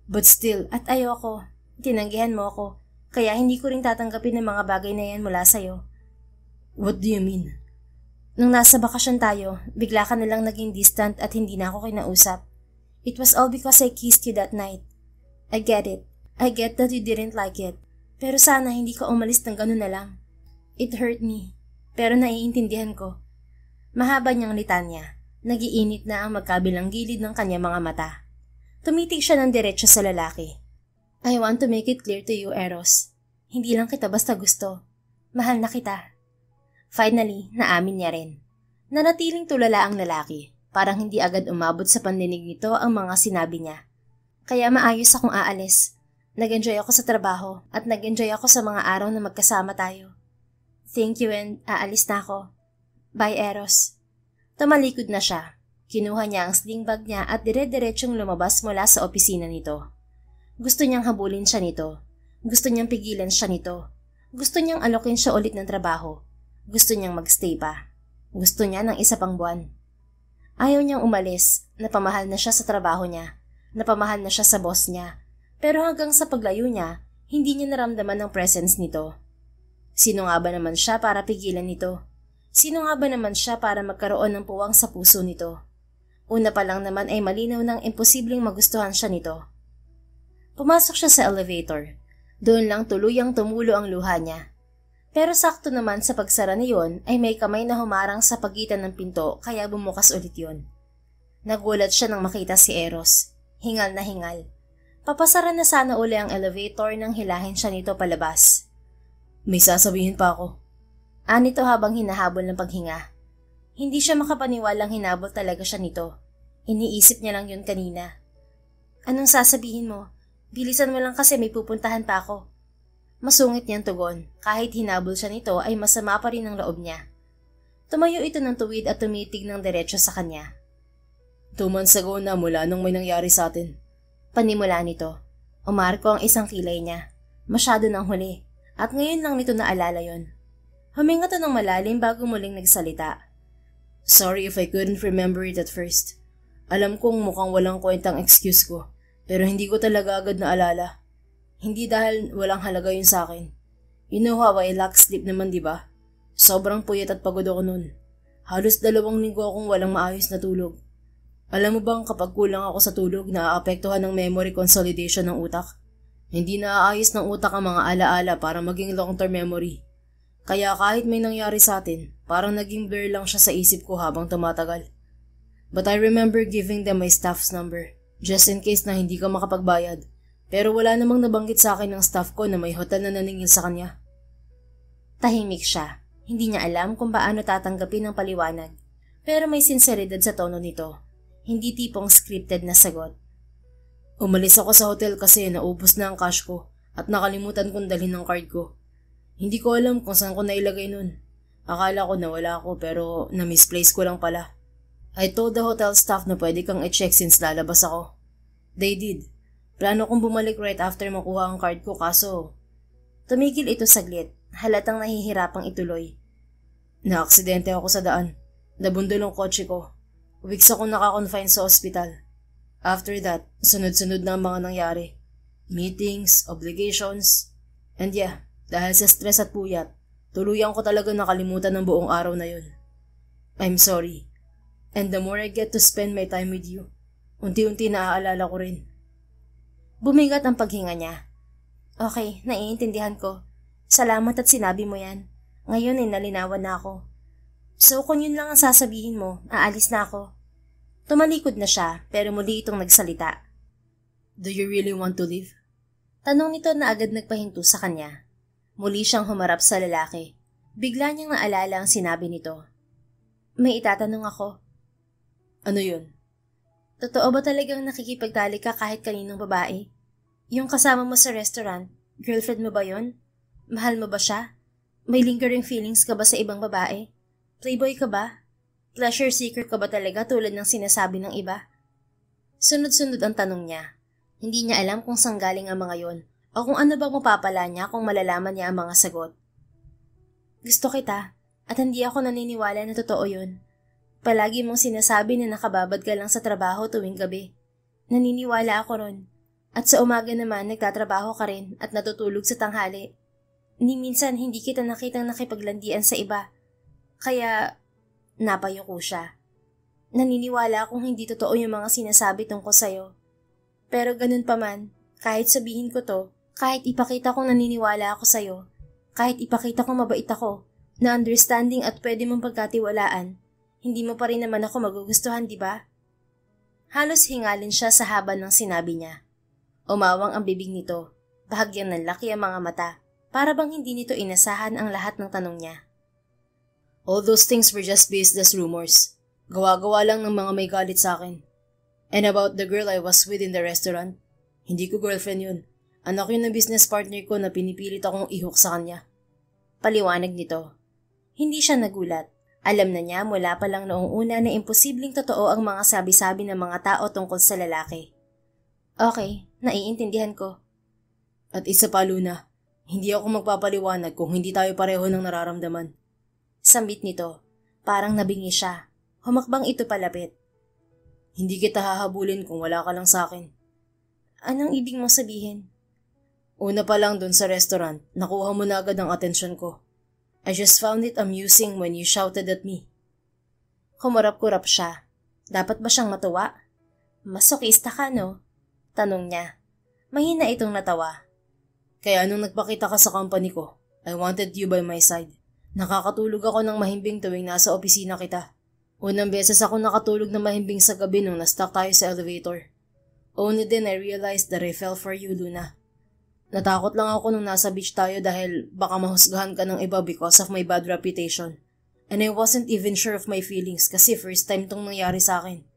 But still, At ayoko. Tinanggihan mo ako. Kaya hindi ko rin tatanggapin ng mga bagay na yan mula sa'yo. what do you mean? Nung nasa bakasyon tayo, bigla ka nalang naging distant at hindi na ako kinausap. It was all because I kissed you that night. I get it. I get that you didn't like it. Pero sana hindi ka umalis ng ganun na lang. It hurt me. Pero naiintindihan ko. Mahaba niyang litanya. Nagiinit na ang magkabilang gilid ng kanyang mga mata. Tumitig siya ng diretso sa lalaki. I want to make it clear to you, Eros. Hindi lang kita basta gusto. Mahal na kita. Finally, naamin niya rin. Nanatiling tulala ang lalaki. Parang hindi agad umabot sa pandinig nito ang mga sinabi niya. Kaya maayos akong aalis. Nag-enjoy ako sa trabaho at nag-enjoy ako sa mga araw na magkasama tayo. Thank you and aalis na ako. Bye, Eros. Tumalikod na siya. Kinuha niya ang sling bag niya at dire-diretsyong lumabas mula sa opisina nito. Gusto niyang habulin siya nito. Gusto niyang pigilan siya nito. Gusto niyang alokin siya ulit ng trabaho. Gusto niyang magstay pa. Gusto niya ng isa pang buwan. Ayaw niyang umalis. Napamahal na siya sa trabaho niya. Napamahal na siya sa boss niya. Pero hanggang sa paglayo niya, hindi niya naramdaman ang presence nito. Sino nga ba naman siya para pigilan nito? Sino nga ba naman siya para magkaroon ng puwang sa puso nito? Una pa lang naman ay malinaw ng imposibleng magustuhan siya nito. Pumasok siya sa elevator. Doon lang tuluyang tumulo ang luha niya. Pero sakto naman sa pagsara niyon ay may kamay na humarang sa pagitan ng pinto kaya bumukas ulit yun. Nagulat siya nang makita si Eros. Hingal na hingal. Papasara na sana uli ang elevator nang hilahin siya nito palabas. May sasabihin pa ako. Anito habang hinahabol ng paghinga. Hindi siya makapaniwalang hinabol talaga siya nito. Iniisip niya lang yun kanina. Anong sasabihin mo? Bilisan mo lang kasi may pupuntahan pa ako. Masungit niyang tugon. Kahit hinabol siya nito ay masama pa rin ang loob niya. Tumayo ito ng tuwid at tumitig ng diretso sa kanya. 2 months ago na mula nung may nangyari sa atin. Panimula nito. Umarko ang isang kilay niya. Masyado nang huli. At ngayon lang nito naalala yon. Huminga to ng malalim bago muling nagsalita. Sorry if I couldn't remember it at first. Alam kong mukhang walang kwentang excuse ko. Pero hindi ko talaga agad naalala. Hindi dahil walang halaga yun sa akin. You know how I lack sleep naman, di ba? Sobrang puyat at pagod ako nun. Halos 2 linggo akong walang maayos na tulog. Alam mo bang kapag kulang ako sa tulog, naaapektuhan ng memory consolidation ng utak? Hindi naaayos ng utak ang mga alaala para maging long-term memory. Kaya kahit may nangyari sa atin, parang naging blur lang siya sa isip ko habang tumatagal. But I remember giving them my staff's number, just in case na hindi ka makapagbayad. Pero wala namang nabanggit sa akin ng staff ko na may hotel na naningil sa kanya. Tahimik siya. Hindi niya alam kung paano tatanggapin ang paliwanag. Pero may sinseridad sa tono nito. Hindi tipong scripted na sagot. Umalis ako sa hotel kasi naubos na ang cash ko at nakalimutan kong dalhin ang card ko. Hindi ko alam kung saan ko nailagay nun. Akala ko nawala ako pero na-misplace ko lang pala. I told the hotel staff na pwede kang i-check since lalabas ako. They did. Plano kong bumalik right after makuha ang card ko kaso... Tumigil ito saglit. Halatang nahihirapang ituloy. Naaksidente ako sa daan. Nabundol ang kotse ko. Weeks akong nakakonfine sa ospital. After that, sunod-sunod na ang mga nangyari. Meetings, obligations. And yeah, dahil sa stress at puyat, tuluyan ko talaga nakalimutan ng buong araw na yun. I'm sorry. And the more I get to spend my time with you, unti-unti naaalala ko rin. Bumigat ang paghinga niya. Okay, naiintindihan ko. Salamat at sinabi mo yan. Ngayon ay nalinawan na ako. So kung yun lang ang sasabihin mo, aalis na ako. Tumalikod na siya pero muli itong nagsalita. Do you really want to leave? Tanong nito na agad nagpahinto sa kanya. Muli siyang humarap sa lalaki. Bigla niyang naalala ang sinabi nito. May itatanong ako. Ano yun? Totoo ba talagang nakikipagtalik ka kahit kaninong babae? Yung kasama mo sa restaurant, girlfriend mo ba yon? Mahal mo ba siya? May lingering feelings ka ba sa ibang babae? Playboy ka ba? Pleasure seeker ka ba talaga tulad ng sinasabi ng iba? Sunod-sunod ang tanong niya. Hindi niya alam kung saan galing ang mga yon O kung ano bang mapapala niya kung malalaman niya ang mga sagot. Gusto kita, at hindi ako naniniwala na totoo yun. Palagi mong sinasabi na nakababad ka lang sa trabaho tuwing gabi. Naniniwala ako ron. At sa umaga naman nagtatrabaho ka rin at natutulog sa tanghali. Ni minsan hindi kita nakitang nakipaglandian sa iba. Kaya napayuko siya. Naniniwala akong hindi totoo yung mga sinasabi tungkol sa'yo. Pero ganun pa man, kahit sabihin ko to, kahit ipakita kong naniniwala ako sa'yo, kahit ipakita kong mabait ako, na understanding at pwede mong pagkatiwalaan, hindi mo pa rin naman ako magugustuhan, di ba? Halos hingalin siya sa haba ng sinabi niya. Umawang ang bibig nito, bahagyang nanlaki ang mga mata, para bang hindi nito inasahan ang lahat ng tanong niya. All those things were just based as rumors. Gawa-gawa lang ng mga may galit sa akin. And about the girl I was with in the restaurant, hindi ko girlfriend yun. Anak yun ng business partner ko na pinipilit akong ihok sa kanya. Paliwanag nito. Hindi siya nagulat. Alam na niya mula pa lang noong una na imposibleng totoo ang mga sabi-sabi ng mga tao tungkol sa lalaki. Okay, naiintindihan ko. At isa pa, Luna, hindi ako magpapaliwanag kung hindi tayo pareho ng nararamdaman. Sambit nito. Parang nabingi siya. Humakbang ito palapit. Hindi kita hahabulin kung wala ka lang sa akin. Anong ibig mong sabihin? Una pa lang dun sa restaurant, nakuha mo na agad ang atensyon ko. I just found it amusing when you shouted at me. Kumurap-kurap siya. Dapat ba siyang matuwa? Masokista ka, no? Tanong niya. Mahina itong natawa. Kaya nung nagpakita ka sa company ko, I wanted you by my side. Nakakatulog ako ng mahimbing tuwing nasa opisina kita. Unang beses ako nakatulog na mahimbing sa gabi nung na-stuck tayo sa elevator. Only then I realized that I fell for you, Luna. Natakot lang ako nung nasa beach tayo dahil baka mahusgahan ka ng iba because of my bad reputation. And I wasn't even sure of my feelings kasi first time tong nangyari sa akin.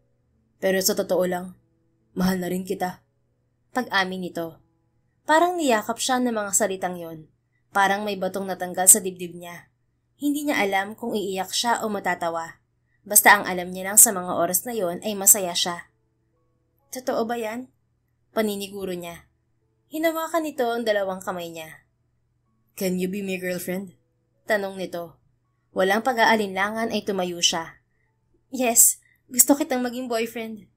Pero sa totoo lang, mahal na rin kita. Pag-amin nito. Parang niyakap siya ng mga salitang yon. Parang may batong natanggal sa dibdib niya. Hindi niya alam kung iiyak siya o matatawa. Basta ang alam niya lang sa mga oras na yon ay masaya siya. Totoo ba yan? Paniniguro niya. Hinawakan nito ang dalawang kamay niya. Can you be my girlfriend? Tanong nito. Walang pag-aalinlangan ay tumayo siya. Yes, gusto kitang maging boyfriend.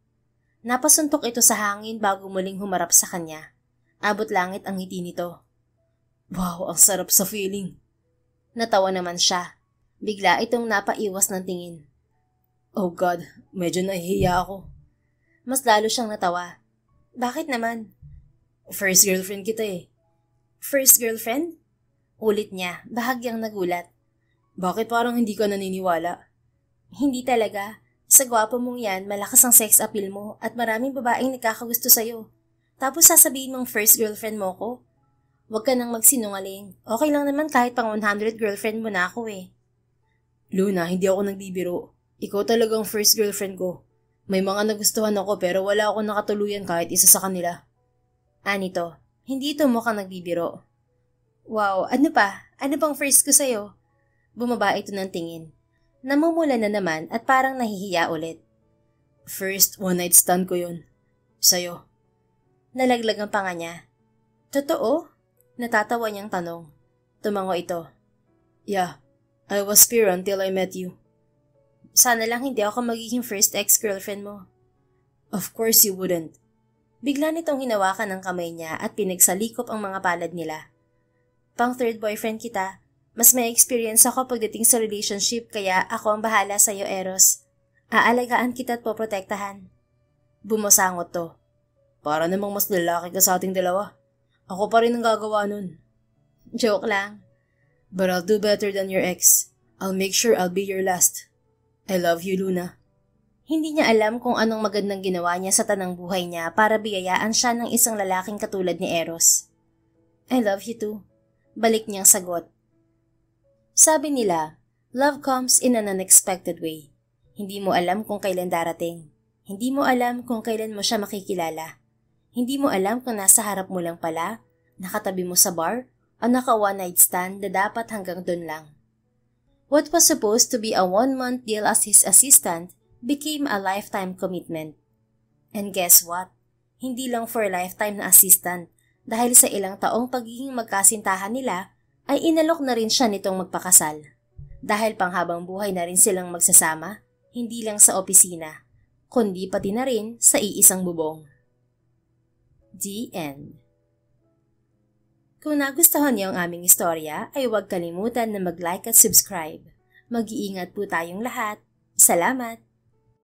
Napasuntok ito sa hangin bago muling humarap sa kanya. Abot langit ang ngiti nito. Wow, ang sarap sa feeling. Natawa naman siya. Bigla itong napaiwas ng tingin. Oh God, medyo nahihiya ako. Mas lalo siyang natawa. Bakit naman? First girlfriend kita eh. First girlfriend? Ulit niya, bahagyang nagulat. Bakit parang hindi ka naniniwala? Hindi talaga. Sa gwapo mong yan, malakas ang sex appeal mo at maraming babaeng nakakagusto sa'yo. Tapos sasabihin mong first girlfriend mo ko? Huwag ka nang magsinungaling. Okay lang naman kahit pang 100 girlfriend mo na ako eh. Luna, hindi ako nagbibiro. Ikaw talagang first girlfriend ko. May mga nagustuhan ako pero wala ako nakatuluyan kahit isa sa kanila. Anito, hindi ito mukhang nagbibiro. Wow, ano pa? Ano bang first ko sa'yo? Bumaba ito ng tingin. Namumula na naman at parang nahihiya ulit. First one night stand ko yun. Sa'yo. Nalaglag ang panga niya. Totoo? Natatawa niyang tanong. Tumango ito. Yeah, I was pure until I met you. Sana lang hindi ako magiging first ex-girlfriend mo. Of course you wouldn't. Bigla nitong hinawakan ng kamay niya at pinagsalikop ang mga palad nila. Pang third boyfriend kita, mas may experience ako pagdating sa relationship kaya ako ang bahala sa'yo, Eros. Aalagaan kita at poprotektahan. Bumusangot to. Para namang mas lalaki ka sa ating dalawa. Ako pa rin ang gagawa nun. Joke lang. But I'll do better than your ex. I'll make sure I'll be your last. I love you, Luna. Hindi niya alam kung anong magandang ginawa niya sa tanang buhay niya para biyayaan siya ng isang lalaking katulad ni Eros. I love you too. Balik niyang sagot. Sabi nila, love comes in an unexpected way. Hindi mo alam kung kailan darating. Hindi mo alam kung kailan mo siya makikilala. Hindi mo alam kung nasa harap mo lang pala, nakatabi mo sa bar, o naka one night stand na dapat hanggang dun lang. What was supposed to be a 1-month deal as his assistant became a lifetime commitment. And guess what? Hindi lang for lifetime na assistant, Dahil sa ilang taong pagiging magkasintahan nila, ay inalok na rin siya nitong magpakasal. Dahil panghabang buhay na rin silang magsasama, hindi lang sa opisina, kundi pati na rin sa iisang bubong. The End. Kung nagustuhan niyo ang aming istorya, ay huwag kalimutan na mag-like at subscribe. Mag-iingat po tayong lahat. Salamat!